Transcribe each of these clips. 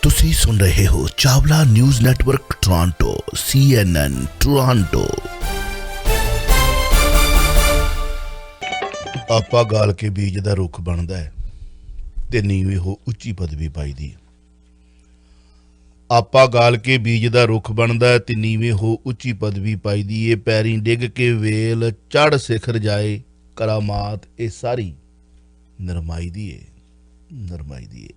ਤੁਸੀਂ ਸੁਣ ਰਹੇ ਹੋ Chawla news network Toronto CNN Toronto. ਆਪਾ ਗਾਲ ਕੇ ਬੀਜ ਦਾ ਰੁੱਖ ਬਣਦਾ ਹੈ ਤੇ ਨੀਵੇਂ ਹੋ ਉੱਚੀ ਪਦਵੀ ਪਾਈਦੀ। ਆਪਾ ਗਾਲ ਕੇ ਬੀਜ ਦਾ ਰੁੱਖ ਬਣਦਾ ਹੈ ਤੇ ਨੀਵੇਂ ਹੋ ਉੱਚੀ ਪਦਵੀ ਪਾਈਦੀ। ਇਹ ਪੈਰੀਂ ਡਿੱਗ ਕੇ ਵੇਲ ਚੜ ਸਿਖਰ ਜਾਏ, ਕਰਾਮਾਤ ਇਹ ਸਾਰੀ ਨਰਮਾਈ ਦੀ ਏ, ਨਰਮਾਈ ਦੀ ਏ।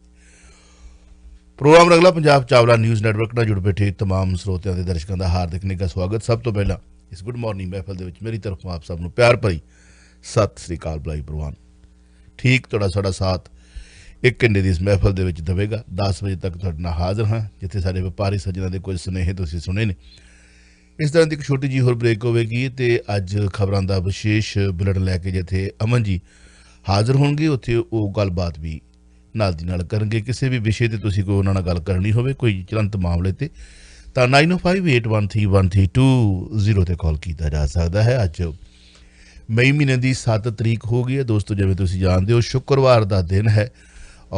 Program Rangla Punjab Chawla news network ਨਾਲ ਜੁੜ ਬੈਠੇ तमाम ਸਰੋਤਿਆਂ ਦੇ ਦਰਸ਼ਕਾਂ ਦਾ ਹਾਰਦਿਕ ਨਿੱਘਾ ਸਵਾਗਤ। ਸਭ ਤੋਂ ਪਹਿਲਾਂ ਇਸ ਗੁੱਡ ਮਾਰਨਿੰਗ ਮਹਿਫਲ ਦੇ ਵਿੱਚ ਮੇਰੀ ਤਰਫੋਂ ਆਪ ਸਭ ਨੂੰ ਪਿਆਰ ਭਰੀ ਸਤਿ ਸ੍ਰੀ ਅਕਾਲ ਬੁਲਾਈ ਪ੍ਰਵਾਨ। ਠੀਕ ਤੁਹਾਡਾ ਸਾਡਾ ਸਾਥ 1 ਘੰਟੇ ਦੀ ਇਸ ਮਹਿਫਲ ਦੇ ਵਿੱਚ ਦੇਵੇਗਾ। 10 ਵਜੇ ਤੱਕ ਤੁਹਾਡੇ ਨਾਲ ਹਾਜ਼ਰ ਹਾਂ, ਜਿੱਥੇ ਸਾਡੇ ਵਪਾਰੀ ਸੱਜਣਾਂ ਦੇ ਕੁਝ ਸੁਨੇਹੇ ਤੁਸੀਂ ਸੁਣੇ ਨੇ। ਇਸ ਤਰ੍ਹਾਂ ਦੀ ਇੱਕ ਛੋਟੀ ਜਿਹੀ ਹੋਰ ਬ੍ਰੇਕ ਹੋਵੇਗੀ ਤੇ ਅੱਜ ਖਬਰਾਂ ਦਾ ਵਿਸ਼ੇਸ਼ ਬੁਲੇਟਿਨ ਲੈ ਕੇ ਜਿੱਥੇ ਅਮਨ ਜੀ ਹਾਜ਼ਰ ਹੋਣਗੇ ਉੱਥੇ ਉਹ ਗੱਲਬਾਤ ਵੀ ਨਾਲ ਦੀ ਨਾਲ ਕਰਨਗੇ। ਕਿਸੇ ਵੀ ਵਿਸ਼ੇ ਤੇ ਤੁਸੀਂ ਕੋਈ ਉਹਨਾਂ ਨਾਲ ਗੱਲ ਕਰਨੀ ਹੋਵੇ, ਕੋਈ ਚਲੰਤ ਮਾਮਲੇ ਤੇ, ਤਾਂ 9058131320 ਤੇ ਕਾਲ ਕੀਤਾ ਜਾ ਸਕਦਾ ਹੈ। ਅੱਜ ਮਈ ਮਹੀਨੇ ਦੀ 7 ਤਰੀਕ ਹੋ ਗਈ ਹੈ ਦੋਸਤੋ। ਜਿਵੇਂ ਤੁਸੀਂ ਜਾਣਦੇ ਹੋ ਸ਼ੁੱਕਰਵਾਰ ਦਾ ਦਿਨ ਹੈ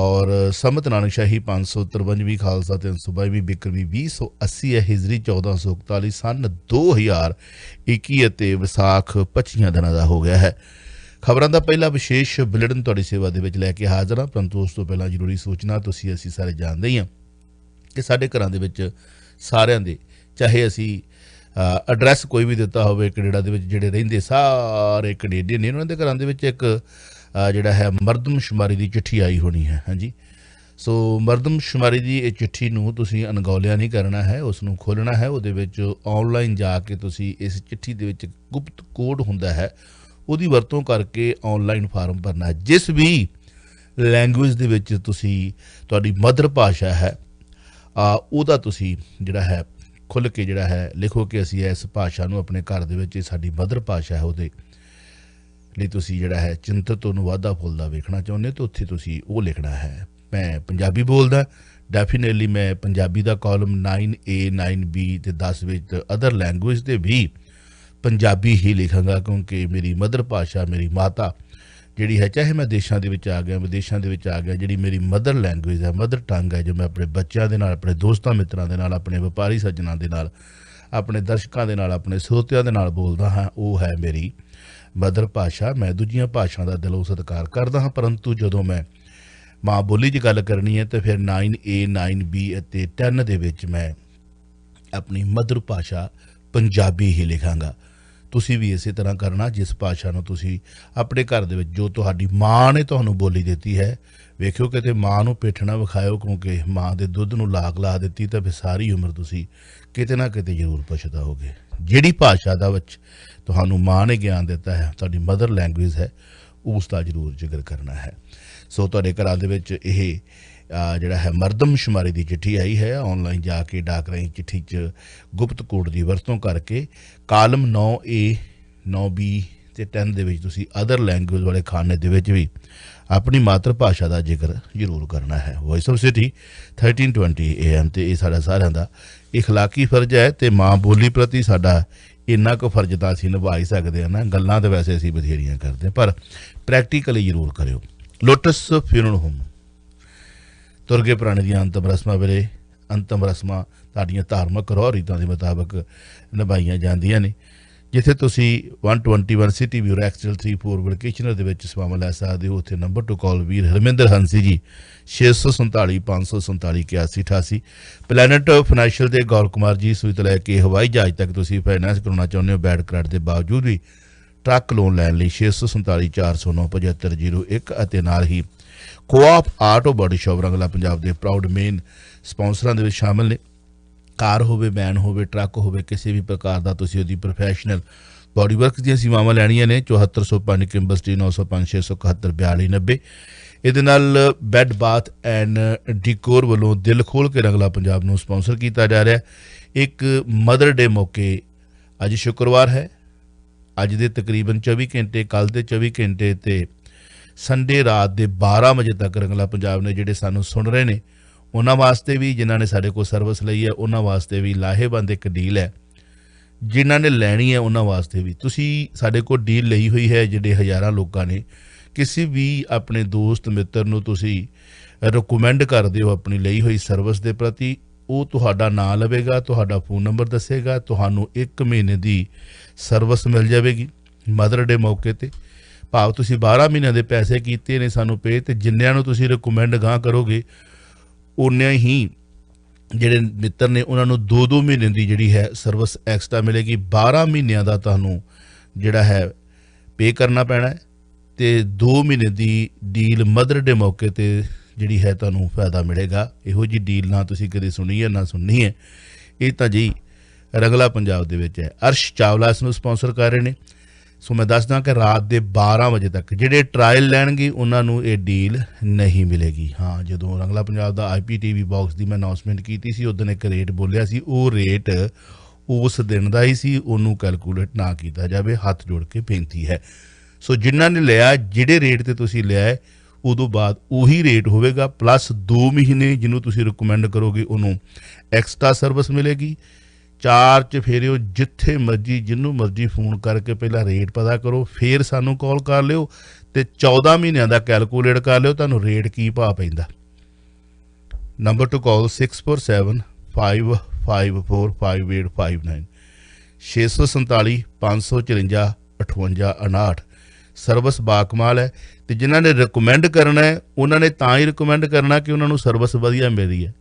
ਔਰ ਸਮਤ ਨਾਨਕਸ਼ਾਹੀ 553ਵੀਂ ਖਾਲਸਾ 322ਵੀਂ ਬਿਕਰਮੀ 2080 ਹੈ, ਹਿਜਰੀ 1441 ਸਨ 2021 ਅਤੇ ਵਿਸਾਖ 25 ਦਿਨਾਂ ਦਾ ਹੋ ਗਿਆ ਹੈ। ਖਬਰਾਂ ਦਾ ਪਹਿਲਾ ਵਿਸ਼ੇਸ਼ ਬੁਲੇਟਿਨ ਤੁਹਾਡੀ ਸੇਵਾ ਦੇ ਵਿੱਚ ਲੈ ਕੇ ਹਾਜ਼ਰ ਹਾਂ, ਪਰੰਤੂ ਉਸ ਤੋਂ ਪਹਿਲਾਂ ਜ਼ਰੂਰੀ ਸੂਚਨਾ। ਅਸੀਂ ਸਾਰੇ ਜਾਣਦੇ ਹੀ ਹਾਂ ਕਿ ਸਾਡੇ ਘਰਾਂ ਦੇ ਵਿੱਚ ਸਾਰਿਆਂ ਦੇ, ਚਾਹੇ ਅਸੀਂ ਐਡਰੈਸ ਕੋਈ ਵੀ ਦਿੱਤਾ ਹੋਵੇ ਕੈਨੇਡਾ ਦੇ ਵਿੱਚ, ਜਿਹੜੇ ਰਹਿੰਦੇ ਸਾਰੇ ਕੈਨੇਡੀਅਨ ਨੇ, ਉਹਨਾਂ ਦੇ ਘਰਾਂ ਦੇ ਵਿੱਚ ਇੱਕ ਜਿਹੜਾ ਹੈ ਮਰਦਮਸ਼ੁਮਾਰੀ ਦੀ ਚਿੱਠੀ ਆਈ ਹੋਣੀ ਹੈ। ਹਾਂਜੀ, ਸੋ ਮਰਦਮਸ਼ੁਮਾਰੀ ਦੀ ਇਹ ਚਿੱਠੀ ਨੂੰ ਤੁਸੀਂ ਅਣਗੌਲਿਆ ਨਹੀਂ ਕਰਨਾ ਹੈ, ਉਸ ਨੂੰ ਖੋਲ੍ਹਣਾ ਹੈ। ਉਹਦੇ ਵਿੱਚ ਔਨਲਾਈਨ ਜਾ ਕੇ ਤੁਸੀਂ ਇਸ ਚਿੱਠੀ ਦੇ ਵਿੱਚ ਗੁਪਤ ਕੋਡ ਹੁੰਦਾ ਹੈ, ਉਹਦੀ ਵਰਤੋਂ ਕਰਕੇ ਔਨਲਾਈਨ ਫਾਰਮ ਭਰਨਾ ਹੈ। ਜਿਸ ਵੀ ਲੈਂਗੁਏਜ ਦੇ ਵਿੱਚ ਤੁਸੀਂ ਤੁਹਾਡੀ ਮਦਰ ਭਾਸ਼ਾ ਹੈ ਉਹਦਾ ਤੁਸੀਂ ਜਿਹੜਾ ਹੈ ਖੁੱਲ੍ਹ ਕੇ ਜਿਹੜਾ ਹੈ ਲਿਖੋ ਕਿ ਅਸੀਂ ਇਸ ਭਾਸ਼ਾ ਨੂੰ ਆਪਣੇ ਘਰ ਦੇ ਵਿੱਚ ਸਾਡੀ ਮਦਰ ਭਾਸ਼ਾ ਹੈ ਉਹਦੇ ਲਈ ਤੁਸੀਂ ਜਿਹੜਾ ਹੈ ਚਿੰਤਤ ਉਹਨੂੰ ਵਾਧਾ ਫੁੱਲਦਾ ਵੇਖਣਾ ਚਾਹੁੰਦੇ ਤਾਂ ਉੱਥੇ ਤੁਸੀਂ ਉਹ ਲਿਖਣਾ ਹੈ। ਮੈਂ ਪੰਜਾਬੀ ਬੋਲਦਾ, ਡੈਫੀਨੇਟਲੀ ਮੈਂ ਪੰਜਾਬੀ ਦਾ ਕਾਲਮ 9A 9B ਅਤੇ 10 ਵਿੱਚ ਅਦਰ ਲੈਂਗੁਏਜ ਦੇ ਵੀ ਪੰਜਾਬੀ ਹੀ ਲਿਖਾਂਗਾ, ਕਿਉਂਕਿ ਮੇਰੀ ਮਦਰ ਭਾਸ਼ਾ, ਮੇਰੀ ਮਾਤਾ ਜਿਹੜੀ ਹੈ, ਚਾਹੇ ਮੈਂ ਦੇਸ਼ਾਂ ਦੇ ਵਿੱਚ ਆ ਗਿਆ, ਵਿਦੇਸ਼ਾਂ ਦੇ ਵਿੱਚ ਆ ਗਿਆ, ਜਿਹੜੀ ਮੇਰੀ ਮਦਰ ਲੈਂਗੁਏਜ ਹੈ, ਮਦਰ ਟੰਗ ਹੈ, ਜੋ ਮੈਂ ਆਪਣੇ ਬੱਚਿਆਂ ਦੇ ਨਾਲ, ਆਪਣੇ ਦੋਸਤਾਂ ਮਿੱਤਰਾਂ ਦੇ ਨਾਲ, ਆਪਣੇ ਵਪਾਰੀ ਸੱਜਣਾਂ ਦੇ ਨਾਲ, ਆਪਣੇ ਦਰਸ਼ਕਾਂ ਦੇ ਨਾਲ, ਆਪਣੇ ਸਰੋਤਿਆਂ ਦੇ ਨਾਲ ਬੋਲਦਾ ਹਾਂ, ਉਹ ਹੈ ਮੇਰੀ ਮਦਰ ਭਾਸ਼ਾ। ਮੈਂ ਦੂਜੀਆਂ ਭਾਸ਼ਾ ਦਾ ਦਿਲੋਂ ਸਤਿਕਾਰ ਕਰਦਾ ਹਾਂ, ਪਰੰਤੂ ਜਦੋਂ ਮੈਂ ਮਾਂ ਬੋਲੀ 'ਚ ਗੱਲ ਕਰਨੀ ਹੈ ਤਾਂ ਫਿਰ 9A 9B ਅਤੇ 10 ਦੇ ਵਿੱਚ ਮੈਂ ਆਪਣੀ ਮਦਰ ਭਾਸ਼ਾ ਪੰਜਾਬੀ ਹੀ ਲਿਖਾਂਗਾ। ਤੁਸੀਂ ਵੀ ਇਸੇ ਤਰ੍ਹਾਂ ਕਰਨਾ। ਜਿਸ ਭਾਸ਼ਾ ਨੂੰ ਤੁਸੀਂ ਆਪਣੇ ਘਰ ਦੇ ਵਿੱਚ, ਜੋ ਤੁਹਾਡੀ ਮਾਂ ਨੇ ਤੁਹਾਨੂੰ ਬੋਲੀ ਦਿੱਤੀ ਹੈ, ਵੇਖਿਓ ਕਿਤੇ ਮਾਂ ਨੂੰ ਪਿੱਠ ਨਾ ਵਿਖਾਇਓ, ਕਿਉਂਕਿ ਮਾਂ ਦੇ ਦੁੱਧ ਨੂੰ ਲਾਗ ਲਾ ਦਿੱਤੀ ਤਾਂ ਫਿਰ ਸਾਰੀ ਉਮਰ ਤੁਸੀਂ ਕਿਤੇ ਨਾ ਕਿਤੇ ਜ਼ਰੂਰ ਪਛਤਾਓਗੇ। ਜਿਹੜੀ ਭਾਸ਼ਾ ਦਾ ਵਿੱਚ ਤੁਹਾਨੂੰ ਮਾਂ ਨੇ ਗਿਆਨ ਦਿੱਤਾ ਹੈ, ਤੁਹਾਡੀ ਮਦਰ ਲੈਂਗੁਏਜ ਹੈ, ਉਸ ਦਾ ਜ਼ਰੂਰ ਜ਼ਿਕਰ ਕਰਨਾ ਹੈ। ਸੋ ਤੁਹਾਡੇ ਘਰਾਂ ਦੇ ਵਿੱਚ ਇਹ ਜਿਹੜਾ ਹੈ ਮਰਦਮਸ਼ੁਮਾਰੀ ਦੀ ਚਿੱਠੀ ਆਈ ਹੈ। ਔਨਲਾਈਨ ਜਾ ਕੇ ਡਾਕ ਰਾਹੀਂ ਚਿੱਠੀ 'ਚ ਗੁਪਤ ਕੋਡ ਦੀ ਵਰਤੋਂ ਕਰਕੇ ਕਾਲਮ 9A 9B ਅਤੇ 10 ਦੇ ਵਿੱਚ ਤੁਸੀਂ ਅਦਰ ਲੈਂਗੁਏਜ ਵਾਲੇ ਖਾਨੇ ਦੇ ਵਿੱਚ ਵੀ ਆਪਣੀ ਮਾਤਰ ਭਾਸ਼ਾ ਦਾ ਜ਼ਿਕਰ ਜ਼ਰੂਰ ਕਰਨਾ ਹੈ। ਵੌਇਸ ਆਫ ਸਿਟੀ 1320 AM ਅਤੇ ਇਹ ਸਾਡਾ ਸਾਰਿਆਂ ਦਾ ਇਖਲਾਕੀ ਫਰਜ਼ ਹੈ ਅਤੇ ਮਾਂ ਬੋਲੀ ਪ੍ਰਤੀ ਸਾਡਾ ਇੰਨਾ ਕੁ ਫਰਜ਼ ਤਾਂ ਅਸੀਂ ਨਿਭਾ ਹੀ ਸਕਦੇ ਹਾਂ ਨਾ। ਗੱਲਾਂ ਤਾਂ ਵੈਸੇ ਅਸੀਂ ਬਥੇਰੀਆਂ ਕਰਦੇ ਹਾਂ, ਪਰ ਪ੍ਰੈਕਟੀਕਲੀ ਜ਼ਰੂਰ ਕਰਿਓ। ਲੋਟਸ ਫਿਊਨਰਲ ਹੋਮ ਤੁਰਗੇ ਪੁਰਾਣੇ ਦੀਆਂ ਅੰਤਮ ਰਸਮਾਂ ਵੇਲੇ ਅੰਤਮ ਰਸਮਾਂ ਤੁਹਾਡੀਆਂ ਧਾਰਮਿਕ ਰਹੁ ਰੀਤਾਂ ਦੇ ਮੁਤਾਬਕ ਨਿਭਾਈਆਂ ਜਾਂਦੀਆਂ ਨੇ। ਜਿੱਥੇ ਤੁਸੀਂ 121 ਸਿਟੀ ਵਿਊ ਐਕਸਲ 34 ਕਿਚਨਰ ਦੇ ਵਿੱਚ ਸੇਵਾਵਾਂ ਲੈ ਸਕਦੇ ਹੋ। ਉੱਥੇ ਨੰਬਰ ਟੂ ਕਾਲ ਵੀਰ ਹਰਮਿੰਦਰ ਹੰਸੀ ਜੀ 647 547 8188। ਪਲੈਨਟ ਫਾਈਨੈਂਸ਼ੀਅਲ ਦੇ ਗੌਰ ਕੁਮਾਰ ਜੀ ਸੂਈ ਤੋਂ ਲੈ ਕੇ ਹਵਾਈ ਜਹਾਜ਼ ਤੱਕ ਤੁਸੀਂ ਫਾਈਨੈਂਸ ਕਰਾਉਣਾ ਚਾਹੁੰਦੇ ਹੋ ਬੈਡ ਕ੍ਰੈਡਿਟ ਦੇ ਬਾਵਜੂਦ ਵੀ ਟਰੱਕ ਲੋਨ ਲੈਣ ਲਈ 647 409 7501 ਅਤੇ ਨਾਲ ਹੀ ਕੋਆਪ ਆਰਟ ਬੋਡੀ ਸ਼ੋਪ ਰੰਗਲਾ ਪੰਜਾਬ ਦੇ ਪ੍ਰਾਊਡ ਮੇਨ ਸਪਾਂਸਰਾਂ ਦੇ ਵਿੱਚ ਸ਼ਾਮਿਲ ਨੇ। ਕਾਰ ਹੋਵੇ, ਵੈਨ ਹੋਵੇ, ਟਰੱਕ ਹੋਵੇ, ਕਿਸੇ ਵੀ ਪ੍ਰਕਾਰ ਦਾ ਤੁਸੀਂ ਉਹਦੀ ਪ੍ਰੋਫੈਸ਼ਨਲ ਬੋਡੀ ਵਰਕ ਦੀਆਂ ਸੇਵਾਵਾਂ ਲੈਣੀਆਂ ਨੇ। 7405 ਕਿੰਬਰ ਸਟਰੀਟ 905 671 4290। ਇਹਦੇ ਨਾਲ ਬੈੱਡ ਬਾਥ ਐਂਡ ਡਿਕੋਰ ਵੱਲੋਂ ਦਿਲ ਖੋਲ੍ਹ ਕੇ ਰੰਗਲਾ ਪੰਜਾਬ ਨੂੰ ਸਪਾਂਸਰ ਕੀਤਾ ਜਾ ਰਿਹਾ। ਇੱਕ ਮਦਰ ਡੇ ਮੌਕੇ ਅੱਜ ਸ਼ੁੱਕਰਵਾਰ ਹੈ, ਅੱਜ ਦੇ ਤਕਰੀਬਨ 24 ਘੰਟੇ, ਕੱਲ੍ਹ ਦੇ 24 ਘੰਟੇ ਅਤੇ ਸੰਡੇ ਰਾਤ ਦੇ 12 ਵਜੇ ਤੱਕ ਰੰਗਲਾ ਪੰਜਾਬ ਨੇ ਜਿਹੜੇ ਸਾਨੂੰ ਸੁਣ ਰਹੇ ਨੇ ਉਹਨਾਂ ਵਾਸਤੇ ਵੀ, ਜਿਨ੍ਹਾਂ ਨੇ ਸਾਡੇ ਕੋਲ ਸਰਵਿਸ ਲਈ ਹੈ ਉਹਨਾਂ ਵਾਸਤੇ ਵੀ ਲਾਹੇਵੰਦ ਇੱਕ ਡੀਲ ਹੈ। ਜਿਨ੍ਹਾਂ ਨੇ ਲੈਣੀ ਹੈ ਉਹਨਾਂ ਵਾਸਤੇ ਵੀ, ਤੁਸੀਂ ਸਾਡੇ ਕੋਲ ਡੀਲ ਲਈ ਹੋਈ ਹੈ। ਜਿਹੜੇ ਹਜ਼ਾਰਾਂ ਲੋਕਾਂ ਨੇ ਕਿਸੇ ਵੀ ਆਪਣੇ ਦੋਸਤ ਮਿੱਤਰ ਨੂੰ ਤੁਸੀਂ ਰਿਕਮੈਂਡ ਕਰਦੇ ਹੋ ਆਪਣੀ ਲਈ ਹੋਈ ਸਰਵਿਸ ਦੇ ਪ੍ਰਤੀ, ਉਹ ਤੁਹਾਡਾ ਨਾਂ ਲਵੇਗਾ, ਤੁਹਾਡਾ ਫ਼ੋਨ ਨੰਬਰ ਦੱਸੇਗਾ, ਤੁਹਾਨੂੰ 1 ਮਹੀਨੇ ਦੀ ਸਰਵਿਸ ਮਿਲ ਜਾਵੇਗੀ ਮਦਰ ਡੇ ਮੌਕੇ 'ਤੇ। ਭਾਵ ਤੁਸੀਂ 12 ਮਹੀਨਿਆਂ ਦੇ ਪੈਸੇ ਕੀਤੇ ਨੇ ਸਾਨੂੰ ਪੇ, ਅਤੇ ਜਿੰਨਿਆਂ ਨੂੰ ਤੁਸੀਂ ਰਿਕਮੈਂਡ ਗਾਂ ਕਰੋਗੇ ਉਨੇ ਹੀ ਜਿਹੜੇ ਮਿੱਤਰ ਨੇ ਉਹਨਾਂ ਨੂੰ 2-2 ਮਹੀਨੇ ਦੀ ਜਿਹੜੀ ਹੈ ਸਰਵਿਸ ਐਕਸਟਰਾ ਮਿਲੇਗੀ। 12 ਮਹੀਨਿਆਂ ਦਾ ਤੁਹਾਨੂੰ ਜਿਹੜਾ ਹੈ ਪੇ ਕਰਨਾ ਪੈਣਾ ਹੈ, ਅਤੇ 2 ਮਹੀਨੇ ਦੀ ਡੀਲ ਮਦਰ ਡੇ ਮੌਕੇ 'ਤੇ ਜਿਹੜੀ ਹੈ ਤੁਹਾਨੂੰ ਫਾਇਦਾ ਮਿਲੇਗਾ। ਇਹੋ ਜਿਹੀ ਡੀਲ ਨਾ ਤੁਸੀਂ ਕਦੇ ਸੁਣੀ ਹੈ ਨਾ ਸੁਣਨੀ ਹੈ, ਇਹ ਤਾਂ ਜੀ ਰੰਗਲਾ ਪੰਜਾਬ ਦੇ ਵਿੱਚ ਹੈ। ਅਰਸ਼ ਚਾਵਲਾ ਇਸ ਨੂੰ ਸਪਾਂਸਰ ਕਰ ਰਹੇ ਨੇ। ਸੋ ਮੈਂ ਦੱਸਦਾ ਕਿ ਰਾਤ ਦੇ 12 ਵਜੇ ਤੱਕ ਜਿਹੜੇ ਟਰਾਇਲ ਲੈਣਗੇ ਉਹਨਾਂ ਨੂੰ ਇਹ ਡੀਲ ਨਹੀਂ ਮਿਲੇਗੀ। ਹਾਂ, ਜਦੋਂ ਰੰਗਲਾ ਪੰਜਾਬ ਦਾ IPTV ਬਾਕਸ ਦੀ ਮੈਂ ਅਨਾਊਂਸਮੈਂਟ ਕੀਤੀ ਸੀ ਉਦੋਂ ਇੱਕ ਰੇਟ ਬੋਲਿਆ ਸੀ, ਉਹ ਰੇਟ ਉਸ ਦਿਨ ਦਾ ਹੀ ਸੀ, ਉਹਨੂੰ ਕੈਲਕੂਲੇਟ ਨਾ ਕੀਤਾ ਜਾਵੇ, ਹੱਥ ਜੋੜ ਕੇ ਬੇਨਤੀ ਹੈ। ਸੋ ਜਿਨ੍ਹਾਂ ਨੇ ਲਿਆ, ਜਿਹੜੇ ਰੇਟ 'ਤੇ ਤੁਸੀਂ ਲਿਆ ਹੈ ਉਦੋਂ ਬਾਅਦ ਉਹੀ ਰੇਟ ਹੋਵੇਗਾ, ਪਲੱਸ 2 ਮਹੀਨੇ ਜਿਹਨੂੰ ਤੁਸੀਂ ਰਿਕਮੈਂਡ ਕਰੋਗੇ ਉਹਨੂੰ ਐਕਸਟਰਾ ਸਰਵਿਸ ਮਿਲੇਗੀ। 4 'ਚ ਫੇਰਿਓ, ਜਿੱਥੇ ਮਰਜ਼ੀ ਜਿਹਨੂੰ ਮਰਜ਼ੀ ਫੋਨ ਕਰਕੇ ਪਹਿਲਾਂ ਰੇਟ ਪਤਾ ਕਰੋ, ਫਿਰ ਸਾਨੂੰ ਕਾਲ ਕਰ ਲਿਓ ਅਤੇ 14 ਮਹੀਨਿਆਂ ਦਾ ਕੈਲਕੂਲੇਟ ਕਰ ਲਿਓ ਤੁਹਾਨੂੰ ਰੇਟ ਕੀ ਭਾਅ ਪੈਂਦਾ। Number to call 6475545859 647 554 5859। ਸਰਵਿਸ ਬਾਕਮਾਲ ਹੈ, ਅਤੇ ਜਿਨ੍ਹਾਂ ਨੇ ਰਿਕਮੈਂਡ ਕਰਨਾ ਹੈ ਉਹਨਾਂ ਨੇ ਤਾਂ ਹੀ ਰਿਕਮੈਂਡ ਕਰਨਾ ਕਿ ਉਹਨਾਂ ਨੂੰ ਸਰਵਿਸ ਵਧੀਆ ਮਿਲ ਰਹੀ ਹੈ।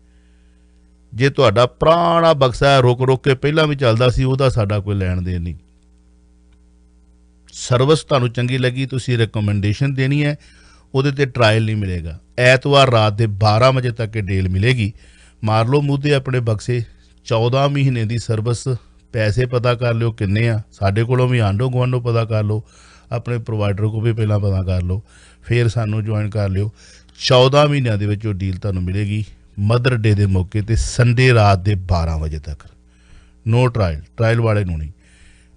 ਜੇ ਤੁਹਾਡਾ ਪੁਰਾਣਾ ਬਕਸਾ ਰੁਕ ਕੇ ਪਹਿਲਾਂ ਵੀ ਚੱਲਦਾ ਸੀ, ਉਹਦਾ ਸਾਡਾ ਕੋਈ ਲੈਣ ਦੇਣ ਨਹੀਂ। ਸਰਵਿਸ ਤੁਹਾਨੂੰ ਚੰਗੀ ਲੱਗੀ, ਤੁਸੀਂ ਰਿਕਮੈਂਡੇਸ਼ਨ ਦੇਣੀ ਹੈ, ਉਹਦੇ 'ਤੇ ਟਰਾਇਲ ਨਹੀਂ ਮਿਲੇਗਾ। ਐਤਵਾਰ ਰਾਤ ਦੇ 12 ਵਜੇ ਤੱਕ ਇਹ ਡੀਲ ਮਿਲੇਗੀ। ਮਾਰ ਲਓ ਮੂਧੇ ਆਪਣੇ ਬਕਸੇ, 14 ਮਹੀਨੇ ਦੀ ਸਰਵਿਸ, ਪੈਸੇ ਪਤਾ ਕਰ ਲਿਓ ਕਿੰਨੇ ਆ, ਸਾਡੇ ਕੋਲੋਂ ਵੀ ਆਂਢੋ ਗੁਆਂਢੋਂ ਪਤਾ ਕਰ ਲਓ, ਆਪਣੇ ਪ੍ਰੋਵਾਈਡਰ ਕੋਲ ਵੀ ਪਹਿਲਾਂ ਪਤਾ ਕਰ ਲਓ, ਫਿਰ ਸਾਨੂੰ ਜੁਆਇਨ ਕਰ ਲਿਓ। 14 ਮਹੀਨਿਆਂ ਦੇ ਵਿੱਚ ਉਹ ਡੀਲ ਤੁਹਾਨੂੰ ਮਿਲੇਗੀ ਮਦਰ ਡੇ ਦੇ ਮੌਕੇ 'ਤੇ, ਸੰਡੇ ਰਾਤ ਦੇ 12 ਵਜੇ ਤੱਕ। ਨੋ ਟਰਾਇਲ ਵਾਲੇ ਨੂੰ ਨਹੀਂ।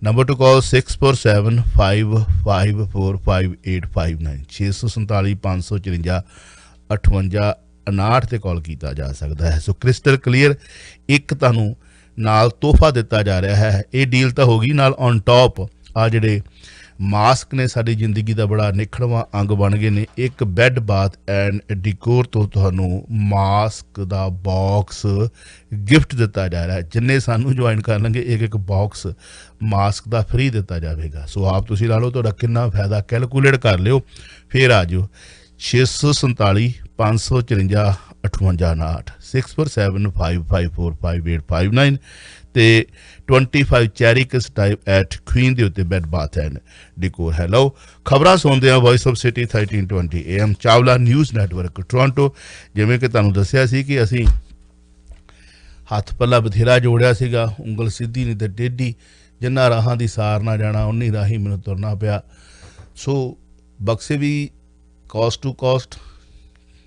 ਨੰਬਰ ਟੂ ਕਾਲ 6475545859 647 554 5859 'ਤੇ ਕਾਲ ਕੀਤਾ ਜਾ ਸਕਦਾ ਹੈ। ਸੋ ਕ੍ਰਿਸਟਲ ਕਲੀਅਰ ਇੱਕ ਤੁਹਾਨੂੰ ਨਾਲ ਤੋਹਫਾ ਦਿੱਤਾ ਜਾ ਰਿਹਾ ਹੈ। ਇਹ ਡੀਲ ਤਾਂ ਹੋ ਗਈ, ਨਾਲ ਔਨ ਟੌਪ ਆ ਜਿਹੜੇ ਮਾਸਕ ਨੇ ਸਾਡੀ ਜ਼ਿੰਦਗੀ ਦਾ ਬੜਾ ਨਿਖੜਵਾਂ ਅੰਗ ਬਣ ਗਏ ਨੇ। ਇੱਕ ਬੈੱਡ ਬਾਥ ਐਂਡ ਡਿਕੋਰ ਤੋਂ ਤੁਹਾਨੂੰ ਮਾਸਕ ਦਾ ਬਾਕਸ ਗਿਫਟ ਦਿੱਤਾ ਜਾ ਰਿਹਾ ਹੈ। ਜਿੰਨੇ ਸਾਨੂੰ ਜੁਆਇਨ ਕਰ ਲਾਂਗੇ ਇੱਕ ਬਾਕਸ ਮਾਸਕ ਦਾ ਫ੍ਰੀ ਦਿੱਤਾ ਜਾਵੇਗਾ। ਸੋ ਆਪ ਤੁਸੀਂ ਲਾ ਲਓ ਤੁਹਾਡਾ ਕਿੰਨਾ ਫਾਇਦਾ, ਕੈਲਕੂਲੇਟ ਕਰ ਲਿਓ, ਫਿਰ ਆ ਜਾਓ। 647 554 5859 6475545859 ਅਤੇ 25 ਚੈਰੀਕਸ ਟਾਈਪ ਐਟ ਕੁਈਨ ਦੇ ਉੱਤੇ ਬੈੱਡ ਬਾਥ ਐਂਡ ਡਿਕੋਰ ਹੈ। ਲਓ ਖਬਰਾਂ ਸੁਣਦੇ ਹਾਂ voice of city 1320 AM Chawla news network Toronto. ਜਿਵੇਂ ਕਿ ਤੁਹਾਨੂੰ ਦੱਸਿਆ ਸੀ ਕਿ ਅਸੀਂ ਹੱਥ ਪੱਲਾ ਬਥੇਰਾ ਜੋੜਿਆ ਸੀਗਾ, ਉਂਗਲ ਸਿੱਧੀ ਨਹੀਂ ਤੇ ਟੇਢੀ, ਜਿੰਨਾ ਰਾਹਾਂ ਦੀ ਸਾਰ ਨਾ ਜਾਣਾ ਉਨੀ ਰਾਹੀਂ ਮੈਨੂੰ ਤੁਰਨਾ ਪਿਆ। ਸੋ ਬਕਸੇ ਵੀ ਕਾਸਟ ਟੂ ਕਾਸਟ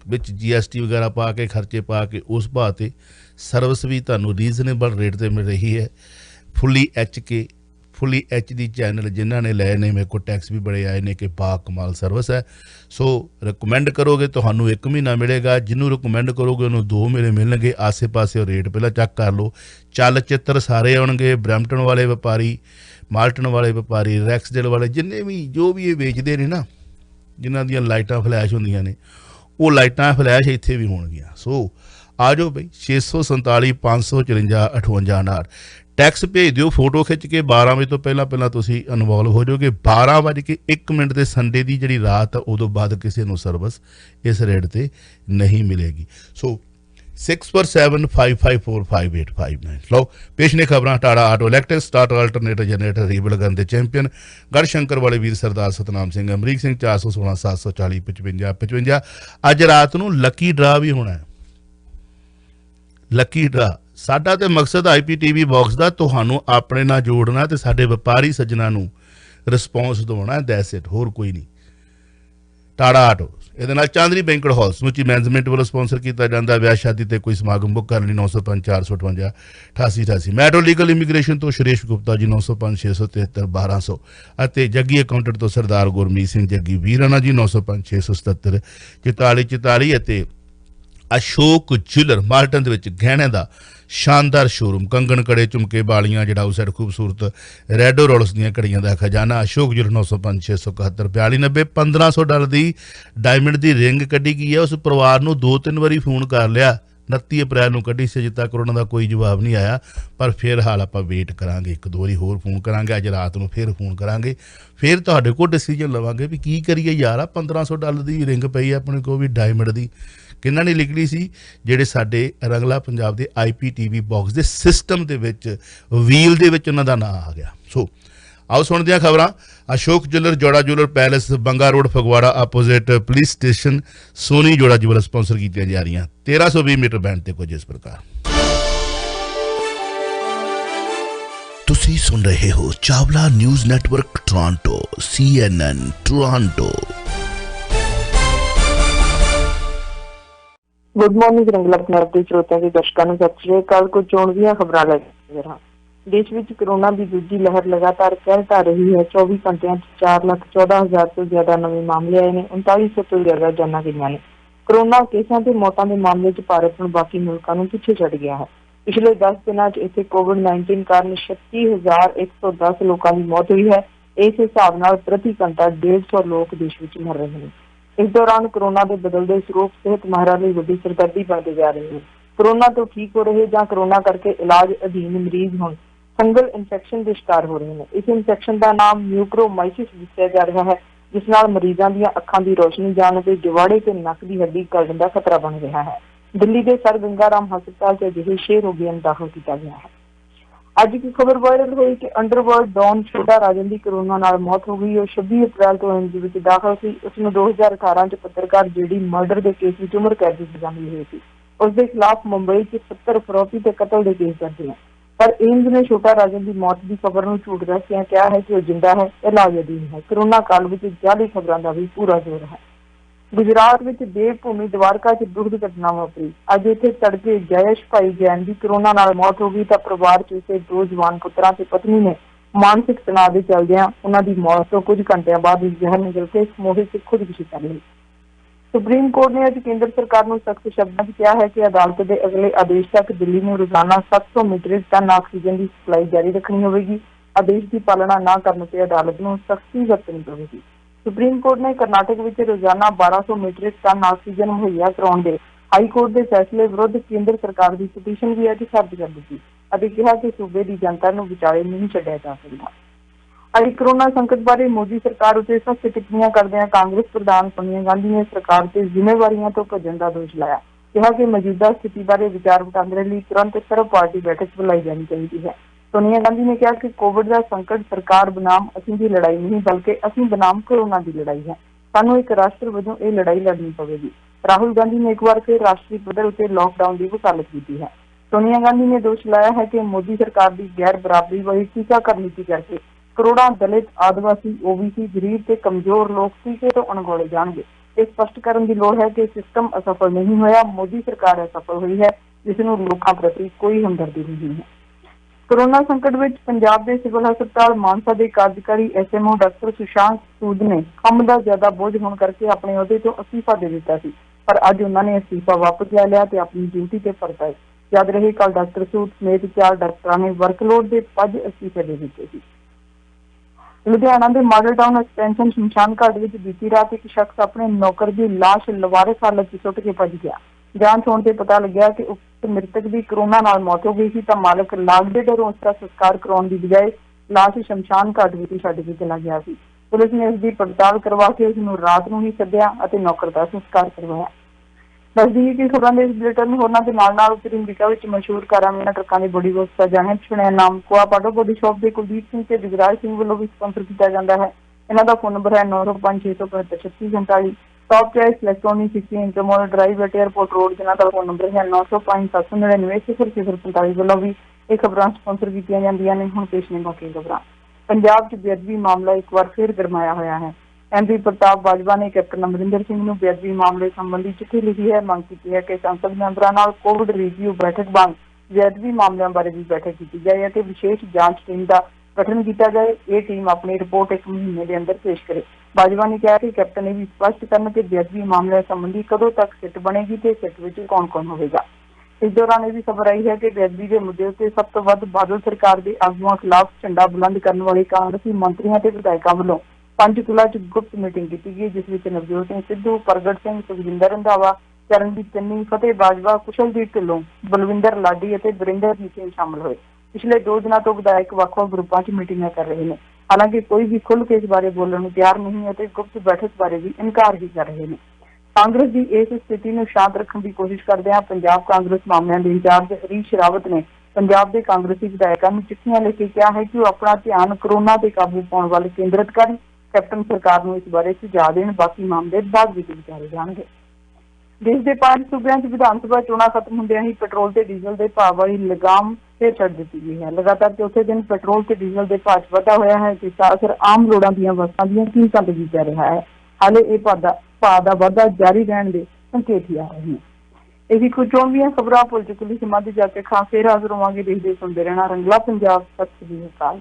ਵਿੱਚ GST ਵਗੈਰਾ ਪਾ ਕੇ, ਖਰਚੇ ਪਾ ਕੇ ਉਸ ਭਾਅ 'ਤੇ ਸਰਵਿਸ ਵੀ ਤੁਹਾਨੂੰ ਰੀਜ਼ਨੇਬਲ ਰੇਟ 'ਤੇ ਮਿਲ ਰਹੀ ਹੈ। ਫੁੱਲੀ HD ਚੈਨਲ ਜਿਨ੍ਹਾਂ ਨੇ ਲਏ ਨੇ, ਮੇਰੇ ਕੋਲ ਟੈਕਸ ਵੀ ਬੜੇ ਆਏ ਨੇ ਕਿ ਬਾ ਕਮਾਲ ਸਰਵਿਸ ਹੈ। ਸੋ ਰਿਕਮੈਂਡ ਕਰੋਗੇ ਤੁਹਾਨੂੰ 1 ਮਹੀਨਾ ਮਿਲੇਗਾ, ਜਿਹਨੂੰ ਰਿਕਮੈਂਡ ਕਰੋਗੇ ਉਹਨੂੰ 2 ਮਹੀਨੇ ਮਿਲਣਗੇ। ਆਸੇ ਪਾਸੇ ਰੇਟ ਪਹਿਲਾਂ ਚੈੱਕ ਕਰ ਲਓ। ਚੱਲ ਚਿੱਤਰ ਸਾਰੇ ਆਉਣਗੇ, ਬਰੈਂਪਟਨ ਵਾਲੇ ਵਪਾਰੀ, ਮਾਲਟਨ ਵਾਲੇ ਵਪਾਰੀ, ਰੈਕਸਡੇਲ ਵਾਲੇ, ਜਿੰਨੇ ਵੀ ਜੋ ਵੀ ਇਹ ਵੇਚਦੇ ਨੇ ਨਾ, ਜਿਨ੍ਹਾਂ ਦੀਆਂ ਲਾਈਟਾਂ ਫਲੈਸ਼ ਹੁੰਦੀਆਂ ਨੇ, ਉਹ ਲਾਈਟਾਂ ਫਲੈਸ਼ ਇੱਥੇ ਵੀ ਹੋਣਗੀਆਂ। ਸੋ ਆ ਜਾਓ ਬਈ, 647 554 5859। ਟੈਕਸ ਭੇਜ ਦਿਓ ਫੋਟੋ ਖਿੱਚ ਕੇ। 12 ਵਜੇ ਤੋਂ ਪਹਿਲਾਂ ਤੁਸੀਂ ਇਨਵੋਲਵ ਹੋ ਜਾਓਗੇ। 12:01 ਤੇ ਸੰਡੇ ਦੀ ਜਿਹੜੀ ਰਾਤ ਆ, ਉਦੋਂ ਬਾਅਦ ਕਿਸੇ ਨੂੰ ਸਰਵਿਸ ਇਸ ਰੇਟ 'ਤੇ ਨਹੀਂ ਮਿਲੇਗੀ। ਸੋ 6475545859। ਲਓ ਪੇਸ਼ ਨੇ ਖਬਰਾਂ। ਟਾੜਾ auto electric start alternator generator rebuild ਕਰਨ ਦੇ ਚੈਂਪੀਅਨ ਗੜਸ਼ੰਕਰ ਵਾਲੇ ਵੀਰ ਸਰਦਾਰ ਸਤਨਾਮ ਸਿੰਘ, ਅਮਰੀਕ ਸਿੰਘ 416 740 55 55। ਅੱਜ ਰਾਤ ਨੂੰ ਲੱਕੀ ਡਰਾ ਵੀ ਹੋਣਾ ਹੈ। ਲੱਕੀ ਡਰਾ ਸਾਡਾ ਤੇ ਮਕਸਦ IPTV ਬਾਕਸ ਦਾ ਤੁਹਾਨੂੰ ਆਪਣੇ ਨਾਲ ਜੋੜਨਾ ਤੇ ਸਾਡੇ ਵਪਾਰੀ ਸੱਜਣਾ ਨੂੰ ਰਿਸਪੌਂਸ ਦਿਵਾਉਣਾ। ਦੈਟਸ ਇਟ, ਹੋਰ ਕੋਈ ਨਹੀਂ। ਟਾੜਾ ਆਟੋ ਇਹਦੇ ਨਾਲ ਚਾਂਦਨੀ ਬੈਂਕਟ ਹਾਲ ਸਮੁੱਚੀ ਮੈਨੇਜਮੈਂਟ ਵੱਲੋਂ ਸਪਾਂਸਰ ਕੀਤਾ ਜਾਂਦਾ। ਵਿਆਹ ਸ਼ਾਦੀ ਤੇ ਕੋਈ ਸਮਾਗਮ ਬੁੱਕ ਕਰਨ ਲਈ 905 458 8888। ਮੈਟਰੋ ਲੀਗਲ ਇਮੀਗ੍ਰੇਸ਼ਨ ਤੋਂ ਸੁਰੇਸ਼ ਗੁਪਤਾ ਜੀ 905 673 1200 ਅਤੇ ਜੱਗੀ ਅਕਾਊਂਟੈਂਟ ਤੋਂ ਸਰਦਾਰ ਗੁਰਮੀਤ ਸਿੰਘ ਜੱਗੀ ਵੀਰਾਨਾ ਜੀ 905 677 4444 ਅਤੇ ਅਸ਼ੋਕ ਜੁਲਰ ਮਾਲਟਨ ਦੇ ਵਿੱਚ ਗਹਿਣੇ ਦਾ शानदार शोरूम कंगन कड़े झुमके बालियां जड़ा उस साइड खूबसूरत रेडो रोल्स दी घड़ियां दा खजाना अशोक जीरो 905 671 92 $1500 की डायमंड की रिंग कढ़ी गई है। उस परिवार को 2-3 बारी फोन कर लिया, 29 अप्रैल को कढ़ी से, अजे तक उन्होंने कोई जवाब नहीं आया। पर फिर हाल आप वेट करा, 1-2 बारी होर फोन करा, अज रात को फिर फोन करा, फिर तुहाडे कोल डिसीजन लवांगे भी की करिए यार। $1500 की रिंग पई अपने को भी डायमंड की, किन्ना ने निकली सी, ਜਿਹੜੇ ਸਾਡੇ रंगला पंजाब के IPTV बॉक्स के सिस्टम के व्हील के उन्हों का नाम आ गया। सो आओ सुनते हैं खबर। Ashok jeweller, Jora jeweller palace, Banga road, Phagwara opposite police station, Soni Jora jeweller sponsor की जा रही 1320 मीटर बैंड से कुछ इस प्रकार। तुसी सुन रहे हो Chawla news network Toronto, CNN Toronto. Good morning Rangla Punjab के श्रोतिਆਂ ਤੇ ਦਰਸ਼ਕਾਂ ਨੂੰ ਸਤਿ ਸ਼੍ਰੀ ਅਕਾਲ। ਕੁਝ ਚੋਣ ਦੀਆਂ ਖਬਰਾਂ ਲੈ ਕੇ ਹਾਂ। देश में कोरोना की दूसरी लहर लगातार कहर ढा रही है। 24 घंटिया 4,14,000 तो ज्यादा नवे मामले आए हैं, 3900 तो ज्यादा जाना गई ने। कोरोना केसां ते मौतां के मामले च भारत हुण बाकी मुल्कां नूं पिछे छड़ गया है। पिछले 10 दिनों इत्थे कोविड-19 कारण 36,110 लोगों की मौत हुई है। इस हिसाब नाल प्रति घंटा 150 लोग देश में मर रहे हैं। इस दौरान कोरोना के बदलते स्वरूप सेहत माहिरां लई वड्डी सरदर्दी बनते जा रहे हैं। कोरोना तो ठीक हो रहे जां कोरोना करके इलाज अधीन मरीज हुण फंगल इन्फेक्शन के शिकार हो रहे हैं। इस इन्फेक्शन का नाम म्यूक्रोमाइसिस दस्सिया जा रहा है, जिस नाल मरीजों दी अखां की रोशनी जाने ते जवाड़े ते नक की हड्डी गलण का खतरा बन रहा है। दिल्ली के सर गंगाराम हस्पताल च अजिहे 6 रोगियों को दाखिल किया गया है। अज की खबर वायरल हुई कि अंडरवर्ल्ड डॉन छोटा राजन की कोरोना नाल मौत हो गई। वो 26 अप्रैल तो एम्स विच दाखिल सी। उसनूं 2018 च पत्रकार जेडी मर्डर के केस में उम्र कैद की सजा मिली हुई थी। उसके खिलाफ मुंबई च 70 फरौती ते कतल के केस दर्ज हैं। पर एम्स ने छोटा राजन की मौत की खबर को झूठ दस्सिया कहा है कि वह जिंदा है, इलाज अधीन है। कोरोना काल में जाली खबरों का भी पूरा जोर है। गुजरात में देवभूमि द्वारका च दुखद घटना वापरी। अज इत्थे तड़के जयेश भाई जैन की कोरोना नाल मौत हो गई। तो परिवार च उसे 2 जवान पुत्रां ते पत्नी ने मानसिक तनाव के चलदियां उन्हां दी मौत तो कुछ घंटिया बाद जहर निकल के समूहिक से खुदकुशी कर ली। सुप्रीम कोर्ट ने अज केंद्र सरकार को सख्त शब्दों में कहा है कि अदालत के अगले आदेश तक दिल्ली में रोजाना 700 मीट्रिक टन ऑक्सीजन की सप्लाई जारी रखनी होगी। आदेश की पालना न करने पर अदालत को सख्ती बरतनी पवेगी। सुप्रीम कोर्ट ने कर्नाटक में रोजाना 1200 मीट्रिक टन ऑक्सीजन मुहैया कराने के हाई कोर्ट के फैसले विरुद्ध केंद्र सरकार की पटीशन भी अज दर्ज कर दी और कहा कि सूबे की जनता को विचाले नहीं छड्डिया जा सकता। अज कोरोना संकट बारे मोदी सरकार उत्ते सख्त टिप्पणियां करदे कांग्रेस प्रधान सोनिया गांधी ने सरकार से जिम्मेवारियों तो भजन का दोष लाया। कहा कि मौजूदा स्थिति बारे विचार वटांदरे लई तुरंत सर्व पार्टी बैठक बुलाई जानी चाहिए है। सोनिया गांधी ने कहा कि कोविड का संकट सरकार बनाम असीं दी लड़ाई नहीं बल्कि असीं बनाम कोरोना की लड़ाई है। सानू एक राष्ट्र वजों ये लड़ाई लड़नी पवेगी। राहुल गांधी ने एक बार फिर राष्ट्रीय पद्धर उत्ते लॉकडाउन की वकालत की है। सोनिया गांधी ने दोष लाया है कि मोदी सरकार की गैर बराबरी वाली टीकाकरण नीति करके करोड़ों दलित, आदिवासी, OBC, गरीब ते कमजोर लोग टीके तो अणगौले जाएंगे। इस स्पष्ट करने की लोड़ है कि सिस्टम असफल नहीं होया, मोदी सरकार असफल हुई है, जिसनों लोगों प्रति कोई हमदर्दी नहीं है। कोरोना संकट में पंजाब के सिविल हस्पताल मानसा के कार्यकारी SMO डॉक्टर सुशांत सूद ने काम का ज्यादा बोझ होने करके अपने अहदे तो अस्तीफा दे दिता सी, पर अज उन्होंने अस्तीफा वापस ले लिया तो अपनी ड्यूटी से परत आए। याद रहे कल डॉक्टर सूद समेत 4 डॉक्टरों ने वर्कलोड के 5 अस्तीफे दे दिए थे। लुधियाना के मॉडल टाउन एक्सटेंशन शमशान घाट में बीती रात एक शख्स अपने नौकर की लाश लवारिस हालत में सुट के भज गया। जांच होने से पता लग्या कि उक्त मृतक की कोरोना नाल मौत हो गई थी। तो मालक लाग के डरों उसका संस्कार कराने की बजाय लाश शमशान घाट में छड्ड के चला गया ਸੀ। पुलिस ने उसकी पड़ताल करवा के उसनूं रात को ही सद्या और नौकर का संस्कार करवाया। नजदीक की खबरों के इस बुलेटिन होरनां दे नाल उत्तरी अमरीका में मशहूर कारामीना ट्रकों की बड़ी व्यवस्था जाने सुनिया नाम कोआ पाडो बॉडी शॉप के कुलदीप सिंह ते जगराज सिंह वालों भी स्पॉन्सर किया जाता है। इन्हों का फोन नंबर है 9056753647। Top choice electronic 16 Intermodal drive at airport road, जिन्हों का फोन नंबर है 9057990045 वालों भी ये खबर स्पॉन्सर की जांदियां ने। हुण पेश ने बाकी खबरां। पंजाब च बेअदबी मामला एक बार फिर गरमाया होया है। MP प्रताप बाजवा ने कैप्टन अमरिंदर सिंह को बेअदबी मामले संबंधी चिट्ठी लिखी है। मांग की है कि संसद मैंबरों नाल कोविड रिव्यू बैठक बाद बेअदबी मामलों बारे भी बैठक की जाए और विशेष जांच टीम का गठन किया जाए। ये टीम अपनी रिपोर्ट 1 महीने के अंदर पेश करे। बाजवा ने कहा कि कैप्टन ने भी स्पष्ट करना कि बेअदबी मामले संबंधी कदों तक सिट बनेगी तो सिट में कौन कौन होगा। इस दौरान यह भी खबर आई है कि बेअदबी के मुद्दे उत्ते सब तो वध बादल सरकार के आगुआं खिलाफ झंडा बुलंद करने वाले कांग्रेसी मंत्रियों ते विधायकों वालों पंचकूला च गुप्त मीटिंग की गई, जिस विच नवजोत सिंह सिद्धू, प्रगट सिंह, सुखजिंदर रंधावा, चरणजीत चन्नी, फतेह बाजवा, कुशलदीप ढिल्लों, बलविंदर लाडी और वरिंदरजीत सिंह शामिल हुए। पिछले 2 दिनों तो विधायक ਵੱਖ-ਵੱਖ ग्रुपों च मीटिंगां कर रहे हैं। हालांकि कोई भी खुल के इस बारे बोलने को तैयार नहीं है तो गुप्त बैठक बारे भी इनकार ही कर रहे हैं। कांग्रेस की इस स्थिति को शांत रखने की कोशिश करदे पंजाब कांग्रेस मामलों के इंचार्ज हरीश रावत ने पंजाब के कांग्रेसी विधायकों को चिट्ठियां लिख के कहा है कि वो अपना ध्यान कोरोना पर काबू पाने वाले केंद्रित कर कैप्टन सरकार को इस बारे सुझाव देने, बाकी मामले बाद में विचारे जाएंगे। देश के 5 सूबों च विधानसभा चोणां खत्म होंदे ही पेट्रोल ते डीजल के भाव वाली लगाम फिर छड़ दी गई है। लगातार चौथे दिन पेट्रोल ते डीजल के भाव च वाधा होया है, जिसका असर आम लोड़ां दीयां वस्तां दीयां कीमतां ते भी पै रहा है। हाले ये भाव का वाधा जारी रहने के संकेत ही आ रहे हैं। यही कुछ चोणवीआं खबरां भुल चुकी समाधि जाके खा फिर हाजिर होवांगे। देखते सुनते रहना रंगला पंजाब। सत श्री अकाल।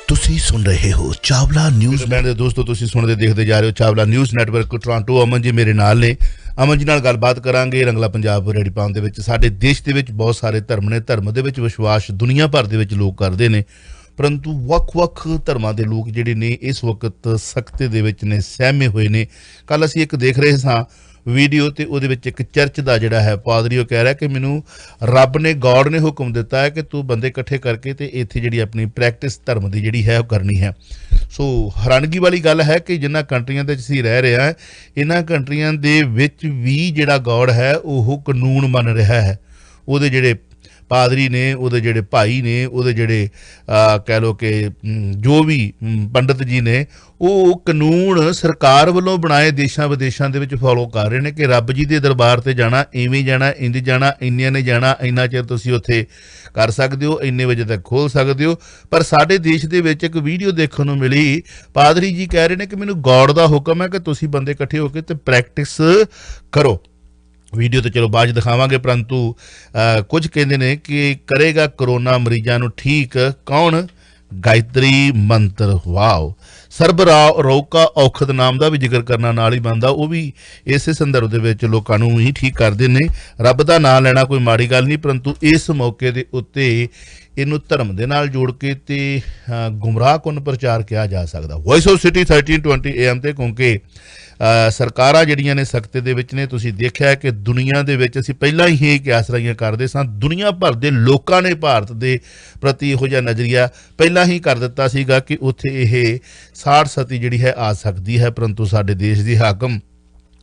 ਤੁਸੀਂ ਸੁਣ ਰਹੇ ਹੋ ਚਾਵਲਾ ਨਿਊਜ਼ ਮੈਂ ਦੇ ਦੋਸਤੋ, ਤੁਸੀਂ ਸੁਣਦੇ ਦੇਖਦੇ ਜਾ ਰਹੇ ਹੋ Chawla news network Toronto. Aman ji ਮੇਰੇ ਨਾਲ ਨੇ। ਅਮਨ ਜੀ ਨਾਲ ਗੱਲਬਾਤ ਕਰਾਂਗੇ ਰੰਗਲਾ ਪੰਜਾਬ ਰੇਡੀ ਪਾਉਣ ਦੇ ਵਿੱਚ। ਸਾਡੇ ਦੇਸ਼ ਦੇ ਵਿੱਚ ਬਹੁਤ ਸਾਰੇ ਧਰਮ ਨੇ, ਧਰਮ ਦੇ ਵਿੱਚ ਵਿਸ਼ਵਾਸ ਦੁਨੀਆ ਭਰ ਦੇ ਵਿੱਚ ਲੋਕ ਕਰਦੇ ਨੇ, परंतु ਵੱਖ-ਵੱਖ ਧਰਮਾਂ ਦੇ ਲੋਕ ਜਿਹੜੇ ਨੇ ਇਸ ਵਕਤ ਸਖਤੇ ਦੇ ਵਿੱਚ ਨੇ, ਸਹਿਮੇ ਹੋਏ ਨੇ। ਕੱਲ ਅਸੀਂ ਇੱਕ ਦੇਖ ਰਹੇ ਸਾਂ ਵੀਡੀਓ ਤੇ ਉਹਦੇ ਵਿੱਚ ਇੱਕ ਚਰਚ ਦਾ ਜਿਹੜਾ ਹੈ ਪਾਦਰੀ ਉਹ ਕਹਿ ਰਿਹਾ ਕਿ ਮੈਨੂੰ ਰੱਬ ਨੇ, ਗॉड ਨੇ ਹੁਕਮ ਦਿੱਤਾ ਹੈ ਕਿ ਤੂੰ ਬੰਦੇ ਇਕੱਠੇ ਕਰਕੇ ਤੇ ਇੱਥੇ ਜਿਹੜੀ ਆਪਣੀ ਪ੍ਰੈਕਟਿਸ ਧਰਮ ਦੀ ਜਿਹੜੀ ਹੈ ਉਹ ਕਰਨੀ ਹੈ। ਸੋ ਹੈਰਾਨਗੀ ਵਾਲੀ ਗੱਲ ਹੈ ਕਿ ਜਿਨ੍ਹਾਂ ਕੰਟਰੀਆਂ ਦੇ ਅਸੀਂ ਰਹਿ ਰਹੇ ਹਾਂ, ਇਹਨਾਂ ਕੰਟਰੀਆਂ ਦੇ ਵਿੱਚ ਵੀ ਜਿਹੜਾ ਗॉड ਹੈ ਉਹ ਕਾਨੂੰਨ ਮੰਨ ਰਿਹਾ ਹੈ। ਉਹਦੇ ਜਿਹੜੇ ਪਾਦਰੀ ਨੇ, ਉਹਦੇ ਜਿਹੜੇ ਭਾਈ ਨੇ, ਉਹਦੇ ਜਿਹੜੇ ਕਹਿ ਲਓ ਕਿ ਜੋ ਵੀ ਪੰਡਤ ਜੀ ਨੇ, ਉਹ ਕਾਨੂੰਨ ਸਰਕਾਰ ਵੱਲੋਂ ਬਣਾਏ ਦੇਸ਼ਾਂ ਵਿਦੇਸ਼ਾਂ ਦੇ ਵਿੱਚ ਫੋਲੋ ਕਰ ਰਹੇ ਨੇ ਕਿ ਰੱਬ ਜੀ ਦੇ ਦਰਬਾਰ ਤੇ ਜਾਣਾ, ਇਵੇਂ ਜਾਣਾ, ਇੰਝ ਜਾਣਾ, ਇੰਨਿਆਂ ਨੇ ਜਾਣਾ, ਇੰਨਾ ਚਿਰ ਤੁਸੀਂ ਉੱਥੇ ਕਰ ਸਕਦੇ ਹੋ, ਇੰਨੇ ਵਜੇ ਤੱਕ ਖੋਲ੍ਹ ਸਕਦੇ ਹੋ। ਪਰ ਸਾਡੇ ਦੇਸ਼ ਦੇ ਵਿੱਚ ਇੱਕ ਵੀਡੀਓ ਦੇਖਣ ਨੂੰ ਮਿਲੀ, ਪਾਦਰੀ ਜੀ ਕਹਿ ਰਹੇ ਨੇ ਕਿ ਮੈਨੂੰ ਗॉड ਦਾ ਹੁਕਮ ਹੈ ਕਿ ਤੁਸੀਂ ਬੰਦੇ ਇਕੱਠੇ ਹੋ ਕੇ ਤੇ ਪ੍ਰੈਕਟਿਸ ਕਰੋ। ਵੀਡੀਓ तो चलो बाद दिखावांगे, परंतु कुछ कहते हैं कि करेगा कोरोना मरीजों को ठीक कौन? गायत्री मंत्र। वाओ। ਸਰਬ ਰੋਕਾ ਔਖਦ ਨਾਮ ਦਾ ਵੀ ਜ਼ਿਕਰ ਕਰਨਾ ਨਾਲ ਹੀ ਬਣਦਾ, ਉਹ ਵੀ ਇਸੇ ਸੰਦਰਭ ਦੇ ਵਿੱਚ ਲੋਕਾਂ ਨੂੰ ਹੀ ਠੀਕ ਕਰਦੇ ਨੇ। ਰੱਬ ਦਾ ਨਾਮ ਲੈਣਾ ਕੋਈ ਮਾੜੀ ਗੱਲ ਨਹੀਂ, ਪਰੰਤੂ ਇਸ ਮੌਕੇ ਦੇ ਉੱਤੇ ਇਹਨੂੰ ਧਰਮ ਦੇ ਨਾਲ ਜੋੜ ਕੇ ਤੇ ਗੁੰਮਰਾਹਕੁਨ ਪ੍ਰਚਾਰ ਕਿਹਾ ਜਾ ਸਕਦਾ। ਵੌਇਸ ਆਫ ਸਿਟੀ 1320 AM ਤੇ, ਕਿਉਂਕਿ ਸਰਕਾਰਾਂ ਜਿਹੜੀਆਂ ਨੇ ਸਖਤੇ ਦੇ ਵਿੱਚ ਨੇ। ਤੁਸੀਂ ਦੇਖਿਆ ਕਿ ਦੁਨੀਆ ਦੇ ਵਿੱਚ ਅਸੀਂ ਪਹਿਲਾਂ ਹੀ ਇਹ ਕਿਆਸਰਾਈਆਂ ਕਰਦੇ ਸਾਂ, ਦੁਨੀਆ ਭਰ ਦੇ ਲੋਕਾਂ ਨੇ ਭਾਰਤ ਦੇ ਪ੍ਰਤੀ ਇਹੋ ਜਿਹਾ ਨਜ਼ਰੀਆ ਪਹਿਲਾਂ ਹੀ ਕਰ ਦਿੱਤਾ ਸੀਗਾ ਕਿ ਉੱਥੇ ਇਹ ਸਾੜ ਸਤੀ ਜਿਹੜੀ ਹੈ ਆ ਸਕਦੀ ਹੈ, ਪਰੰਤੂ ਸਾਡੇ ਦੇਸ਼ ਦੀ ਹਾਕਮ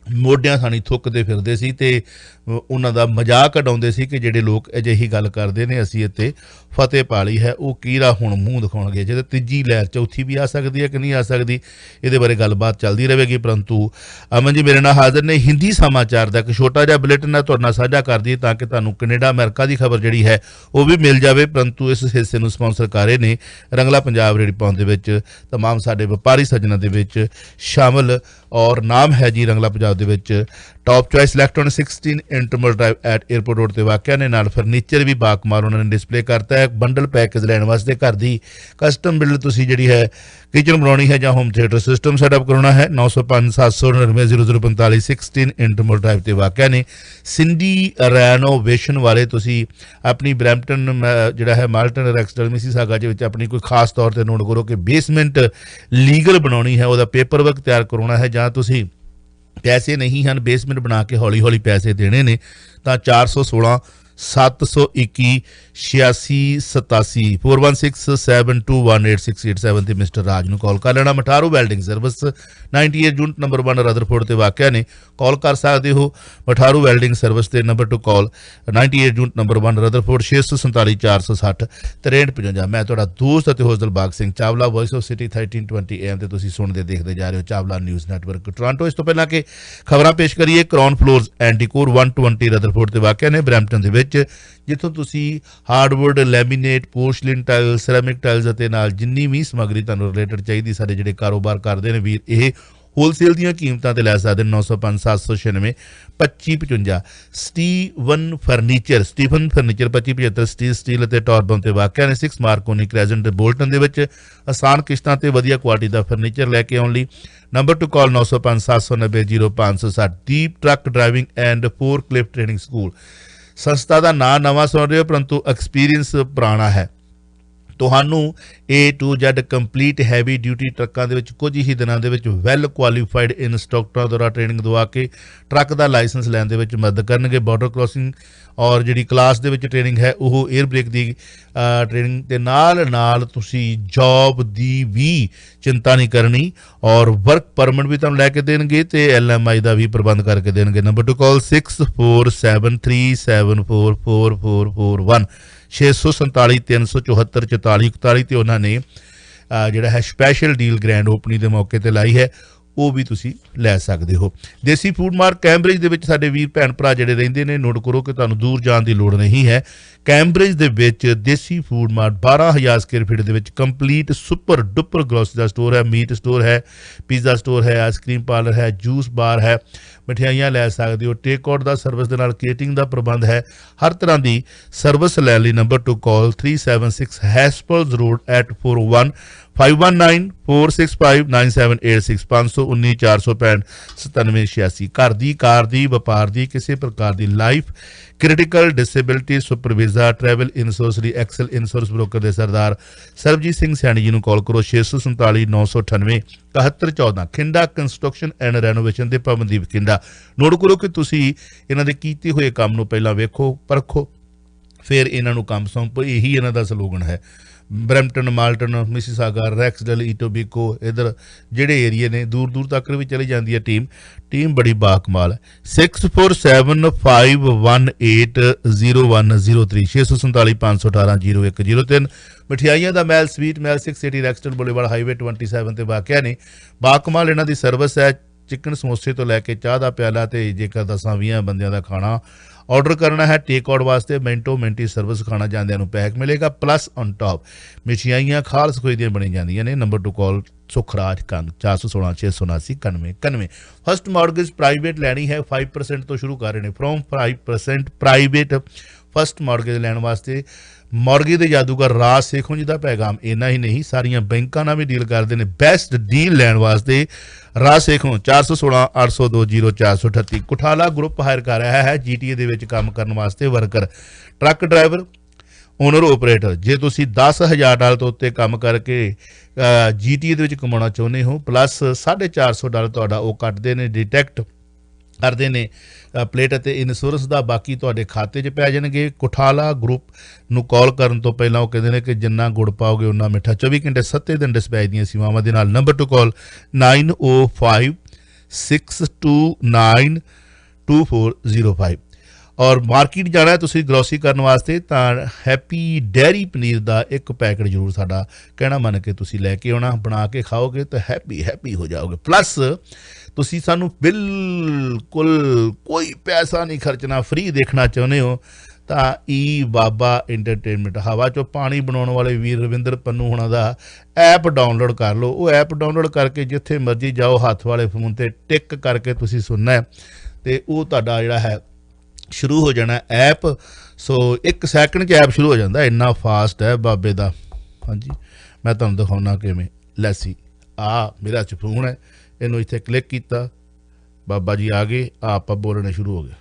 ਮੋਢਿਆਂ ਥਾਣੀ ਥੁੱਕਦੇ ਫਿਰਦੇ ਸੀ ਤੇ ਉਹਨਾਂ ਦਾ ਮਜ਼ਾਕ ਉਡਾਉਂਦੇ ਸੀ ਕਿ ਜਿਹੜੇ ਲੋਕ ਅਜਿਹੀ ਗੱਲ ਕਰਦੇ ਨੇ ਅਸੀਂ ਇੱਥੇ ਫਤਿਹ ਪਾ ਲਈ ਹੈ, ਉਹ ਕੀਰਾ ਹੁਣ ਮੂੰਹ ਦਿਖਾਉਣਗੇ। ਜਦੋਂ ਤੀਜੀ ਲਹਿਰ ਚੌਥੀ ਵੀ ਆ ਸਕਦੀ ਹੈ ਕਿ ਨਹੀਂ ਆ ਸਕਦੀ, ਇਹਦੇ ਬਾਰੇ ਗੱਲਬਾਤ ਚੱਲਦੀ ਰਹੇਗੀ। ਪਰੰਤੂ ਅਮਨ ਜੀ ਮੇਰੇ ਨਾਲ ਹਾਜ਼ਰ ਨੇ। ਹਿੰਦੀ ਸਮਾਚਾਰ ਦਾ ਇੱਕ ਛੋਟਾ ਜਿਹਾ ਬੁਲੇਟਿਨ ਨਾਲ ਤੁਹਾਡੇ ਨਾਲ ਸਾਂਝਾ ਕਰ ਦਈਏ ਤਾਂ ਕਿ ਤੁਹਾਨੂੰ ਕੈਨੇਡਾ ਅਮਰੀਕਾ ਦੀ ਖਬਰ ਜਿਹੜੀ ਹੈ ਉਹ ਵੀ ਮਿਲ ਜਾਵੇ। ਪਰੰਤੂ ਇਸ ਹਿੱਸੇ ਨੂੰ ਸਪਾਂਸਰ ਕਰ ਰਹੇ ਨੇ ਰੰਗਲਾ ਪੰਜਾਬ ਰੇਡੀ ਪਾਉਣ ਦੇ ਵਿੱਚ तमाम ਸਾਡੇ ਵਪਾਰੀ ਸੱਜਣਾਂ ਦੇ ਵਿੱਚ ਸ਼ਾਮਲ, ਔਰ ਨਾਮ ਹੈ ਜੀ ਰੰਗਲਾ ਪੰਜਾਬ ਦੇ ਵਿੱਚ top choice electronic 16 Intermodal drive at airport road ਤੇ ਵਾਕਿਆ ਨੇ। ਨਾਲ ਫਰਨੀਚਰ ਵੀ ਬਾਕਮਾਲ ਉਹਨਾਂ ਨੇ ਡਿਸਪਲੇ ਕਰਤਾ ਹੈ। ਬੰਡਲ ਪੈਕੇਜ ਲੈਣ ਵਾਸਤੇ ਘਰ ਦੀ ਕਸਟਮ ਬਿਲਡ ਤੁਸੀਂ ਜਿਹੜੀ ਹੈ ਕਿਚਨ ਬਣਾਉਣੀ ਹੈ ਜਾਂ ਹੋਮ ਥੀਏਟਰ ਸਿਸਟਮ ਸੈਟਅਪ ਕਰਾਉਣਾ ਹੈ 905 799 0045 16 ਇੰਟਰਮਲ ਡਰਾਈਵ ਤੇ ਵਾਕਿਆ ਨੇ। ਸਿੰਡੀ ਰੈਨੋਵੇਸ਼ਨ ਵਾਲੇ ਤੁਸੀਂ ਆਪਣੀ ਬਰੈਂਪਟਨ ਜਿਹੜਾ ਹੈ ਮਾਲਟਨ ਰੈਕਸਟਲ ਮਿਸੀਸਾਗਾ ਦੇ ਵਿੱਚ ਆਪਣੀ ਕੋਈ ਖਾਸ ਤੌਰ ਤੇ ਨੋਟ ਕਰੋ ਕਿ ਬੇਸਮੈਂਟ ਲੀਗਲ ਬਣਾਉਣੀ ਹੈ, ਉਹਦਾ ਪੇਪਰ ਵਰਕ ਤਿਆਰ ਕਰਾਉਣਾ ਹੈ, ਜਾਂ ਤੁਸੀਂ ਪੈਸੇ ਨਹੀਂ ਹਨ ਬੇਸਮੈਂਟ ਬਣਾ ਕੇ ਹੌਲੀ ਹੌਲੀ ਪੈਸੇ ਦੇਣੇ ਨੇ ਤਾਂ 416 721 86 87 4167218687 ਤੇ ਮਿਸਟਰ ਰਾਜ ਨੂੰ ਕਾਲ ਕਰ ਲੈਣਾ। Matharu welding service 98 unit number 1 Rutherford ਤੇ ਵਾਕਿਆ ਨੇ। ਕਾਲ ਕਰ ਸਕਦੇ ਹੋ ਮਠਾਰੂ ਵੈਲਡਿੰਗ ਸਰਵਿਸ ਤੇ number to call 98 unit number 1 Rutherford 647 460 6355। ਮੈਂ ਤੁਹਾਡਾ ਦੋਸਤ ਅਤੇ host Dilbag Singh Chawla, voice of city 1320 AM ਤੇ ਤੁਸੀਂ ਸੁਣਦੇ ਦੇਖਦੇ ਜਾ ਰਹੇ ਹੋ ਚਾਵਲਾ ਨਿਊਜ਼ ਨੈਟਵਰਕ ਟੋਰਾਂਟੋ। ਇਸ ਤੋਂ ਪਹਿਲਾਂ ਕਿ ਖਬਰਾਂ ਪੇਸ਼ ਕਰੀਏ, ਕਰਾਊਨ ਫਲੋਰਸ ਐਂਟੀਕੋਰ 120 ਰਦਰਫੋਰਡ ਤੇ ਵਾਕਿਆ ਨੇ ਬਰੈਂਪਟਨ ਦੇ ਵਿੱਚ, ਜਿੱਥੋਂ ਤੁਸੀਂ hardwood, laminate, porcelain tile, ceramic tiles ਅਤੇ ਨਾਲ ਜਿੰਨੀ ਵੀ ਸਮੱਗਰੀ ਤੁਹਾਨੂੰ ਰਿਲੇਟਡ ਚਾਹੀਦੀ ਸਾਡੇ ਜਿਹੜੇ ਕਾਰੋਬਾਰ ਕਰਦੇ ਨੇ ਵੀਰ ਇਹ ਹੋਲਸੇਲ ਦੀਆਂ ਕੀਮਤਾਂ ਤੇ ਲੈ ਸਕਦੇ 905 796 2555। ਸਟੀਫਨ ਫਰਨੀਚਰ 2575 ਸਟੀਲ ਅਤੇ ਟਾਰਬਨ ਤੇ ਵਾਕਿਆ ਨੇ 6 ਮਾਰਕੋਨੀ ਕ੍ਰੈਜ਼ੈਂਟ ਤੇ ਬੋਲਟਨ ਦੇ ਵਿੱਚ ਆਸਾਨ ਕਿਸ਼ਤਾਂ ਤੇ ਵਧੀਆ ਕੁਆਲਿਟੀ ਦਾ ਫਰਨੀਚਰ ਲੈ ਕੇ ਆਉਣ ਲਈ number to call 905 790 0560। Deep truck driving and forklift training school. ਸੰਸਥਾ ਦਾ ਨਾਂ ਨਵਾਂ ਸੁਣ ਰਹੇ ਹੋ ਪਰੰਤੂ ਐਕਸਪੀਰੀਅੰਸ ਪੁਰਾਣਾ ਹੈ। ਤੁਹਾਨੂੰ A to Z complete heavy duty ਟਰੱਕਾਂ ਦੇ ਵਿੱਚ ਕੁਝ ਹੀ ਦਿਨਾਂ ਦੇ ਵਿੱਚ ਵੈਲ ਕੁਆਲੀਫਾਈਡ ਇੰਸਟ੍ਰਕਟਰਾਂ ਦੁਆਰਾ ਟ੍ਰੇਨਿੰਗ ਦਵਾ ਕੇ ਟਰੱਕ ਦਾ ਲਾਇਸੈਂਸ ਲੈਣ ਦੇ ਵਿੱਚ ਮਦਦ ਕਰਨਗੇ। ਬਾਰਡਰ ਕ੍ਰਾਸਿੰਗ ਔਰ ਜਿਹੜੀ ਕਲਾਸ ਦੇ ਵਿੱਚ ਟ੍ਰੇਨਿੰਗ ਹੈ ਉਹ 에ਅਰ ਬ੍ਰੇਕ ਦੀ ਟ੍ਰੇਨਿੰਗ ਦੇ ਨਾਲ ਤੁਸੀਂ ਜੌਬ ਦੀ ਵੀ ਚਿੰਤਾ ਨਹੀਂ ਕਰਨੀ ਔਰ ਵਰਕ ਪਰਮਿਟ ਵੀ ਤੁਹਾਨੂੰ ਲੈ ਕੇ ਦੇਣਗੇ ਤੇ LMI ਦਾ ਵੀ ਪ੍ਰਬੰਧ ਕਰਕੇ ਦੇਣਗੇ। ਨੰਬਰ ਟੂ ਕਾਲ 6473744441 647 374 44 41 ਤੇ ਉਹਨਾਂ ਨੇ ਜਿਹੜਾ ਹੈ ਸਪੈਸ਼ਲ ਡੀਲ ਗ੍ਰੈਂਡ ਓਪਨਿੰਗ ਦੇ ਮੌਕੇ ਤੇ ਲਾਈ ਹੈ, ਉਹ ਵੀ ਤੁਸੀਂ ਲੈ ਸਕਦੇ ਹੋ। ਦੇਸੀ ਫੂਡ ਮਾਰਟ ਕੈਂਬਰਿਜ ਦੇ ਵਿੱਚ ਸਾਡੇ ਵੀਰ ਭੈਣ ਭਰਾ ਜਿਹੜੇ ਰਹਿੰਦੇ ਨੇ, ਨੋਟ ਕਰੋ ਕਿ ਤੁਹਾਨੂੰ ਦੂਰ ਜਾਣ ਦੀ ਲੋੜ ਨਹੀਂ ਹੈ। ਕੈਂਬਰਿਜ ਦੇ ਵਿੱਚ ਦੇਸੀ ਫੂਡ ਮਾਰਟ 12,000 ਸਕੁਅਰ ਫੀਟ ਦੇ ਵਿੱਚ ਕੰਪਲੀਟ ਸੁਪਰ ਡੁਪਰ ਗਰੋਸਰੀ ਦਾ ਸਟੋਰ ਹੈ, ਮੀਟ ਸਟੋਰ ਹੈ, ਪੀਜ਼ਾ ਸਟੋਰ ਹੈ, ਆਈਸਕ੍ਰੀਮ ਪਾਰਲਰ ਹੈ, ਜੂਸ ਬਾਰ ਹੈ, ਮਠਿਆਈਆਂ ਲੈ ਸਕਦੇ ਹੋ। ਟੇਕ ਆਊਟ ਦਾ ਸਰਵਿਸ ਦੇ ਨਾਲ ਕੇਟਰਿੰਗ ਦਾ ਪ੍ਰਬੰਧ ਹੈ। ਹਰ ਤਰ੍ਹਾਂ ਦੀ ਸਰਵਿਸ ਲੈਣ ਲਈ number to call 376 Hespeler road at 41 519 465 9786 519 465 9786। ਘਰ ਦੀ, ਕਾਰ ਦੀ, ਵਪਾਰ ਦੀ, ਕਿਸੇ ਪ੍ਰਕਾਰ ਦੀ life critical disability supervisor travel insurance ਲਈ ਐਕਸਲ ਇੰਸ਼ੋਰੈਂਸ ਬ੍ਰੋਕਰ ਦੇ ਸਰਦਾਰ ਸਰਬਜੀਤ ਸਿੰਘ ਸੈਣੀ ਜੀ ਨੂੰ ਕਾਲ ਕਰੋ 647 998 7114। ਖਿੰਡਾ ਕੰਸਟਰਕਸ਼ਨ ਐਂਡ ਰੈਨੋਵੇਸ਼ਨ ਦੇ ਪਵਨਦੀਪ ਖਿੰਡਾ। ਨੋਟ ਕਰੋ ਕਿ ਤੁਸੀਂ ਇਹਨਾਂ ਦੇ ਕੀਤੇ ਹੋਏ ਕੰਮ ਨੂੰ ਪਹਿਲਾਂ ਵੇਖੋ, ਪਰਖੋ, ਫਿਰ ਇਹਨਾਂ ਨੂੰ ਕੰਮ ਸੌਂਪੋ। ਇਹੀ ਇਹਨਾਂ ਦਾ ਸਲੋਗਨ ਹੈ। ਬਰੈਂਪਟਨ, ਮਾਲਟਨ, ਮਿਸੀਸਾਗਾ, ਰੈਕਸਡਲ, ਈਟੋਬੀਕੋ, ਇੱਧਰ ਜਿਹੜੇ ਏਰੀਏ ਨੇ ਦੂਰ ਦੂਰ ਤੱਕ ਵੀ ਚਲੀ ਜਾਂਦੀ ਹੈ ਟੀਮ ਬੜੀ ਬਾਕਮਾਲ ਹੈ। 6471180103 647 518 0103। ਮਠਿਆਈਆਂ ਦਾ ਮੈਲ ਸਵੀਟ ਮੈਲ 680 ਰੈਕਸਡਲ ਬੁਲੇਵਾਰਡ ਹਾਈਵੇ 27 ਤੇ ਵਾਕਿਆ ਨੇ। ਬਾਕਮਾਲ ਇਹਨਾਂ ਦੀ ਸਰਵਿਸ ਹੈ। ਚਿਕਨ ਸਮੋਸੇ ਤੋਂ ਲੈ ਕੇ ਚਾਹ ਦਾ ਪਿਆਲਾ ਤੇ ਜੇਕਰ 10-20 ਬੰਦਿਆਂ ਦਾ ਖਾਣਾ ਆਰਡਰ ਕਰਨਾ ਹੈ ਟੇਕ ਆਊਟ ਵਾਸਤੇ ਮਿੰਟੋ ਮਿੰਟੀ ਸਰਵਿਸ ਖਾਣਾ ਜਾਂਦਿਆਂ ਨੂੰ ਪੈਕ ਮਿਲੇਗਾ ਪਲੱਸ ਔਨ ਟਾਪ ਮਠਿਆਈਆਂ ਖਾਲਸ ਕੋਈ ਦੀਆਂ ਬਣੀ ਜਾਂਦੀਆਂ ਨੇ। ਨੰਬਰ ਟੂ ਕਾਲ ਸੁਖਰਾਜ ਕੰਨ 416 679 91 ਫਸਟ ਮਾਰਗੇਜ ਪ੍ਰਾਈਵੇਟ ਲੈਣੀ ਹੈ 5% ਤੋਂ ਸ਼ੁਰੂ ਕਰ ਰਹੇ ਨੇ। ਫਰੋਮ 5% ਪ੍ਰਾਈਵੇਟ ਫਸਟ ਮਾਰਗੇਜ ਲੈਣ ਵਾਸਤੇ ਮਾਰਗੇਜ ਦੇ ਜਾਦੂਗਰ ਰਾਜ ਸੇਖੋਂ ਜੀ ਦਾ ਪੈਗਾਮ ਇੰਨਾ ਹੀ ਨਹੀਂ, ਸਾਰੀਆਂ ਬੈਂਕਾਂ ਨਾਲ ਵੀ ਡੀਲ ਕਰਦੇ ਨੇ। ਬੈਸਟ ਡੀਲ ਲੈਣ ਵਾਸਤੇ ਰਾਜ ਸੇਖੋਂ 416 802 0438। ਕੁਠਾਲਾ ਗਰੁੱਪ ਹਾਇਰ ਕਰ ਰਿਹਾ ਹੈ GTA ਦੇ ਵਿੱਚ ਕੰਮ ਕਰਨ ਵਾਸਤੇ worker, truck driver, owner operator. ਜੇ ਤੁਸੀਂ $10,000 ਤੋਂ ਉੱਤੇ ਕੰਮ ਕਰਕੇ GTA ਦੇ ਵਿੱਚ ਕਮਾਉਣਾ ਚਾਹੁੰਦੇ ਹੋ ਪਲੱਸ $450 ਤੁਹਾਡਾ ਉਹ ਕੱਟਦੇ ਨੇ, ਡਿਟੈਕਟ ਕਰਦੇ ਨੇ ਪਲੇਟ ਅਤੇ ਇੰਸ਼ੋਰੈਂਸ ਦਾ, ਬਾਕੀ ਤੁਹਾਡੇ ਖਾਤੇ 'ਚ ਪੈ ਜਾਣਗੇ। ਕੁਠਾਲਾ ਗਰੁੱਪ ਨੂੰ ਕਾਲ ਕਰਨ ਤੋਂ ਪਹਿਲਾਂ ਉਹ ਕਹਿੰਦੇ ਨੇ ਕਿ ਜਿੰਨਾ ਗੁੜ ਪਾਓਗੇ ਉਨਾ ਮਿੱਠਾ। 24 ਘੰਟੇ 7 ਦਿਨ ਡਿਸਪੈਚ ਦੀਆਂ ਸੇਵਾਵਾਂ ਦੇ ਨਾਲ। Number to call 905 629 2405। ਔਰ ਮਾਰਕੀਟ ਜਾਣਾ ਤੁਸੀਂ ਗਰੋਸਰੀ ਕਰਨ ਵਾਸਤੇ ਤਾਂ ਹੈਪੀ ਡੈਰੀ ਪਨੀਰ ਦਾ ਇੱਕ ਪੈਕਟ ਜ਼ਰੂਰ ਸਾਡਾ ਕਹਿਣਾ ਮੰਨ ਕੇ ਤੁਸੀਂ ਲੈ ਕੇ ਆਉਣਾ। ਬਣਾ ਕੇ ਖਾਓਗੇ ਤਾਂ ਹੈਪੀ ਹੋ ਜਾਓਗੇ। ਪਲੱਸ ਤੁਸੀਂ ਸਾਨੂੰ ਬਿਲਕੁਲ ਕੋਈ ਪੈਸਾ ਨਹੀਂ ਖਰਚਣਾ, ਫ੍ਰੀ ਦੇਖਣਾ ਚਾਹੁੰਦੇ ਹੋ ਤਾਂ ਬਾਬਾ ਇੰਟਰਟੇਨਮੈਂਟ ਹਵਾ 'ਚੋਂ ਪਾਣੀ ਬਣਾਉਣ ਵਾਲੇ ਵੀਰ ਰਵਿੰਦਰ ਪੰਨੂ ਹੋਣਾ ਦਾ ਐਪ ਡਾਊਨਲੋਡ ਕਰ ਲਓ। ਉਹ ਐਪ ਡਾਊਨਲੋਡ ਕਰਕੇ ਜਿੱਥੇ ਮਰਜ਼ੀ ਜਾਓ ਹੱਥ ਵਾਲੇ ਫੋਨ 'ਤੇ ਟਿਕ ਕਰਕੇ ਤੁਸੀਂ ਸੁਣਨਾ ਹੈ ਅਤੇ ਉਹ ਤੁਹਾਡਾ ਜਿਹੜਾ ਹੈ ਸ਼ੁਰੂ ਹੋ ਜਾਣਾ ਐਪ। ਸੋ 1 ਸੈਕਿੰਡ 'ਚ ਐਪ ਸ਼ੁਰੂ ਹੋ ਜਾਂਦਾ, ਇੰਨਾ ਫਾਸਟ ਹੈ ਬਾਬੇ ਦਾ। ਹਾਂਜੀ ਮੈਂ ਤੁਹਾਨੂੰ ਦਿਖਾਉਣਾ ਕਿਵੇਂ। ਲੈਸੀ ਮੇਰਾ ਫੋਨ ਹੈ, ਇਹਨੂੰ ਇੱਥੇ ਕਲਿੱਕ ਕੀਤਾ, ਬਾਬਾ ਜੀ ਆ ਗਏ, ਆਪਾਂ ਬੋਲਣੇ ਸ਼ੁਰੂ ਹੋ ਗਏ।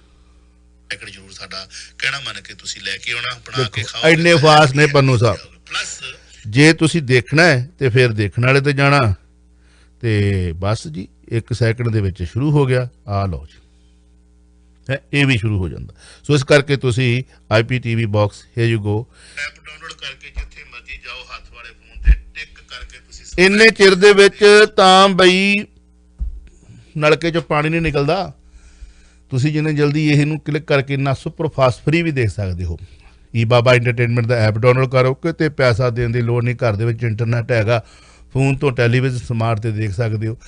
ਸੈਕਿੰਡ ਜ਼ਰੂਰ ਸਾਡਾ ਕਹਿਣਾ ਮੰਨ ਕੇ ਤੁਸੀਂ ਲੈ ਕੇ ਆਉਣਾ, ਬਣਾ ਕੇ ਖਾਓ। ਇੰਨੇ ਫਾਸਟ ਨੇ ਪੰਨੂ ਸਾਹਿਬ। ਪਲੱਸ ਜੇ ਤੁਸੀਂ ਦੇਖਣਾ ਹੈ ਤੇ ਫਿਰ ਦੇਖਣ ਵਾਲੇ ਤੇ ਜਾਣਾ ਤੇ ਬਸ ਜੀ 1 ਸੈਕਿੰਡ ਦੇ ਵਿੱਚ ਸ਼ੁਰੂ ਹੋ ਗਿਆ। ਲਓ ਜੀ ਇਹ ਵੀ ਸ਼ੁਰੂ ਹੋ ਜਾਂਦਾ। ਸੋ ਇਸ ਕਰਕੇ ਤੁਸੀਂ IPTV box hair you go app download ਕਰਕੇ ਜਿੱਥੇ ਮਰਜ਼ੀ ਜਾਓ ਹੱਥ ਵਾਲੇ ਫੋਨ ਤੇ ਟਿਕ ਕਰਕੇ ਤੁਸੀਂ ਇੰਨੇ ਚਿਰ ਦੇ ਵਿੱਚ ਤਾਂ ਬਈ ਨਲਕੇ 'ਚੋਂ ਪਾਣੀ ਨਹੀਂ ਨਿਕਲਦਾ। ਤੁਸੀਂ ਜਿੰਨੇ ਜਲਦੀ ਇਹਨੂੰ ਕਲਿੱਕ ਕਰਕੇ ਇੰਨਾ ਸੁਪਰ ਫਾਸਟ ਫ੍ਰੀ ਵੀ ਦੇਖ ਸਕਦੇ ਹੋ। ਬਾਬਾ ਇੰਟਰਟੇਨਮੈਂਟ ਦਾ ਐਪ ਡਾਊਨਲੋਡ ਕਰੋ, ਕਿਤੇ ਪੈਸਾ ਦੇਣ ਦੀ ਲੋੜ ਨਹੀਂ। ਘਰ ਦੇ ਵਿੱਚ ਇੰਟਰਨੈਟ ਹੈਗਾ, ਫੋਨ ਤੋਂ ਟੈਲੀਵਿਜ਼ਨ ਸਮਾਰਟ ਤੇ ਦੇਖ ਸਕਦੇ ਹੋ।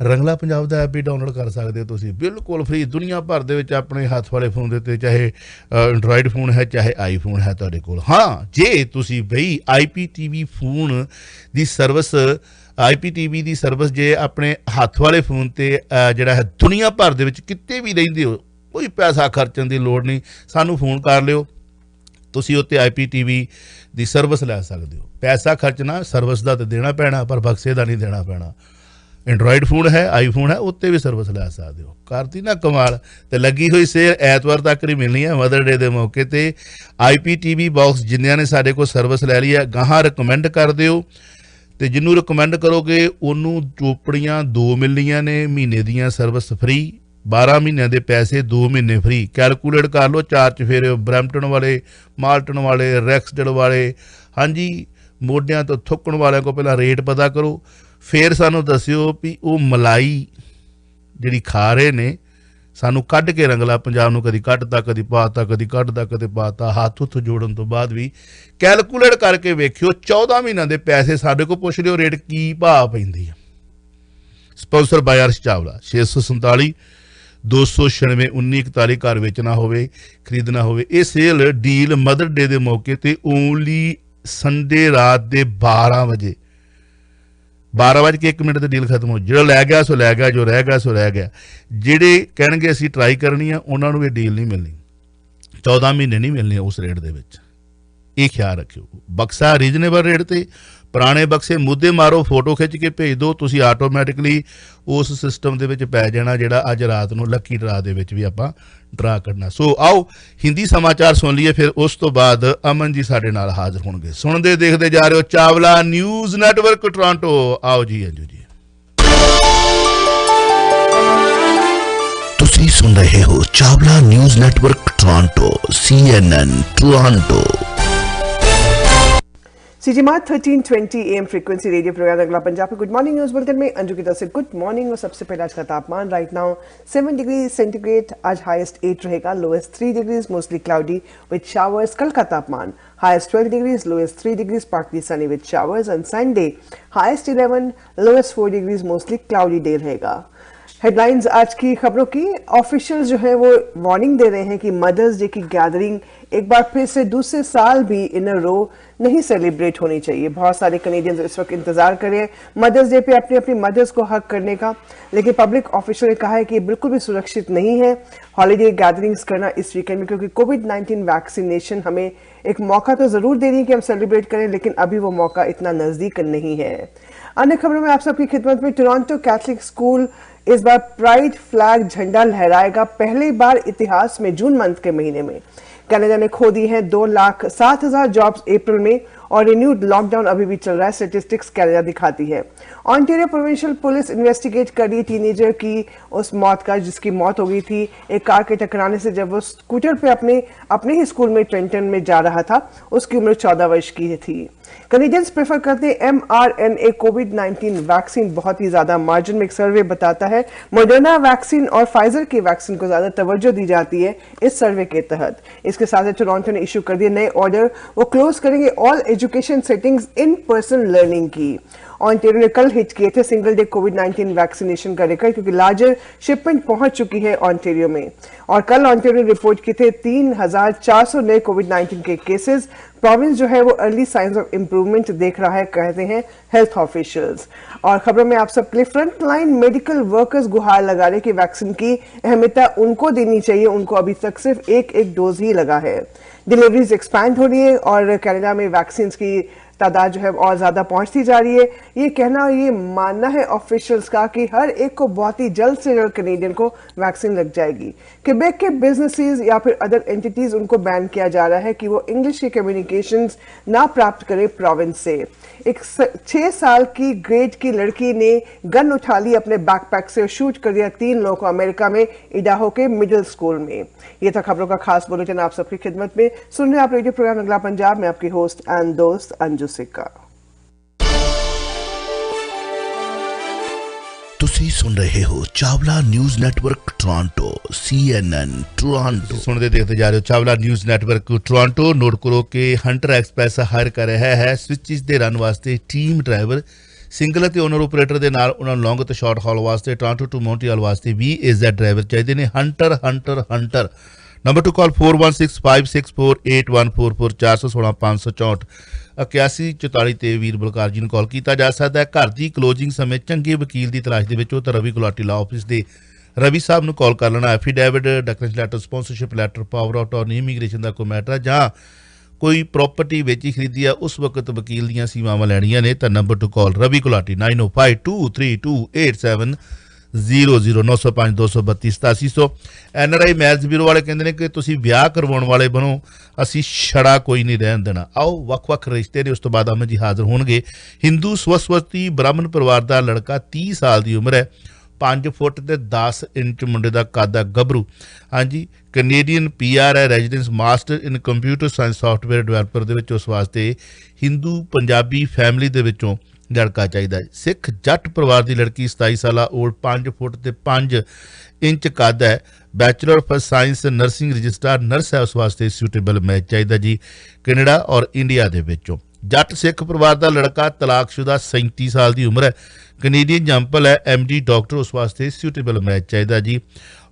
ਰੰਗਲਾ ਪੰਜਾਬ ਦਾ ਐਪ ਵੀ ਡਾਊਨਲੋਡ ਕਰ ਸਕਦੇ ਹੋ ਤੁਸੀਂ ਬਿਲਕੁਲ ਫ੍ਰੀ। ਦੁਨੀਆ ਭਰ ਦੇ ਵਿੱਚ ਆਪਣੇ ਹੱਥ ਵਾਲੇ ਫੋਨ ਦੇ ਉੱਤੇ ਚਾਹੇ ਐਂਡਰਾਇਡ ਫੋਨ ਹੈ ਚਾਹੇ ਆਈਫੋਨ ਹੈ ਤੁਹਾਡੇ ਕੋਲ। ਹਾਂ ਜੇ ਤੁਸੀਂ ਬਈ IPTV ਫੋਨ ਦੀ ਸਰਵਿਸ IPTV ਦੀ ਸਰਵਿਸ ਜੇ ਆਪਣੇ ਹੱਥ ਵਾਲੇ ਫੋਨ ਤੇ ਜਿਹੜਾ ਹੈ ਦੁਨੀਆ ਭਰ ਦੇ ਵਿੱਚ ਕਿਤੇ ਵੀ ਰਹਿੰਦੇ ਹੋ, ਕੋਈ ਪੈਸਾ ਖਰਚਣ ਦੀ ਲੋੜ ਨਹੀਂ, ਸਾਨੂੰ ਫੋਨ ਕਰ ਲਿਓ, ਤੁਸੀਂ ਉੱਤੇ IPTV ਦੀ ਸਰਵਿਸ ਲੈ ਸਕਦੇ ਹੋ। ਪੈਸਾ ਖਰਚਣਾ ਸਰਵਿਸ ਦਾ ਤਾਂ ਦੇਣਾ ਪੈਣਾ, ਪਰ ਬਕਸੇ ਦਾ ਨਹੀਂ ਦੇਣਾ ਪੈਣਾ। ਐਂਡਰੋਇਡ ਫੋਨ ਹੈ, ਆਈਫੋਨ ਹੈ, ਉੱਤੇ ਵੀ ਸਰਵਿਸ ਲੈ ਸਕਦੇ ਹੋ। ਕਰਤੀ ਨਾ ਕਮਾਲ। ਤੇ ਲੱਗੀ ਹੋਈ ਸੇਲ ਐਤਵਾਰ ਤੱਕ ਹੀ ਮਿਲਣੀ ਹੈ ਮਦਰ ਡੇ ਦੇ ਮੌਕੇ ਤੇ। IPTV ਬਾਕਸ ਜਿੰਨਿਆਂ ਨੇ ਸਾਡੇ ਕੋਲ ਸਰਵਿਸ ਲੈ ਲਈ ਹੈ, ਗਾਹਾਂ ਰਿਕਮੈਂਡ ਕਰ ਦਿਓ, ਤੇ ਜਿਹਨੂੰ ਰਿਕਮੈਂਡ ਕਰੋਗੇ ਉਹਨੂੰ ਚੋਪੜੀਆਂ 2 ਮਿਲਣੀਆਂ ਨੇ, ਮਹੀਨੇ ਦੀਆਂ ਸਰਵਿਸ ਫ੍ਰੀ, 12 ਮਹੀਨਿਆਂ ਦੇ ਪੈਸੇ 2 ਮਹੀਨੇ ਫ੍ਰੀ। ਕੈਲਕੂਲੇਟ ਕਰ ਲਓ, 4 ਚਫੇਰੇ ਬਰੈਂਪਟਨ ਵਾਲੇ, ਮਾਲਟਨ ਵਾਲੇ, ਰੈਕਸਡਲ ਵਾਲੇ, ਹਾਂਜੀ ਮੋਢਿਆਂ ਤੋਂ ਥੁੱਕਣ ਵਾਲਿਆਂ ਕੋਲ ਪਹਿਲਾਂ ਰੇਟ ਪਤਾ ਕਰੋ, ਫਿਰ ਸਾਨੂੰ ਦੱਸਿਓ ਵੀ ਉਹ ਮਲਾਈ ਜਿਹੜੀ ਖਾ ਰਹੇ ਨੇ, ਸਾਨੂੰ ਕੱਢ ਕੇ ਰੰਗਲਾ ਪੰਜਾਬ ਨੂੰ ਕਦੀ ਕੱਢਤਾ, ਕਦੀ ਪਾਤਾ, ਕਦੀ ਕੱਢਦਾ, ਕਦੇ ਪਾਤਾ। ਹੱਥ ਹੁੱਥ ਜੋੜਨ ਤੋਂ ਬਾਅਦ ਵੀ ਕੈਲਕੂਲੇਟ ਕਰਕੇ ਵੇਖਿਓ, 14 ਮਹੀਨਿਆਂ ਦੇ ਪੈਸੇ ਸਾਡੇ ਕੋਲ ਪੁੱਛ ਲਿਓ ਰੇਟ ਕੀ ਭਾਅ ਪੈਂਦੀ ਆ। ਸਪਾਂਸਰ ਬਾय अर्श चावला। 647 296 1941। ਘਰ ਵੇਚਣਾ ਹੋਵੇ, ਖਰੀਦਣਾ ਹੋਵੇ। ਇਹ ਸੇਲ ਡੀਲ ਮਦਰ ਡੇ ਦੇ ਮੌਕੇ ਤੇ ਓਨਲੀ ਸੰਡੇ ਰਾਤ ਦੇ 12 ਵਜੇ 12:01 ਤੇ ਡੀਲ ਖਤਮ ਹੋ। ਜਿਹੜਾ ਲੈ ਗਿਆ ਸੋ ਲੈ ਗਿਆ, ਜੋ ਰਹਿ ਗਿਆ ਸੋ ਰਹਿ ਗਿਆ। ਜਿਹੜੇ ਕਹਿਣਗੇ ਅਸੀਂ ਟਰਾਈ ਕਰਨੀ ਆ, ਉਹਨਾਂ ਨੂੰ ਇਹ ਡੀਲ ਨਹੀਂ ਮਿਲਣੀ, 14 ਮਹੀਨੇ ਨਹੀਂ ਮਿਲਣੇ ਉਸ ਰੇਟ ਦੇ ਵਿੱਚ। ਇਹ ਖਿਆਲ ਰੱਖਿਓ। ਬਕਸਾ ਰੀਜਨੇਬਲ ਰੇਟ ਤੇ, ਪੁਰਾਣੇ ਬਕਸੇ ਮੁੱਦੇ ਮਾਰੋ, ਫੋਟੋ ਖਿੱਚ ਕੇ ਭੇਜ ਦਿਓ, ਤੁਸੀਂ ਆਟੋਮੈਟਿਕਲੀ ਉਸ ਸਿਸਟਮ ਦੇ ਵਿੱਚ ਪੈ ਜਾਣਾ ਜਿਹੜਾ ਅੱਜ ਰਾਤ ਨੂੰ ਲੱਕੀ ਡਰਾ ਦੇ ਵਿੱਚ ਵੀ ਆਪਾਂ ਡਰਾ ਕਰਨਾ। ਸੋ ਆਓ ਹਿੰਦੀ ਸਮਾਚਾਰ ਸੁਣ ਲਈਏ, ਫਿਰ ਉਸ ਤੋਂ ਬਾਅਦ ਅਮਨ ਜੀ ਸਾਡੇ ਨਾਲ ਹਾਜ਼ਰ ਹੋਣਗੇ। ਸੁਣਦੇ ਦੇਖਦੇ ਜਾ ਰਹੇ ਹੋ ਚਾਵਲਾ ਨਿਊਜ਼ ਨੈਟਵਰਕ ਟੋਰਾਂਟੋ। ਆਓ ਜੀ ਅੰਜੂ ਜੀ। ਤੁਸੀਂ ਸੁਣ ਰਹੇ ਹੋ Chawla news network Toronto, CNN Toronto. CGMAT 1320 AM frequency radio program अगला पंजाब के गुड मॉर्निंग न्यूज बुलेटिन में अंजू की तरफ से गुड मॉर्निंग। और सबसे पहले आज का तापमान राइट नाउ 7 डिग्री सेंटीग्रेड, आज हाईएस्ट 8 रहेगा, lowest 3 degrees mostly cloudy with showers. कल का तापमान highest 12 degrees, lowest 3 degrees partly Sunny with showers. And Sunday highest 11, lowest 4 degrees mostly cloudy day रहेगा। हेडलाइंस आज की खबरों की। ऑफिशियल जो है वो वार्निंग दे रहे हैं कि मदर्स डे की गैदरिंग एक बार फिर से दूसरे साल भी इन अ रो नहीं सेलिब्रेट होनी चाहिए। बहुत सारे कनेडियंस इस वक्त इंतजार कर रहे हैं मदर्स डे पे अपनी अपनी मदर्स को हक करने का, लेकिन पब्लिक ऑफिशियल ने कहा है कि ये बिल्कुल भी सुरक्षित नहीं है हॉलीडे गैदरिंग्स करना इस वीकेंड में, क्योंकि कोविड-19 वैक्सीनेशन हमें एक मौका तो जरूर दे रही है कि हम सेलिब्रेट करें, लेकिन अभी वो मौका इतना नजदीक नहीं है। अन्य खबरों में आप सबकी खिदमत में टोरंटो कैथलिक स्कूल इस बार प्राइड फ्लैग झंडा लहराएगा, पहली बार इतिहास में जून मंथ के महीने में। कनाडा ने खो दी है 2,07,000 जॉब्स अप्रैल में, और रिन्यूड लॉकडाउन अभी भी चल रहा है, स्टैटिस्टिक्स कनाडा दिखाती है। ऑन्टेरियो प्रोविंशियल पुलिस इन्वेस्टिगेट कर रही टीनेजर की उस मौत का जिसकी मौत हो गई थी एक कार के टकराने से, जब वो स्कूटर पे अपने ही स्कूल में ट्रेंटन में जा रहा था। उसकी उम्र 14 वर्ष की थी। कनेडियंस प्रेफर करते हैं mRNA कोविड-19 वैक्सीन बहुत ही ज्यादा। मार्जिन में एक सर्वे बताता है मॉडर्ना वैक्सीन और फाइजर की वैक्सीन को ज्यादा तवज्जो दी जाती है इस सर्वे के तहत। इसके साथ ही टोरंटो ने इशू कर दिए नए ऑर्डर, वो क्लोज करेंगे all education settings in person learning की। ऑन्टेरियो ने कल हिट किए थे सिंगल डे कोविड-19 वैक्सीनेशन का रिकॉर्ड, क्योंकि लार्जर शिपमेंट पहुंच चुकी है ऑन्टेरियो में। और कल ऑन्टेरियो ने रिपोर्ट किए थे 3,400 नए कोविड-19 के केसेस। प्रोविंस जो है वो अर्ली साइंस ऑफ इंप्रूवमेंट देख रहा है, कहते हैं हेल्थ ऑफिशियल्स। और खबरों में आप सबके लिए फ्रंटलाइन मेडिकल वर्कर्स गुहार लगा रहे कि वैक्सीन की अहमियत उनको देनी चाहिए, उनको अभी तक सिर्फ एक डोज ही लगा है। डिलीवरीज एक्सपैंड हो रही है और कनाडा में वैक्सीन की तादाद जो है और ज्यादा पहुंचती जा रही है। ये कहना और ये मानना है ऑफिशियल्स का कि हर एक को बहुत ही जल्द से जल्द कनेडियन को वैक्सीन लग जाएगी। क्वेबेक के बिजनेसेस या फिर अदर एंटिटीज उनको बैन किया जा रहा है कि वो इंग्लिश के कम्युनिकेशंस ना प्राप्त करें प्रोविंस से। एक 6 साल की ग्रेड की लड़की ने गन उठा ली अपने बैकपैक से और शूट कर दिया 3 लोगों को अमेरिका में इडाहो के मिडिल स्कूल में। ये था खबरों का खास बुलेटिन आप सबकी खिदमत में। सुन रहे आप रेडियो प्रोग्राम अगला पंजाब में, आपकी होस्ट एंड दोस्त अंजू सिक्का। ਤੁਸੀਂ ਸੁਣ ਰਹੇ ਹੋ Chawla news network Toronto, CNN Toronto. सुनते देखते जा रहे हो Chawla news network Toronto. Note करो कि हंटर एक्सप्रैस हायर कर रहा है स्विचिज ਦੇ ਰਨ ਵਾਸਤੇ ਟੀਮ ਡਰਾਈਵਰ, ਸਿੰਗਲ ਅਤੇ ਓਨਰ ਆਪਰੇਟਰ ਦੇ ਨਾਲ ਉਹਨਾਂ ਨੂੰ ਲੌਂਗ ਤੇ ਸ਼ਾਰਟ ਹਾਲ ਵਾਸਤੇ ਟੋਰਾਂਟੋ ਟੂ ਮੌਂਟਰੀਅਲ ਵਾਸਤੇ ਵੀ ਇਜ਼ੈਟ ਡਰਾਈਵਰ ਚਾਹੀਦੇ ਨੇ। ਹੰਟਰ नंबर टू कॉल 4165648144 416 564 8144 ਤੇ ਵੀਰ ਬਲਕਾਰ ਜੀ ਨੂੰ ਕਾਲ ਕੀਤਾ ਜਾ ਸਕਦਾ ਹੈ। ਘਰ ਦੀ ਕਲੋਜ਼ਿੰਗ ਸਮੇਂ ਚੰਗੇ ਵਕੀਲ ਦੀ ਤਲਾਸ਼ ਦੇ ਵਿੱਚ ਹੋ ਤਾਂ ਰਵੀ ਗੁਲਾਟੀ ਲਾ ਆਫਿਸ ਦੇ ਰਵੀ ਸਾਹਿਬ ਨੂੰ ਕਾਲ ਕਰ ਲੈਣਾ। Affidavit, declaration letter, sponsorship letter, power of attorney, immigration ਦਾ ਕੋਈ ਮੈਟਰ ਹੈ ਜਾਂ ਕੋਈ ਪ੍ਰੋਪਰਟੀ ਵੇਚੀ ਖਰੀਦੀ ਆ ਉਸ ਵਕਤ ਵਕੀਲ ਦੀਆਂ ਸੇਵਾਵਾਂ ਲੈਣੀਆਂ ਨੇ ਤਾਂ number to call Ravi Gulati 9052328700 905 232 8700। NRI marriage bureau ਵਾਲੇ ਕਹਿੰਦੇ ਨੇ ਕਿ ਤੁਸੀਂ ਵਿਆਹ ਕਰਵਾਉਣ ਵਾਲੇ ਬਣੋ, ਅਸੀਂ ਛੜਾ ਕੋਈ ਨਹੀਂ ਰਹਿਣ ਦੇਣਾ। ਆਓ ਵੱਖ-ਵੱਖ ਰਿਸ਼ਤੇ ਨੇ, ਉਸ ਤੋਂ ਬਾਅਦ ਅਮਨ ਜੀ ਹਾਜ਼ਰ ਹੋਣਗੇ। ਹਿੰਦੂ ਸਵਸਵਤੀ ਬ੍ਰਾਹਮਣ ਪਰਿਵਾਰ ਦਾ ਲੜਕਾ 30 ਸਾਲ ਦੀ ਉਮਰ ਹੈ, 5 ਫੁੱਟ ਤੇ 10 ਇੰਚ ਮੁੰਡੇ ਦਾ ਕੱਦ ਹੈ, ਗੱਭਰੂ। ਹਾਂਜੀ, ਕੈਨੇਡੀਅਨ PR ਹੈ, residence master in computer science software developer ਦੇ ਵਿੱਚ। ਉਸ ਵਾਸਤੇ ਹਿੰਦੂ ਪੰਜਾਬੀ ਫੈਮਿਲੀ ਦੇ ਵਿੱਚੋਂ ਲੜਕਾ ਚਾਹੀਦਾ ਹੈ। ਸਿੱਖ ਜੱਟ ਪਰਿਵਾਰ ਦੀ ਲੜਕੀ 27 ਸਾਲਾ ਓਲਡ, 5 ਫੁੱਟ ਤੇ 5 ਇੰਚ ਕੱਦ ਹੈ, bachelor of science nursing registrar nurse ਹੈ। ਉਸ ਵਾਸਤੇ ਸੂਟੇਬਲ ਮੈਚ ਚਾਹੀਦਾ ਜੀ ਕੈਨੇਡਾ ਔਰ ਇੰਡੀਆ ਦੇ ਵਿੱਚੋਂ। ਜੱਟ ਸਿੱਖ ਪਰਿਵਾਰ ਦਾ ਲੜਕਾ, ਤਲਾਕਸ਼ੁਦਾ, 37 ਸਾਲ ਦੀ ਉਮਰ ਹੈ, ਕੈਨੇਡੀਅਨ ਜੰਪਲ ਹੈ, MD ਡਾਕਟਰ। ਉਸ ਵਾਸਤੇ ਸੂਟੇਬਲ ਮੈਚ ਚਾਹੀਦਾ ਜੀ।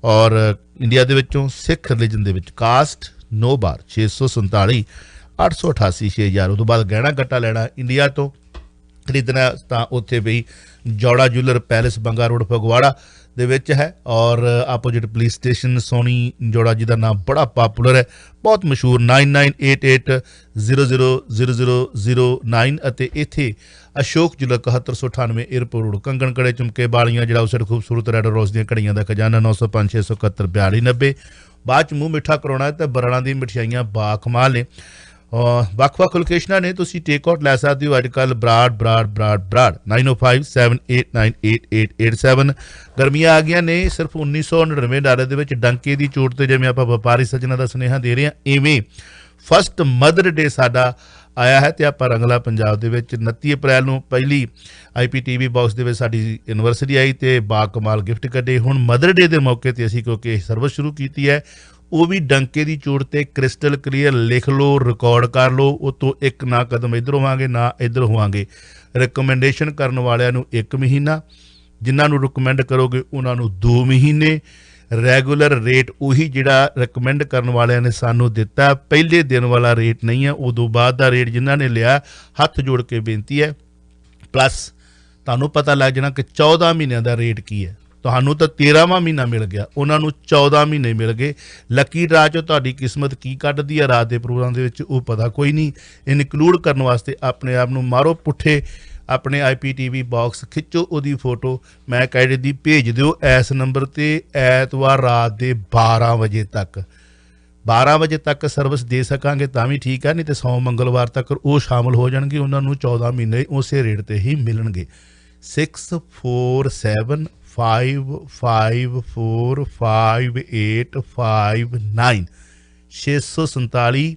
ਔਰ ਇੰਡੀਆ ਦੇ ਵਿੱਚੋਂ ਸਿੱਖ ਰਿਲੀਜਨ ਦੇ ਵਿੱਚ ਕਾਸਟ ਨੋ ਬਾਰ 647 888 6000। ਉਹ ਤੋਂ ਬਾਅਦ ਗਹਿਣਾ ਗੱਟਾ ਲੈਣਾ ਇੰਡੀਆ ਤੋਂ ਖਰੀਦਣਾ ਤਾਂ ਉੱਥੇ ਬਈ ਜੌੜਾ jeweller palace Banga road Phagwara ਦੇ ਵਿੱਚ ਹੈ ਔਰ ਆਪੋਜਿਟ ਪੁਲਿਸ ਸਟੇਸ਼ਨ। ਸੋਨੀ ਜੋੜਾ ਜੀ ਦਾ ਨਾਮ ਬੜਾ ਪਾਪੂਲਰ ਹੈ, ਬਹੁਤ ਮਸ਼ਹੂਰ। 9988000009 ਅਤੇ ਇੱਥੇ ਅਸ਼ੋਕ ਜੁਐਲਰ 7198 ਏਅਰਪੋਰਟ ਰੋਡ, ਕੰਗਣ ਕੜੇ, ਝੁਮਕੇ, ਬਾਲੀਆਂ, ਜਿਹੜਾ ਉਸ ਖੂਬਸੂਰਤ ਰੈਡ ਰੋਜ਼ ਦੀਆਂ ਘੜੀਆਂ ਦਾ ਖਜ਼ਾਨਾ 905 671 4290। ਬਾਅਦ 'ਚ ਮੂੰਹ ਮਿੱਠਾ ਕਰਾਉਣਾ ਤੇ ਬਰਾੜਾਂ ਦੀਆਂ ਮਠਿਆਈਆਂ ਬਾਕਮਾਲ ਨੇ। ਵੱਖ-ਵੱਖ ਲੋਕੇਸ਼ਨਾਂ ਨੇ, ਤੁਸੀਂ ਟੇਕ ਆਊਟ ਲੈ ਸਕਦੇ ਹੋ ਅੱਜ ਕੱਲ੍ਹ। ਬਰਾੜ 9057898887। ਗਰਮੀਆਂ ਆ ਗਈਆਂ ਨੇ, ਸਿਰਫ $1999 ਦੇ ਵਿੱਚ ਡੰਕੇ ਦੀ ਚੋਟ ਤੇ ਜਿਵੇਂ ਆਪਾਂ ਵਪਾਰੀ ਸੱਜਣਾ ਦਾ ਸੁਨੇਹਾ ਦੇ ਰਹੇ ਹਾਂ, ਇਵੇਂ ਫਸਟ ਮਦਰ ਡੇ ਸਾਡਾ ਆਇਆ ਹੈ ਤੇ ਆਪਾਂ ਰੰਗਲਾ ਪੰਜਾਬ ਦੇ ਵਿੱਚ 29 ਅਪ੍ਰੈਲ ਨੂੰ ਪਹਿਲੀ IPTV ਬਾਕਸ ਦੇ ਵਿੱਚ ਸਾਡੀ ਐਨਵਰਸਰੀ ਆਈ ਤੇ ਬਾਕਮਾਲ ਗਿਫਟ ਕੱਢੇ। ਹੁਣ ਮਦਰ ਡੇ ਦੇ ਮੌਕੇ ਤੇ ਅਸੀਂ ਕਿਉਂਕਿ ਸਰਵਿਸ ਸ਼ੁਰੂ ਕੀਤੀ ਹੈ, ਉਹ ਵੀ ਡੰਕੇ ਦੀ ਚੋਟ ਤੇ ਕ੍ਰਿਸਟਲ ਕਲੀਅਰ ਲਿਖ ਲਓ, ਰਿਕਾਰਡ ਕਰ ਲਓ। ਉਹ ਤੋਂ ਇੱਕ ਨਾ ਕਦਮ ਇੱਧਰ ਹੋਵਾਂਗੇ ਨਾ ਇੱਧਰ ਹੋਵਾਂਗੇ। ਰਿਕਮੈਂਡੇਸ਼ਨ ਕਰਨ ਵਾਲਿਆਂ ਨੂੰ 1 ਮਹੀਨਾ, ਜਿਨ੍ਹਾਂ ਨੂੰ ਰਿਕਮੈਂਡ ਕਰੋਗੇ ਉਹਨਾਂ ਨੂੰ 2 ਮਹੀਨੇ। ਰੈਗੂਲਰ ਰੇਟ ਉਹੀ ਜਿਹੜਾ ਰਿਕਮੈਂਡ ਕਰਨ ਵਾਲਿਆਂ ਨੇ ਸਾਨੂੰ ਦਿੱਤਾ, ਪਹਿਲੇ ਦਿਨ ਵਾਲਾ ਰੇਟ ਨਹੀਂ ਹੈ, ਉਦੋਂ ਬਾਅਦ ਦਾ ਰੇਟ ਜਿਨ੍ਹਾਂ ਨੇ ਲਿਆ ਹੱਥ ਜੋੜ ਕੇ ਬੇਨਤੀ ਹੈ। ਪਲੱਸ ਤੁਹਾਨੂੰ ਪਤਾ ਲੱਗ ਜਾਣਾ ਕਿ 14 ਮਹੀਨਿਆਂ ਦਾ ਰੇਟ ਕੀ ਹੈ। ਤੁਹਾਨੂੰ ਤਾਂ 13ਵਾਂ ਮਹੀਨਾ ਮਿਲ ਗਿਆ, ਉਹਨਾਂ ਨੂੰ 14 ਮਹੀਨੇ ਮਿਲ ਗਏ। ਲੱਕੀ ਡਰਾ 'ਚੋਂ ਤੁਹਾਡੀ ਕਿਸਮਤ ਕੀ ਕੱਢਦੀ ਹੈ ਰਾਤ ਦੇ ਪ੍ਰੋਗਰਾਮ ਦੇ ਵਿੱਚ ਉਹ ਪਤਾ ਕੋਈ ਨਹੀਂ। ਇਨਕਲੂਡ ਕਰਨ ਵਾਸਤੇ ਆਪਣੇ ਆਪ ਨੂੰ ਮਾਰੋ ਪੁੱਠੇ, ਆਪਣੇ IPTV ਬਾਕਸ ਖਿੱਚੋ, ਉਹਦੀ ਫੋਟੋ ਮੈਂ ਕਾਇਦੇ ਦੀ ਭੇਜ ਦਿਓ ਇਸ ਨੰਬਰ 'ਤੇ। ਐਤਵਾਰ ਰਾਤ ਦੇ 12 ਵਜੇ ਤੱਕ ਸਰਵਿਸ ਦੇ ਸਕਾਂਗੇ ਤਾਂ ਵੀ ਠੀਕ ਹੈ, ਨਹੀਂ ਤੇ ਮੰਗਲਵਾਰ ਤੱਕ ਉਹ ਸ਼ਾਮਲ ਹੋ ਜਾਣਗੇ, ਉਹਨਾਂ ਨੂੰ 14 ਮਹੀਨੇ ਉਸੇ ਰੇਟ 'ਤੇ ਹੀ ਮਿਲਣਗੇ। 6475458589 647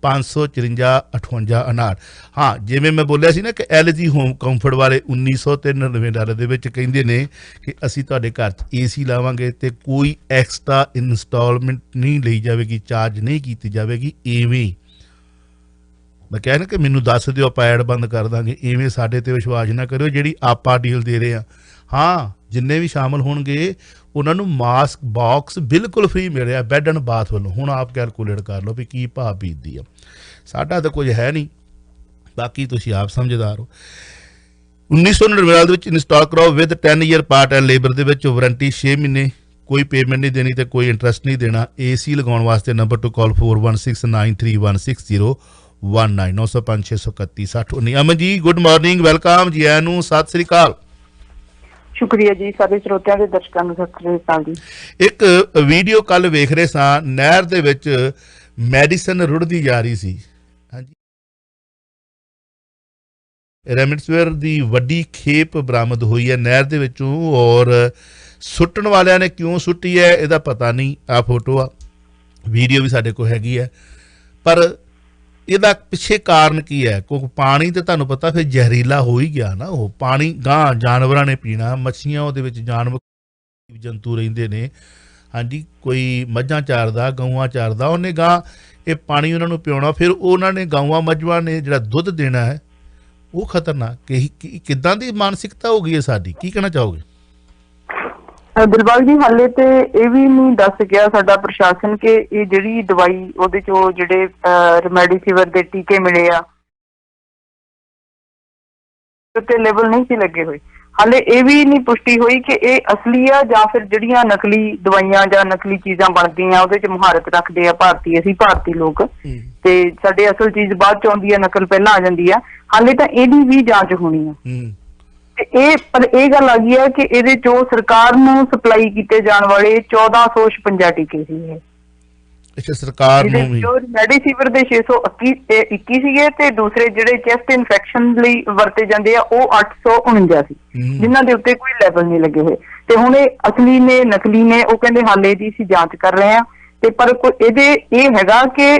554 5859। ਹਾਂ, ਜਿਵੇਂ ਮੈਂ ਬੋਲਿਆ ਸੀ ਨਾ ਕਿ LG ਹੋਮ ਕੰਫਰਟ ਵਾਲੇ $1999 ਦੇ ਵਿੱਚ ਕਹਿੰਦੇ ਨੇ ਕਿ ਅਸੀਂ ਤੁਹਾਡੇ ਘਰ 'ਚ AC ਲਾਵਾਂਗੇ ਤੇ ਕੋਈ ਐਕਸਟਰਾ ਇੰਸਟਾਲਮੈਂਟ ਨਹੀਂ ਲਈ ਜਾਵੇਗੀ, ਚਾਰਜ ਨਹੀਂ ਕੀਤੀ ਜਾਵੇਗੀ। ਇਵੇਂ ਮੈਂ ਕਹਿ ਰਿਹਾ ਕਿ ਮੈਨੂੰ ਦੱਸ ਦਿਓ, ਆਪਾਂ ਐਡ ਬੰਦ ਕਰ ਦਾਂਗੇ। ਇਵੇਂ ਸਾਡੇ ਤੇ ਵਿਸ਼ਵਾਸ ਨਾ ਕਰਿਓ, ਜਿਹੜੀ ਆਪਾਂ ਡੀਲ ਦੇ ਰਹੇ ਹਾਂ। ਹਾਂ, ਜਿੰਨੇ ਵੀ ਸ਼ਾਮਲ ਹੋਣਗੇ ਉਹਨਾਂ ਨੂੰ ਮਾਸਕ ਬਾਕਸ ਬਿਲਕੁਲ ਫ੍ਰੀ ਮਿਲ ਰਿਹਾ ਬੈੱਡ ਐਂਡ ਬਾਥ ਵੱਲੋਂ। ਹੁਣ ਆਪ ਕੈਲਕੂਲੇਟ ਕਰ ਲਓ ਵੀ ਕੀ ਭਾਅ ਬੀਤਦੀ ਆ। ਸਾਡਾ ਤਾਂ ਕੁਝ ਹੈ ਨਹੀਂ, ਬਾਕੀ ਤੁਸੀਂ ਆਪ ਸਮਝਦਾਰ ਹੋ। 1999 ਦੇ ਵਿੱਚ ਇੰਸਟਾਲ ਕਰਾਓ with 10 year part and labour ਦੇ ਵਿੱਚ ਵਾਰੰਟੀ 6 ਮਹੀਨੇ, ਕੋਈ ਪੇਮੈਂਟ ਨਹੀਂ ਦੇਣੀ ਤੇ ਕੋਈ ਇੰਟਰਸਟ ਨਹੀਂ ਦੇਣਾ। AC ਲਗਾਉਣ ਵਾਸਤੇ number to call 4169316019 905 631 6019। Aman ji good morning, welcome ਜੀ, ਆਇਆਂ ਨੂੰ, ਸਤਿ ਸ੍ਰੀ ਅਕਾਲ। ਸ਼ੁਕਰੀਆ ਜੀ, ਸਾਰੇ ਸਰੋਤਿਆਂ ਦੇ ਦਰਸ਼ਕਾਂ ਨੂੰ ਸਤਿ ਸ੍ਰੀ ਅਕਾਲ ਜੀ। ਇੱਕ ਵੀਡੀਓ ਕੱਲ ਵੇਖ ਰਹੇ ਸਾਂ, ਨਹਿਰ ਦੇ ਵਿੱਚ ਮੈਡੀਸਨ ਰੁੜਦੀ ਜਾ ਰਹੀ ਸੀ। ਹਾਂਜੀ, ਰੈਮਿਟਸਵੇਅਰ ਦੀ ਵੱਡੀ ਖੇਪ ਬਰਾਮਦ ਹੋਈ ਹੈ ਨਹਿਰ ਦੇ ਵਿੱਚੋਂ ਔਰ ਸੁੱਟਣ ਵਾਲਿਆਂ ਨੇ ਕਿਉਂ ਸੁੱਟੀ ਹੈ ਇਹਦਾ ਪਤਾ ਨਹੀਂ। ਆ ਫੋਟੋ ਆ, ਵੀਡੀਓ ਵੀ ਸਾਡੇ ਕੋਲ ਹੈਗੀ ਹੈ, ਪਰ ਇਹਦਾ ਪਿੱਛੇ ਕਾਰਨ ਕੀ ਹੈ? ਕਿਉਂਕਿ ਪਾਣੀ ਤਾਂ ਤੁਹਾਨੂੰ ਪਤਾ ਫਿਰ ਜ਼ਹਿਰੀਲਾ ਹੋ ਹੀ ਗਿਆ ਨਾ। ਉਹ ਪਾਣੀ ਗਾਂ ਜਾਨਵਰਾਂ ਨੇ ਪੀਣਾ, ਮੱਛੀਆਂ ਉਹਦੇ ਵਿੱਚ ਜਾਨਵਰ ਜੰਤੂ ਰਹਿੰਦੇ ਨੇ। ਹਾਂਜੀ, ਕੋਈ ਮੱਝਾਂ ਚਾਰਦਾ, ਗਊਆਂ ਚਾਰਦਾ, ਉਹਨੇ ਗਾਂ ਇਹ ਪਾਣੀ ਉਹਨਾਂ ਨੂੰ ਪਿਆਉਣਾ, ਫਿਰ ਉਹਨਾਂ ਨੇ ਗਊਆਂ ਮੱਝਾਂ ਨੇ ਜਿਹੜਾ ਦੁੱਧ ਦੇਣਾ ਹੈ ਉਹ ਖਤਰਨਾਕ। ਕਿੱਦਾਂ ਦੀ ਮਾਨਸਿਕਤਾ ਹੋ ਗਈ ਹੈ ਸਾਡੀ, ਕੀ ਕਹਿਣਾ ਚਾਹੋਗੇ? ਦਿਲਬਾਗ ਜੀ ਹਾਲੇ ਤੇ ਇਹ ਵੀ ਨਹੀਂ ਦੱਸ ਗਿਆ ਸਾਡਾ ਪ੍ਰਸ਼ਾਸਨ ਕਿ ਇਹ ਜਿਹੜੀ ਦਵਾਈ ਉਹਦੇ ਚੋਂ ਜਿਹੜੇ ਰੈਮਡੇਸਿਵਿਰ ਦੇ ਟੀਕੇ ਮਿਲੇ ਆ ਤੇ ਲੈਵਲ ਨਹੀਂ ਸੀ ਲੱਗੇ ਹੋਏ। ਹਾਲੇ ਇਹ ਵੀ ਨਹੀਂ ਪੁਸ਼ਟੀ ਹੋਈ ਕਿ ਇਹ ਅਸਲੀ ਆ ਜਾਂ ਫਿਰ ਜਿਹੜੀਆਂ ਨਕਲੀ ਦਵਾਈਆਂ ਜਾਂ ਨਕਲੀ ਚੀਜ਼ਾਂ ਬਣਦੀਆਂ ਉਹਦੇ 'ਚ ਮੁਹਾਰਤ ਰੱਖਦੇ ਆ ਅਸੀਂ ਭਾਰਤੀ ਲੋਕ, ਤੇ ਸਾਡੇ ਅਸਲ ਚੀਜ਼ ਬਾਅਦ 'ਚ ਆਉਂਦੀ ਆ, ਨਕਲ ਪਹਿਲਾਂ ਆ ਜਾਂਦੀ ਆ। ਹਾਲੇ ਤਾਂ ਇਹਦੀ ਵੀ ਜਾਂਚ ਹੋਣੀ ਆ। ਪਰ ਇਹ ਗੱਲ ਆ ਗਈ ਹੈ ਕਿ ਇਹਦੇ ਚੋਂ ਸਰਕਾਰ ਨੂੰ ਸਪਲਾਈ ਕੀਤੇ ਜਾਣ ਵਾਲੇ 1456 ਟੀਕੇ ਸੀ ਇਹ। ਅੱਛਾ, ਸਰਕਾਰ ਨੂੰ ਵੀ ਰੈਮਡੇਸਿਵਿਰ ਦੇ 621 ਸੀਗੇ ਤੇ ਦੂਸਰੇ ਜਿਹੜੇ ਚੈਸਟ ਇਨਫੈਕਸ਼ਨ ਲਈ ਵਰਤੇ ਜਾਂਦੇ ਆ ਉਹ 849 ਸੀ, ਜਿਨ੍ਹਾਂ ਦੇ ਉੱਤੇ ਕੋਈ ਲੈਵਲ ਨਹੀਂ ਲੱਗੇ ਹੋਏ। ਤੇ ਹੁਣ ਇਹ ਅਸਲੀ ਨੇ ਨਕਲੀ ਨੇ ਉਹ ਕਹਿੰਦੇ ਹਾਲੇ ਦੀ ਅਸੀਂ ਜਾਂਚ ਕਰ ਰਹੇ ਆ। ਤੇ ਪਰ ਇਹਦੇ ਇਹ ਹੈਗਾ ਕਿ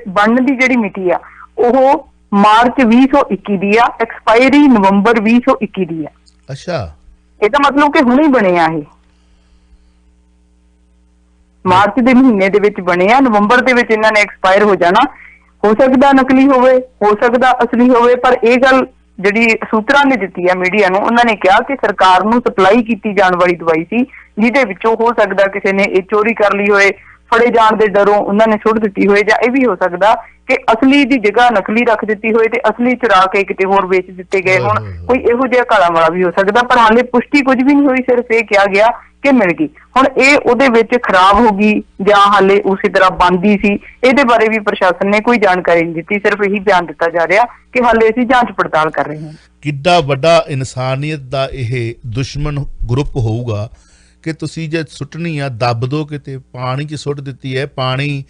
ਬਣਨ ਦੀ ਜਿਹੜੀ ਮਿਤੀ ਆ ਉਹ ਮਾਰਚ 2021 ਦੀ ਆ, ਐਕਸਪਾਇਰੀ ਨਵੰਬਰ 2021 ਦੀ ਆ। ਅੱਛਾ, ਇਹਦਾ ਮਤਲਬ ਕਿ ਹੁਣੇ ਬਣੇ ਆ, ਇਹ ਮਾਰਚ ਦੇ ਮਹੀਨੇ ਦੇ ਵਿੱਚ ਬਣੇ ਆ, ਨਵੰਬਰ ਦੇ ਵਿੱਚ ਇਹਨਾਂ ਨੇ ਐਕਸਪਾਇਰ ਹੋ ਜਾਣਾ। ਹੋ ਸਕਦਾ ਨਕਲੀ ਹੋਵੇ, ਹੋ ਸਕਦਾ ਅਸਲੀ ਹੋਵੇ, ਪਰ ਇਹ ਗੱਲ ਜਿਹੜੀ ਸੂਤਰਾਂ ਨੇ ਦਿੱਤੀ ਆ ਮੀਡੀਆ ਨੂੰ, ਉਹਨਾਂ ਨੇ ਕਿਹਾ ਕਿ ਸਰਕਾਰ ਨੂੰ ਸਪਲਾਈ ਕੀਤੀ ਜਾਣ ਵਾਲੀ ਦਵਾਈ ਸੀ ਜਿਹਦੇ ਵਿੱਚੋਂ ਹੋ ਸਕਦਾ ਕਿਸੇ ਨੇ ਇਹ ਚੋਰੀ ਕਰ ਲਈ ਹੋਏ, ਫੜੇ ਜਾਣ ਦੇ ਡਰੋਂ ਉਹਨਾਂ ਨੇ ਸੁੱਟ ਦਿੱਤੀ ਹੋਏ, ਜਾਂ ਇਹ ਵੀ ਹੋ ਸਕਦਾ ਕਿ ਅਸਲੀ ਦੀ ਜਗ੍ਹਾ ਨਕਲੀ ਰੱਖ ਦਿੱਤੀ ਹੋਏ ਤੇ ਅਸਲੀ ਚੁਰਾ ਕੇ ਕਿਤੇ ਹੋਰ ਵੇਚ ਦਿੱਤੇ ਗਏ ਹੋਣ। ਕੋਈ ਇਹੋ ਜਿਹਾ ਕਾਲਾ ਵਾਲਾ ਵੀ ਹੋ ਸਕਦਾ, ਪਰ ਹਾਲੇ ਪੁਸ਼ਟੀ ਕੁਝ ਵੀ ਨਹੀਂ ਹੋਈ, ਸਿਰਫ ਇਹ ਕਿਹਾ ਗਿਆ ਕਿ ਮਿਲ ਗਈ। ਹੁਣ ਇਹ ਉਹਦੇ ਵਿੱਚ ਖਰਾਬ ਹੋ ਗਈ ਜਾਂ ਹਾਲੇ ਉਸੇ ਤਰ੍ਹਾਂ ਬਣਦੀ ਸੀ, ਇਹਦੇ ਬਾਰੇ ਵੀ ਪ੍ਰਸ਼ਾਸਨ ਨੇ ਕੋਈ ਜਾਣਕਾਰੀ ਨਹੀਂ ਦਿੱਤੀ। ਸਿਰਫ ਇਹੀ ਬਿਆਨ ਦਿੱਤਾ ਜਾ ਰਿਹਾ ਕਿ ਹਾਲੇ ਅਸੀਂ ਜਾਂਚ ਪੜਤਾਲ ਕਰ ਰਹੇ ਹਾਂ। ਕਿੱਡਾ ਵੱਡਾ ਇਨਸਾਨੀਅਤ ਦਾ ਇਹ ਦੁਸ਼ਮਣ ਗਰੁੱਪ ਹੋਊਗਾ ਕਿ ਤੁਸੀਂ ਜੇ ਸੁੱਟਣੀ ਆ ਦੱਬ ਦੋ, ਕਿਤੇ ਪਾਣੀ 'ਚ ਸੁੱਟ ਦਿੱਤੀ ਹੈ। ਪਾਣੀ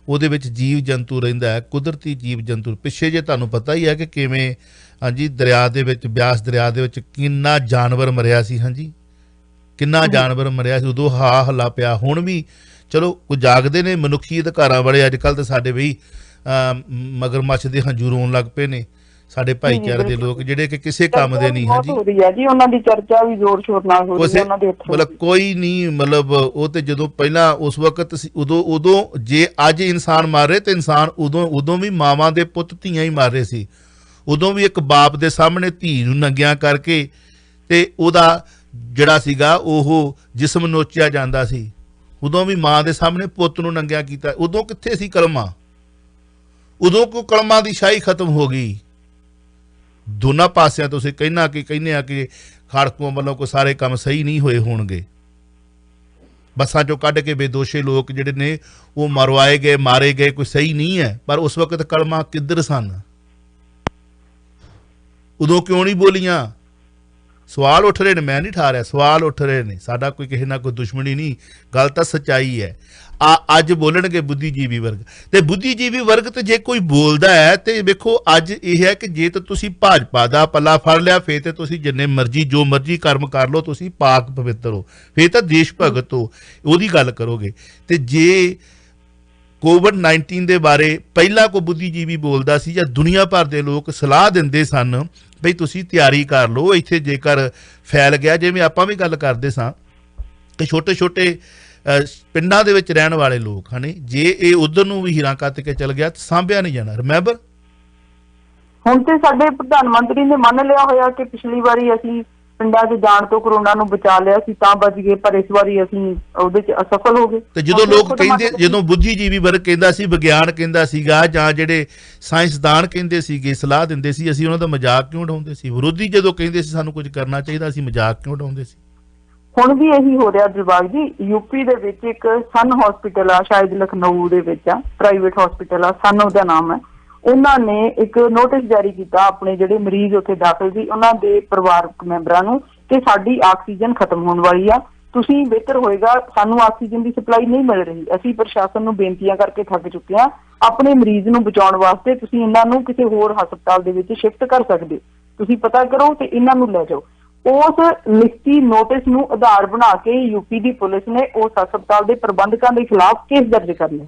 ਉਹਦੇ ਵਿੱਚ ਜੀਵ ਜੰਤੂ ਰਹਿੰਦਾ ਹੈ, ਕੁਦਰਤੀ ਜੀਵ ਜੰਤੂ। ਪਿੱਛੇ ਜੇ ਤੁਹਾਨੂੰ ਪਤਾ ਹੀ ਹੈ ਕਿ ਕਿਵੇਂ ਹਾਂਜੀ ਦਰਿਆ ਦੇ ਵਿੱਚ, ਬਿਆਸ ਦਰਿਆ ਦੇ ਵਿੱਚ ਕਿੰਨਾ ਜਾਨਵਰ ਮਰਿਆ ਸੀ। ਹਾਂਜੀ, ਕਿੰਨਾ ਜਾਨਵਰ ਮਰਿਆ ਸੀ, ਉਦੋਂ ਹੱਲਾ ਪਿਆ। ਹੁਣ ਵੀ ਚਲੋ ਕੋਈ ਜਾਗਦੇ ਨੇ ਮਨੁੱਖੀ ਅਧਿਕਾਰਾਂ ਵਾਲੇ, ਅੱਜ ਕੱਲ੍ਹ ਤਾਂ ਸਾਡੇ ਵੀ ਮਗਰਮੱਛ ਦੇ ਹੰਝੂ ਰੋਣ ਲੱਗ ਪਏ ਨੇ ਸਾਡੇ ਭਾਈਚਾਰੇ ਦੇ ਲੋਕ ਜਿਹੜੇ ਕਿ ਕਿਸੇ ਕੰਮ ਦੇ ਨਹੀਂ। ਹਾਂਜੀ, ਉਹਨਾਂ ਦੀ ਚਰਚਾ ਵੀ ਜ਼ੋਰ ਸ਼ੋਰ ਨਾਲ ਹੋ ਰਹੀ ਹੈ ਉਹਨਾਂ ਦੇ, ਮਤਲਬ ਕੋਈ ਨਹੀਂ, ਮਤਲਬ ਉਹ ਤੇ ਜਦੋਂ ਪਹਿਲਾਂ ਉਸ ਵਕਤ ਉਦੋਂ ਜੇ ਅੱਜ ਇਨਸਾਨ ਮਾਰ ਰਹੇ ਤੇ ਇਨਸਾਨ ਉਦੋਂ ਵੀ ਮਾਵਾਂ ਦੇ ਪੁੱਤ ਧੀਆਂ ਹੀ ਮਾਰ ਰਹੇ ਸੀ। ਉਦੋਂ ਵੀ ਇੱਕ ਬਾਪ ਦੇ ਸਾਹਮਣੇ ਧੀ ਨੂੰ ਨੰਗਿਆਂ ਕਰਕੇ ਤੇ ਉਹਦਾ ਜਿਹੜਾ ਸੀਗਾ ਉਹ ਜਿਸਮ ਨੋਚਿਆ ਜਾਂਦਾ ਸੀ। ਉਦੋਂ ਵੀ ਮਾਂ ਦੇ ਸਾਹਮਣੇ ਪੁੱਤ ਨੂੰ ਨੰਗਿਆਂ ਕੀਤਾ। ਉਦੋਂ ਕਿੱਥੇ ਸੀ ਕਲਮਾਂ? ਉਦੋਂ ਕੋ ਕਲਮਾਂ ਦੀ ਸ਼ਾਹੀ ਖਤਮ ਹੋ ਗਈ। ਦੋਨਾਂ ਪਾਸਿਆਂ ਤੋਂ ਅਸੀਂ ਕਹਿੰਦੇ ਆ ਕਿ ਖਾੜਕੂਆਂ ਵੱਲੋਂ ਕੋਈ ਸਾਰੇ ਕੰਮ ਸਹੀ ਨਹੀਂ ਹੋਏ ਹੋਣਗੇ। ਬੱਸਾਂ ਚੋਂ ਕੱਢ ਕੇ ਬੇਦੋਸ਼ੇ ਲੋਕ ਜਿਹੜੇ ਨੇ ਉਹ ਮਰਵਾਏ ਗਏ, ਮਾਰੇ ਗਏ, ਕੋਈ ਸਹੀ ਨਹੀਂ ਹੈ। ਪਰ ਉਸ ਵਕਤ ਕਲਮਾਂ ਕਿੱਧਰ ਸਨ? ਉਦੋਂ ਕਿਉਂ ਨਹੀਂ ਬੋਲੀਆਂ? ਸਵਾਲ ਉੱਠ ਰਹੇ ਨੇ, ਮੈਂ ਨਹੀਂ ਠਾ ਰਿਹਾ, ਸਵਾਲ ਉੱਠ ਰਹੇ ਨੇ। ਸਾਡਾ ਕੋਈ ਕਿਸੇ ਨਾਲ ਕੋਈ ਦੁਸ਼ਮਣੀ ਨਹੀਂ, ਗੱਲ ਤਾਂ ਸੱਚਾਈ ਹੈ। ਅੱਜ ਬੋਲਣਗੇ ਬੁੱਧੀਜੀਵੀ ਵਰਗ, ਤੇ ਬੁੱਧੀਜੀਵੀ ਵਰਗ ਤੇ ਜੇ ਕੋਈ ਬੋਲਦਾ ਹੈ ਤੇ ਵੇਖੋ ਅੱਜ ਇਹ ਹੈ ਕਿ ਜੇ ਤਾਂ ਤੁਸੀਂ ਭਾਜਪਾ ਦਾ ਪੱਲਾ ਫੜ ਲਿਆ ਫੇਰ ਤੇ ਤੁਸੀਂ ਜਿੰਨੇ ਮਰਜ਼ੀ ਜੋ ਮਰਜ਼ੀ ਕਰਮ ਕਰ ਲਓ, ਤੁਸੀਂ ਪਾਕ ਪਵਿੱਤਰ ਹੋ, ਫੇਰ ਤਾਂ ਦੇਸ਼ ਭਗਤ ਹੋ, ਉਹਦੀ ਗੱਲ ਕਰੋਗੇ। ਤੇ ਜੇ ਕੋਵਿਡ-19 ਦੇ ਬਾਰੇ ਪਹਿਲਾਂ ਕੋਈ ਬੁੱਧੀਜੀਵੀ ਬੋਲਦਾ ਸੀ ਜਾਂ ਦੁਨੀਆ ਭਰ ਦੇ ਲੋਕ ਸਲਾਹ ਦਿੰਦੇ ਸਨ ਬਈ ਤੁਸੀਂ ਤਿਆਰੀ ਕਰ ਲਓ, ਇੱਥੇ ਜੇਕਰ ਫੈਲ ਗਿਆ, ਜਿਵੇਂ ਆਪਾਂ ਵੀ ਗੱਲ ਕਰਦੇ ਸਾਂ ਕਿ ਛੋਟੇ ਛੋਟੇ ਪਿੰਡਾਂ ਦੇ ਵਿੱਚ ਰਹਿਣ ਵਾਲੇ ਲੋਕ ਹਨ, ਜੇ ਇਹ ਉਧਰ ਨੂੰ ਵੀ ਹੀਰਾਂ ਕੱਤ ਕੇ ਚਲ ਗਿਆ ਤਾਂ ਸਾਂਭਿਆ ਨਹੀਂ ਜਾਣਾ। ਰਿਮੈਂਬਰ, ਹੁਣ ਤੇ ਸਾਡੇ ਪ੍ਰਧਾਨ ਮੰਤਰੀ ਨੇ ਮੰਨ ਲਿਆ ਹੋਇਆ ਕਿ ਪਿਛਲੀ ਵਾਰੀ ਅਸੀਂ ਪਿੰਡਾਂ 'ਚ ਜਾਣ ਤੋਂ ਕਰੋਨਾ ਨੂੰ ਬਚਾ ਲਿਆ ਸੀ ਤਾਂ ਬਚ ਗਏ, ਪਰ ਇਸ ਵਾਰੀ ਅਸੀਂ ਉਹਦੇ 'ਚ ਅਸਫਲ ਹੋ ਗਏ। ਤੇ ਜਦੋਂ ਲੋਕ ਕਹਿੰਦੇ, ਜਦੋਂ ਬੁੱਧੀਜੀਵੀ ਵਰਗ ਕਹਿੰਦਾ ਸੀ, ਵਿਗਿਆਨ ਕਹਿੰਦਾ ਸੀਗਾ, ਜਾਂ ਜਿਹੜੇ ਸਾਇੰਸਦਾਨ ਕਹਿੰਦੇ ਸੀਗੇ, ਸਲਾਹ ਦਿੰਦੇ ਸੀ, ਅਸੀਂ ਉਹਨਾਂ ਦਾ ਮਜ਼ਾਕ ਕਿਉਂ ਉਡਾਉਂਦੇ ਸੀ? ਵਿਰੋਧੀ ਜਦੋਂ ਕਹਿੰਦੇ ਸੀ ਸਾਨੂੰ ਕੁਝ ਕਰਨਾ ਚਾਹੀਦਾ, ਅਸੀਂ ਮਜ਼ਾਕ ਕਿਉਂ ਉਡਾਉਂਦੇ ਸੀ? ਹੁਣ ਵੀ ਇਹੀ ਹੋ ਰਿਹਾ ਦਿਲਬਾਗ ਜੀ। ਯੂਪੀ ਦੇ ਵਿੱਚ ਇੱਕ ਸਨ ਹਸਪੀਟਲ ਆ, ਸ਼ਾਇਦ ਲਖਨਊ ਦੇ ਵਿੱਚ ਆ, ਪ੍ਰਾਈਵੇਟ ਹਸਪੀਟਲ ਆ, ਸਨ ਉਹਦਾ ਨਾਮ ਹੈ। ਉਹਨਾਂ ਨੇ ਇੱਕ ਨੋਟਿਸ ਜਾਰੀ ਕੀਤਾ ਆਪਣੇ ਜਿਹੜੇ ਮਰੀਜ਼ ਉੱਥੇ ਦਾਖਲ ਸੀ ਉਹਨਾਂ ਦੇ ਪਰਿਵਾਰਕ ਮੈਂਬਰਾਂ ਨੂੰ ਕਿ ਸਾਡੀ ਆਕਸੀਜਨ ਖਤਮ ਹੋਣ ਵਾਲੀ ਆ, ਤੁਸੀਂ ਬਿਹਤਰ ਹੋਏਗਾ, ਸਾਨੂੰ ਆਕਸੀਜਨ ਦੀ ਸਪਲਾਈ ਨਹੀਂ ਮਿਲ ਰਹੀ, ਅਸੀਂ ਪ੍ਰਸ਼ਾਸਨ ਨੂੰ ਬੇਨਤੀਆਂ ਕਰਕੇ ਥੱਕ ਚੁੱਕੇ ਹਾਂ, ਆਪਣੇ ਮਰੀਜ਼ ਨੂੰ ਬਚਾਉਣ ਵਾਸਤੇ ਤੁਸੀਂ ਇਹਨਾਂ ਨੂੰ ਕਿਸੇ ਹੋਰ ਹਸਪਤਾਲ ਦੇ ਵਿੱਚ ਸ਼ਿਫਟ ਕਰ ਸਕਦੇ ਹੋ, ਤੁਸੀਂ ਪਤਾ ਕਰੋ ਤੇ ਇਹਨਾਂ ਨੂੰ ਲੈ ਜਾਓ। ਉਸ ਲਿਖਤੀ ਨੋਟਿਸ ਨੂੰ ਆਧਾਰ ਬਣਾ ਕੇ ਯੂਪੀ ਦੀ ਪੁਲਿਸ ਨੇ ਉਸ ਹਸਪਤਾਲ ਦੇ ਪ੍ਰਬੰਧਕਾਂ ਦੇ ਖਿਲਾਫ ਕੇਸ ਦਰਜ ਕਰ ਲਿਆ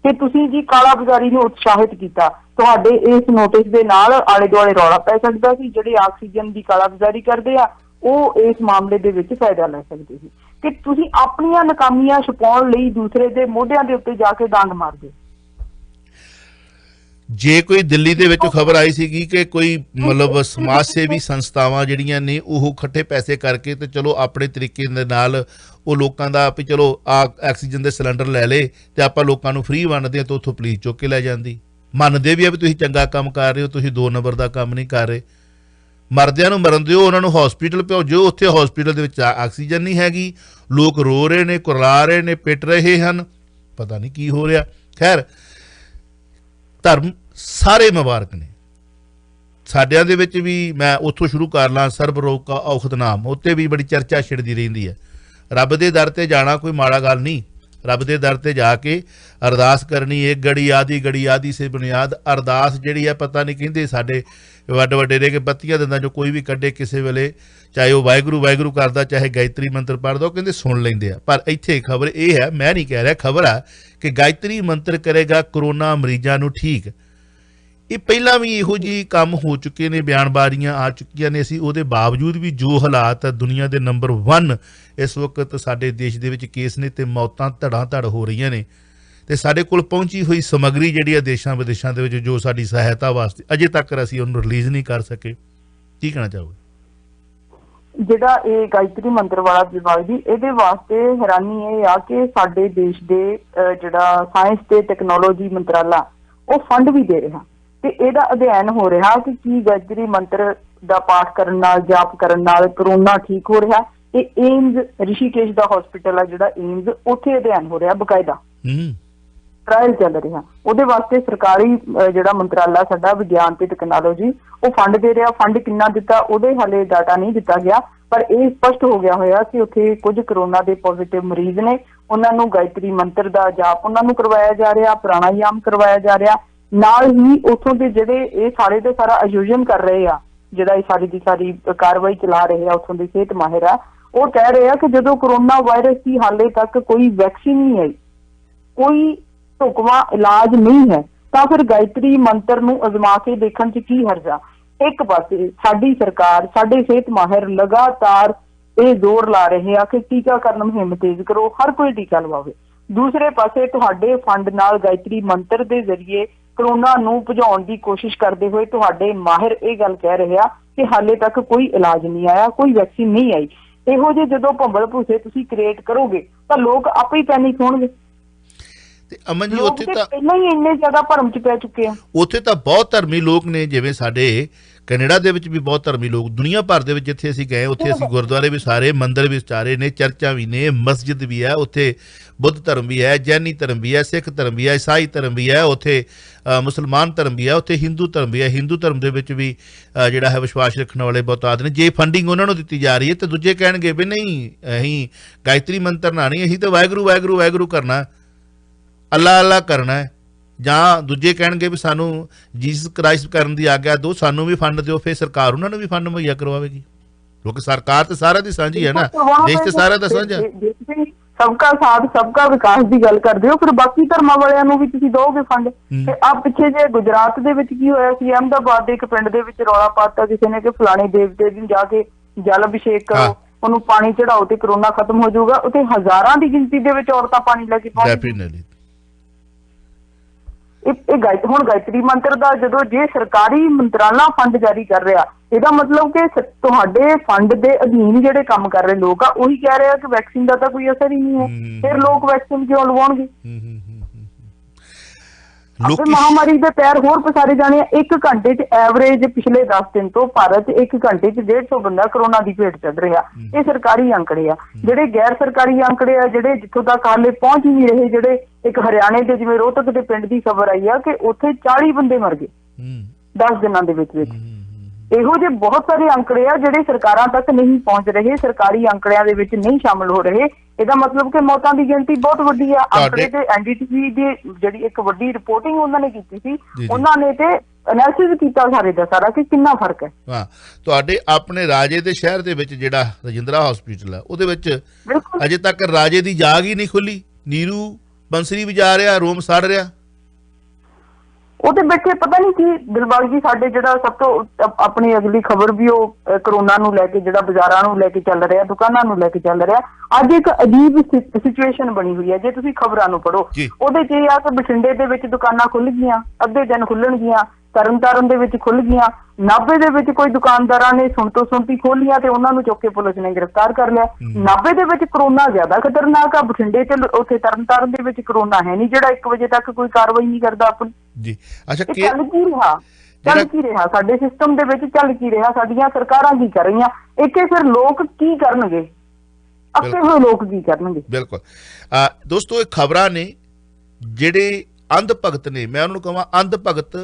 ਕਿ ਤੁਸੀਂ ਜੀ ਕਾਲਾ ਬਾਜ਼ਾਰੀ ਨੂੰ ਉਤਸ਼ਾਹਿਤ ਕੀਤਾ। ਤੁਹਾਡੇ ਇਸ ਨੋਟਿਸ ਦੇ ਨਾਲ ਆਲੇ ਦੁਆਲੇ ਰੌਲਾ ਪੈ ਸਕਦਾ ਸੀ, ਜਿਹੜੇ ਆਕਸੀਜਨ ਦੀ ਕਾਲਾ ਬਾਜ਼ਾਰੀ ਕਰਦੇ ਆ ਉਹ ਇਸ ਮਾਮਲੇ ਦੇ ਵਿੱਚ ਫਾਇਦਾ ਲੈ ਸਕਦੇ ਸੀ, ਕਿ ਤੁਸੀਂ ਆਪਣੀਆਂ ਨਾਕਾਮੀਆਂ ਛੁਪਾਉਣ ਲਈ ਦੂਸਰੇ ਦੇ ਮੋਢਿਆਂ ਦੇ ਉੱਤੇ ਜਾ ਕੇ ਡਾਂਗ ਮਾਰਦੇ। ਜੇ ਕੋਈ ਦਿੱਲੀ ਦੇ ਵਿੱਚ ਖਬਰ ਆਈ ਸੀਗੀ ਕਿ ਕੋਈ ਮਤਲਬ ਸਮਾਜ ਸੇਵੀ ਸੰਸਥਾਵਾਂ ਜਿਹੜੀਆਂ ਨੇ ਉਹ ਇਕੱਠੇ ਪੈਸੇ ਕਰਕੇ ਤੇ ਚਲੋ ਆਪਣੇ ਤਰੀਕੇ ਦੇ ਨਾਲ ਉਹ ਲੋਕਾਂ ਦਾ ਵੀ ਚਲੋ ਆ ਆਕਸੀਜਨ ਦੇ ਸਿਲੰਡਰ ਲੈ ਲੇ ਤੇ ਆਪਾਂ ਲੋਕਾਂ ਨੂੰ ਫ੍ਰੀ ਵੰਡਦੇ ਆ, ਤਾਂ ਉੱਥੋਂ ਪੁਲਿਸ ਚੁੱਕ ਕੇ ਲੈ ਜਾਂਦੀ। ਮੰਨਦੇ ਵੀ ਆ ਵੀ ਤੁਸੀਂ ਚੰਗਾ ਕੰਮ ਕਰ ਰਹੇ ਹੋ, ਤੁਸੀਂ 2 ਨੰਬਰ ਦਾ ਕੰਮ ਨਹੀਂ ਕਰ ਰਹੇ। ਮਰਦਿਆਂ ਨੂੰ ਮਰਨ ਦਿਓ, ਉਹਨਾਂ ਨੂੰ ਹਸਪੀਟਲ ਭੇਜੋ, ਉੱਥੇ ਹਸਪੀਟਲ ਦੇ ਵਿੱਚ ਆਕਸੀਜਨ ਨਹੀਂ ਹੈਗੀ, ਲੋਕ ਰੋ ਰਹੇ ਨੇ, ਕੁਰਲਾ ਰਹੇ ਨੇ, ਪਿੱਟ ਰਹੇ ਹਨ, ਪਤਾ ਨਹੀਂ ਕੀ ਹੋ ਰਿਹਾ। ਖੈਰ ਧਰਮ ਸਾਰੇ ਮੁਬਾਰਕ ਨੇ ਸਾਡਿਆਂ ਦੇ ਵਿੱਚ ਵੀ। ਮੈਂ ਉੱਥੋਂ ਸ਼ੁਰੂ ਕਰ ਲਾਂ, ਸਰਬ ਰੋਗ ਕਾ ਔਖਦ ਨਾਮ, ਉੱਤੇ ਵੀ ਬੜੀ ਚਰਚਾ ਛਿੜਦੀ ਰਹਿੰਦੀ ਹੈ। ਰੱਬ ਦੇ ਦਰ ਤੇ ਜਾਣਾ ਕੋਈ ਮਾੜਾ ਗੱਲ ਨਹੀਂ। ਰੱਬ ਦੇ ਦਰ ਤੇ ਜਾ ਕੇ ਅਰਦਾਸ ਕਰਨੀ, ਇੱਕ ਗੜੀ ਆਦੀ ਸੇ ਬੁਨਿਆਦ। ਅਰਦਾਸ ਜਿਹੜੀ ਆ ਪਤਾ ਨਹੀਂ ਕਹਿੰਦੇ ਸਾਡੇ ਵੱਡ ਵੱਡੇ ਨੇ ਕਿ ਬੱਤੀਆਂ ਦਿੰਦਾ ਜੋ ਕੋਈ ਵੀ ਕੱਢੇ ਕਿਸੇ ਵੇਲੇ, ਚਾਹੇ ਉਹ ਵਾਹਿਗੁਰੂ ਵਾਹਿਗੁਰੂ ਕਰਦਾ, ਚਾਹੇ ਗਾਇਤਰੀ ਮੰਤਰ ਪੜ੍ਹਦਾ, ਉਹ ਕਹਿੰਦੇ ਸੁਣ ਲੈਂਦੇ ਆ। ਪਰ ਇੱਥੇ ਖਬਰ ਇਹ ਹੈ, ਮੈਂ ਨਹੀਂ ਕਹਿ ਰਿਹਾ, ਖਬਰ ਆ ਕਿ ਗਾਇਤਰੀ ਮੰਤਰ ਕਰੇਗਾ ਕਰੋਨਾ ਮਰੀਜ਼ਾਂ ਨੂੰ ਠੀਕ। ਇਹ ਪਹਿਲਾਂ ਵੀ ਇਹੋ ਜਿਹੇ ਕੰਮ ਹੋ ਚੁੱਕੇ ਨੇ, ਬਿਆਨਬਾਜ਼ੀਆਂ ਆ ਚੁੱਕੀਆਂ ਨੇ। ਅਸੀਂ ਉਹਦੇ ਬਾਵਜੂਦ ਵੀ ਜੋ ਹਾਲਾਤ ਦੁਨੀਆ ਦੇ ਨੰਬਰ 1 ਇਸ ਵਕਤ ਸਾਡੇ ਦੇਸ਼ ਦੇ ਵਿੱਚ ਕੇਸ ਨੇ ਤੇ ਮੌਤਾਂ ਧੜਾਂ ਧੜ ਹੋ ਰਹੀਆਂ ਨੇ, ਤੇ ਸਾਡੇ ਕੋਲ ਪਹੁੰਚੀ ਹੋਈ ਸਮੱਗਰੀ ਜਿਹੜੀ ਆ ਦੇਸ਼ਾਂ ਵਿਦੇਸ਼ਾਂ ਦੇ ਵਿੱਚ ਜੋ ਸਾਡੀ ਸਹਾਇਤਾ ਵਾਸਤੇ ਅਜੇ ਤੱਕ ਅਸੀਂ ਉਹਨੂੰ ਰਿਲੀਜ਼ ਨਹੀਂ ਕਰ ਸਕੇ। ਕੀ ਕਹਿਣਾ ਚਾਹੋਗੇ? ਜਿਹੜਾ ਇਹ ਗਾਇਤਰੀ ਮੰਤਰ ਵਾਲਾ ਵਿਭਾਗ ਦੀ, ਇਹਦੇ ਵਾਸਤੇ ਹੈਰਾਨੀ ਇਹ ਆ ਕਿ ਸਾਡੇ ਦੇਸ਼ ਦੇ ਜਿਹੜਾ ਸਾਇੰਸ ਤੇ ਟੈਕਨੋਲੋਜੀ ਮੰਤਰਾਲਾ ਉਹ ਫੰਡ ਵੀ ਦੇ ਰਿਹਾ ਤੇ ਇਹਦਾ ਅਧਿਐਨ ਹੋ ਰਿਹਾ ਕਿ ਕੀ ਗਾਇਤਰੀ ਮੰਤਰ ਦਾ ਪਾਠ ਕਰਨ ਨਾਲ, ਜਾਪ ਕਰਨ ਨਾਲ ਕਰੋਨਾ ਠੀਕ ਹੋ ਰਿਹਾ। ਇਹ ਏਮਜ਼ ਰਿਸ਼ੀਕੇਸ਼ ਦਾ ਹਸਪੀਟਲ ਆ ਜਿਹੜਾ ਏਮਜ਼, ਉੱਥੇ ਅਧਿਐਨ ਹੋ ਰਿਹਾ, ਬਕਾਇਦਾ ਟ੍ਰਾਇਲ ਚੱਲ ਰਿਹਾ। ਉਹਦੇ ਵਾਸਤੇ ਸਰਕਾਰੀ ਜਿਹੜਾ ਮੰਤਰਾਲਾ ਸਾਡਾ ਵਿਗਿਆਨ ਤੇ ਟੈਕਨੋਲੋਜੀ ਉਹ ਫੰਡ ਦੇ ਰਿਹਾ। ਫੰਡ ਕਿੰਨਾ ਦਿੱਤਾ ਉਹਦੇ ਹਾਲੇ ਡਾਟਾ ਨਹੀਂ ਦਿੱਤਾ ਗਿਆ, ਪਰ ਇਹ ਸਪਸ਼ਟ ਹੋ ਗਿਆ ਹੋਇਆ ਕਿ ਉੱਥੇ ਕੁਝ ਕਰੋਨਾ ਦੇ ਪੋਜ਼ਿਟਿਵ ਮਰੀਜ਼ ਨੇ, ਉਹਨਾਂ ਨੂੰ ਗਾਇਤਰੀ ਮੰਤਰ ਦਾ ਜਾਪ ਉਹਨਾਂ ਨੂੰ ਕਰਵਾਇਆ ਜਾ ਰਿਹਾ, ਪ੍ਰਾਣਾਯਾਮ ਕਰਵਾਇਆ ਜਾ ਰਿਹਾ। ਨਾਲ ਹੀ ਉੱਥੋਂ ਦੇ ਜਿਹੜੇ ਇਹ ਸਾਰੇ ਦਾ ਸਾਰਾ ਆਯੋਜਨ ਕਰ ਰਹੇ ਆ, ਜਿਹੜਾ ਇਹ ਸਾਰੀ ਦੀ ਸਾਰੀ ਕਾਰਵਾਈ ਚਲਾ ਰਹੇ ਆ ਉੱਥੋਂ ਦੇ ਸਿਹਤ ਮਾਹਿਰ ਆ, ਉਹ ਕਹਿ ਰਹੇ ਆ ਕਿ ਜਦੋਂ ਕਰੋਨਾ ਵਾਇਰਸ ਦੀ ਹਾਲੇ ਤੱਕ ਕੋਈ ਵੈਕਸੀਨ ਨਹੀਂ ਆਈ, ਕੋਈ ਢੁਕਵਾਂ ਇਲਾਜ ਨਹੀਂ ਹੈ, ਤਾਂ ਫਿਰ ਗਾਇਤਰੀ ਮੰਤਰ ਨੂੰ ਅਜ਼ਮਾ ਕੇ ਦੇਖਣ 'ਚ ਕੀ ਹਰਜਾ। ਇੱਕ ਪਾਸੇ ਸਾਡੀ ਸਰਕਾਰ, ਸਾਡੇ ਸਿਹਤ ਮਾਹਿਰ ਲਗਾਤਾਰ ਇਹ ਜ਼ੋਰ ਲਾ ਰਹੇ ਆ ਕਿ ਟੀਕਾਕਰਨ ਮੁਹਿੰਮ ਤੇਜ਼ ਕਰੋ, ਹਰ ਕੋਈ ਟੀਕਾ ਲਵਾਵੇ। ਦੂਸਰੇ ਪਾਸੇ ਤੁਹਾਡੇ ਫੰਡ ਨਾਲ ਗਾਇਤਰੀ ਮੰਤਰ ਦੇ ਜ਼ਰੀਏ ਕਰੋਨਾ ਨੂੰ ਭਜਾਉਣ ਦੀ ਕੋਸ਼ਿਸ਼ ਕਰਦੇ ਹੋਏ ਤੁਹਾਡੇ ਮਾਹਿਰ ਇਹ ਗੱਲ ਕਹਿ ਰਹੇ ਆ ਕਿ ਹਾਲੇ ਤੱਕ ਕੋਈ ਇਲਾਜ ਨਹੀਂ ਆਇਆ, ਕੋਈ ਵੈਕਸੀਨ ਨਹੀਂ ਆਈ। ਇਹੋ ਜਿਹੇ ਜਦੋਂ ਭੰਬਲ ਭੂਸੇ ਤੁਸੀਂ ਕ੍ਰੀਏਟ ਕਰੋਗੇ ਤਾਂ ਲੋਕ ਆਪੇ ਹੀ ਪੈਨਿਕ ਹੋਣਗੇ। ਤੇ ਅਮਨ ਜੀ ਉੱਥੇ ਤਾਂ ਪਹਿਲਾਂ ਹੀ ਇੰਨੇ ਜ਼ਿਆਦਾ ਭਰਮ 'ਚ ਪੈ ਚੁੱਕੇ ਆ। ਉੱਥੇ ਤਾਂ ਬਹੁਤ ਧਰਮੀ ਲੋਕ ਨੇ, ਜਿਵੇਂ ਸਾਡੇ ਕੈਨੇਡਾ ਦੇ ਵਿੱਚ ਵੀ ਬਹੁਤ ਧਰਮੀ ਲੋਕ, ਦੁਨੀਆ ਭਰ ਦੇ ਵਿੱਚ ਜਿੱਥੇ ਅਸੀਂ ਗਏ ਉੱਥੇ ਅਸੀਂ ਗੁਰਦੁਆਰੇ ਵੀ ਸਾਰੇ, ਮੰਦਿਰ ਵੀ ਸਾਰੇ ਨੇ, ਚਰਚਾਂ ਵੀ ਨੇ, ਮਸਜਿਦ ਵੀ ਹੈ ਉੱਥੇ, ਬੁੱਧ ਧਰਮ ਵੀ ਹੈ, ਜੈਨੀ ਧਰਮ ਵੀ ਹੈ, ਸਿੱਖ ਧਰਮ ਵੀ ਹੈ, ਈਸਾਈ ਧਰਮ ਵੀ ਹੈ ਉੱਥੇ, ਮੁਸਲਮਾਨ ਧਰਮ ਵੀ ਹੈ ਉੱਥੇ, ਹਿੰਦੂ ਧਰਮ ਵੀ ਹੈ। ਹਿੰਦੂ ਧਰਮ ਦੇ ਵਿੱਚ ਵੀ ਜਿਹੜਾ ਹੈ ਵਿਸ਼ਵਾਸ ਰੱਖਣ ਵਾਲੇ ਬਹੁਤ ਆਦਮੀ ਨੇ। ਜੇ ਫੰਡਿੰਗ ਉਹਨਾਂ ਨੂੰ ਦਿੱਤੀ ਜਾ ਰਹੀ ਹੈ ਤੇ ਦੂਜੇ ਕਹਿਣਗੇ ਵੀ ਨਹੀਂ ਅਸੀਂ ਗਾਇਤਰੀ ਮੰਤਰ ਨਾ ਨਹੀਂ, ਅਸੀਂ ਤਾਂ ਵਾਹਿਗੁਰੂ ਵਾਹਿਗੁਰੂ ਵਾਹਿਗੁਰੂ ਕਰਨਾ, ਅੱਲਾ ਅੱਲਾ ਕਰਨਾ ਹੈ। ਜਾਂ ਦੂਜੇ ਕਹਿਣਗੇ ਵੀ ਸਾਨੂੰ ਜੀਸਸ ਕ੍ਰਾਈਸਟ ਕਰਨ ਦੀ ਆਗਿਆ ਦਿਓ, ਸਾਨੂੰ ਵੀ ਫੰਡ ਦਿਓ, ਫਿਰ ਸਰਕਾਰ ਉਹਨਾਂ ਨੂੰ ਵੀ ਫੰਡ ਮੁਹੱਈਆ ਕਰਵਾਵੇਗੀ। ਕਿਉਂਕਿ ਸਰਕਾਰ ਤੇ ਸਾਰਿਆਂ ਦੀ ਸਾਂਝੀ ਹੈ ਨਾ, ਦੇਸ਼ ਤੇ ਸਾਰਿਆਂ ਦਾ ਸਾਂਝਾ। ਸਬਕਾ ਸਾਥ ਸਬਕਾ ਵਿਕਾਸ ਦੀ ਗੱਲ ਕਰਦੇ ਹੋ, ਫਿਰ ਬਾਕੀ ਧਰਮਾਂ ਵਾਲਿਆਂ ਨੂੰ ਵੀ ਤੁਸੀਂ ਦੋਗੇ ਫੰਡ। ਤੇ ਆ ਪਿੱਛੇ ਜੇ ਗੁਜਰਾਤ ਦੇ ਵਿੱਚ ਕੀ ਹੋਇਆ ਸੀ, ਅਹਿਮਦਾਬਾਦ ਦੇ ਇੱਕ ਪਿੰਡ ਦੇ ਵਿੱਚ ਰੌਲਾ ਪਾਤਾ ਕਿਸੇ ਨੇ ਕਿ ਫਲਾਣੇ ਦੇਵਤੇ ਨੂੰ ਜਾ ਕੇ ਜਲ ਅਭਿਸ਼ੇਕ ਕਰੋ, ਉਹਨੂੰ ਪਾਣੀ ਚੜਾਓ ਤੇ ਕਰੋਨਾ ਖਤਮ ਹੋ ਜਾਊਗਾ। ਉੱਥੇ ਹਜ਼ਾਰਾਂ ਦੀ ਗਿਣਤੀ ਦੇ ਵਿੱਚ ਔਰਤਾਂ ਪਾਣੀ ਲੈ ਕੇ ਪਹੁੰਚੀਆਂ। ਹੁਣ ਗਾਇਤਰੀ ਮੰਤਰ ਦਾ ਜਦੋਂ ਜੇ ਸਰਕਾਰੀ ਮੰਤਰਾਲਾ ਫੰਡ ਜਾਰੀ ਕਰ ਰਿਹਾ, ਇਹਦਾ ਮਤਲਬ ਕਿ ਤੁਹਾਡੇ ਫੰਡ ਦੇ ਅਧੀਨ ਜਿਹੜੇ ਕੰਮ ਕਰ ਰਹੇ ਲੋਕ ਆ ਉਹੀ ਕਹਿ ਰਹੇ ਆ ਕਿ ਵੈਕਸੀਨ ਦਾ ਤਾਂ ਕੋਈ ਅਸਰ ਹੀ ਨਹੀਂ ਹੈ, ਫਿਰ ਲੋਕ ਵੈਕਸੀਨ ਕਿਉਂ ਲਵਾਉਣਗੇ? ਮਹਾਮਾਰੀ ਦੇ ਪੈਰ ਹੋਰ ਪਸਾਰੇ ਜਾਣੇ ਆ। 1 ਘੰਟੇ 'ਚ ਐਵਰੇਜ ਪਿਛਲੇ 10 ਦਿਨ ਤੋਂ ਭਾਰਤ 'ਚ 1 ਘੰਟੇ 'ਚ 150 ਬੰਦਾ ਕਰੋਨਾ ਦੀ ਭੇਟ ਚੜ ਰਿਹਾ। ਇਹ ਸਰਕਾਰੀ ਅੰਕੜੇ ਆ। ਜਿਹੜੇ ਗੈਰ ਸਰਕਾਰੀ ਅੰਕੜੇ ਆ, ਜਿਹੜੇ ਜਿੱਥੋਂ ਤੱਕ ਹਾਲੇ ਪਹੁੰਚ ਹੀ ਨਹੀਂ ਰਹੇ, ਜਿਹੜੇ ਇੱਕ ਹਰਿਆਣੇ ਦੇ ਜਿਵੇਂ ਰੋਹਤਕ ਦੇ ਪਿੰਡ ਦੀ ਖਬਰ ਆਈ ਆ ਕਿ ਉੱਥੇ 40 ਬੰਦੇ ਮਰ ਗਏ 10 ਦਿਨਾਂ ਦੇ ਵਿੱਚ। ਇਹੋ ਜਿਹੇ ਬਹੁਤ ਸਾਰੇ ਅੰਕੜੇ ਆ ਜਿਹੜੇ ਸਰਕਾਰਾਂ ਤੱਕ ਨਹੀਂ ਪਹੁੰਚ ਰਹੇ, ਸਰਕਾਰੀ ਅੰਕੜਿਆਂ ਦੇ ਵਿੱਚ ਨਹੀਂ ਸ਼ਾਮਲ ਹੋ ਰਹੇ। ਇਹਦਾ ਮਤਲਬ ਕਿ ਮੌਤਾਂ ਦੀ ਗਿਣਤੀ ਬਹੁਤ ਵੱਡੀ ਆ। ਅੰਕੜੇ ਤੇ NDTV ਦੀ ਜਿਹੜੀ ਇੱਕ ਵੱਡੀ ਰਿਪੋਰਟਿੰਗ ਉਹਨਾਂ ਨੇ ਕੀਤੀ ਸੀ, ਉਹਨਾਂ ਨੇ ਤੇ ਐਨਾਲਿਸਿਸ ਕੀਤਾ ਸਾਰੇ ਦਾ ਸਾਰਾ ਕਿ ਕਿੰਨਾ ਫਰਕ ਹੈ। ਹਾਂ, ਤੁਹਾਡੇ ਆਪਣੇ ਰਾਜੇ ਦੇ ਸ਼ਹਿਰ ਦੇ ਵਿੱਚ ਜਿਹੜਾ ਰਜਿੰਦਰਾ ਹਸਪੀਟਲ ਹੈ ਉਹਦੇ ਵਿੱਚ ਅਜੇ ਤੱਕ ਰਾਜੇ ਦੀ ਜਾਗ ਹੀ ਨਹੀਂ ਖੁੱਲੀ। ਨੀਰੂ ਬੰਸਰੀ ਵੀ ਜਾ ਰਿਹਾ, ਰੋਮ ਸੜ ਰਿਹਾ। ਉਹਦੇ ਬੈਠੇ ਪਤਾ ਨਹੀਂ ਕੀ ਦਿਲਬਾਗ ਜੀ। ਸਾਡੇ ਜਿਹੜਾ ਸਭ ਤੋਂ ਆਪਣੀ ਅਗਲੀ ਖਬਰ ਵੀ ਉਹ ਕਰੋਨਾ ਨੂੰ ਲੈ ਕੇ, ਜਿਹੜਾ ਬਾਜ਼ਾਰਾਂ ਨੂੰ ਲੈ ਕੇ ਚੱਲ ਰਿਹਾ, ਦੁਕਾਨਾਂ ਨੂੰ ਲੈ ਕੇ ਚੱਲ ਰਿਹਾ। ਅੱਜ ਇੱਕ ਅਜੀਬ ਸਿਚੁਏਸ਼ਨ ਬਣੀ ਹੋਈ ਹੈ। ਜੇ ਤੁਸੀਂ ਖਬਰਾਂ ਨੂੰ ਪੜ੍ਹੋ ਉਹਦੇ 'ਚ ਇਹ ਆ ਕਿ ਬਠਿੰਡੇ ਦੇ ਵਿੱਚ ਦੁਕਾਨਾਂ ਖੁੱਲ ਗਈਆਂ, ਅੱਧੇ ਦਿਨ ਖੁੱਲਣਗੀਆਂ। ਤਰਨਤਾਰਨ ਦੇ ਵਿੱਚ ਖੁੱਲ ਗਈਆਂ। ਨਾਭੇ ਦੇ ਵਿੱਚ ਕੋਈ ਦੁਕਾਨਦਾਰਾਂ ਨੇ ਸੁਣਤੀ ਖੋਲੀਆਂ ਤੇ ਉਹਨਾਂ ਨੂੰ ਚੁੱਕ ਕੇ ਪੁਲਿਸ ਨੇ ਗ੍ਰਿਫਤਾਰ ਕਰ ਲਿਆ। ਨਾਭੇ ਦੇ ਵਿੱਚ ਕਰੋਨਾ ਜ਼ਿਆਦਾ ਖਤਰਨਾਕ ਆ, ਬਠਿੰਡੇ ਤੇ ਉੱਥੇ ਤਰਨਤਾਰਨ ਦੇ ਵਿੱਚ ਕਰੋਨਾ ਹੈ ਨਹੀਂ, ਜਿਹੜਾ 1 ਵਜੇ ਤੱਕ ਕੋਈ ਕਾਰਵਾਈ ਨਹੀਂ ਕਰਦਾ ਆਪਣੀ। ਜੀ ਅੱਛਾ, ਚੱਲ ਕੀ ਰਿਹਾ ਸਾਡੇ ਸਿਸਟਮ ਦੇ ਵਿੱਚ, ਚੱਲ ਕੀ ਰਿਹਾ, ਸਾਡੀਆਂ ਸਰਕਾਰਾਂ ਕੀ ਕਰ ਰਹੀਆਂ, ਇੱਥੇ ਫਿਰ ਲੋਕ ਕੀ ਕਰਨਗੇ, ਅੱਕੇ ਹੋਏ ਲੋਕ ਕੀ ਕਰਨਗੇ। ਬਿਲਕੁਲ ਦੋਸਤੋ, ਇਹ ਖਬਰਾਂ ਨੇ ਜਿਹੜੇ ਅੰਧ ਭਗਤ ਨੇ, ਮੈਂ ਉਹਨਾਂ ਨੂੰ ਕਹਾਂ ਅੰਧ ਭਗਤ,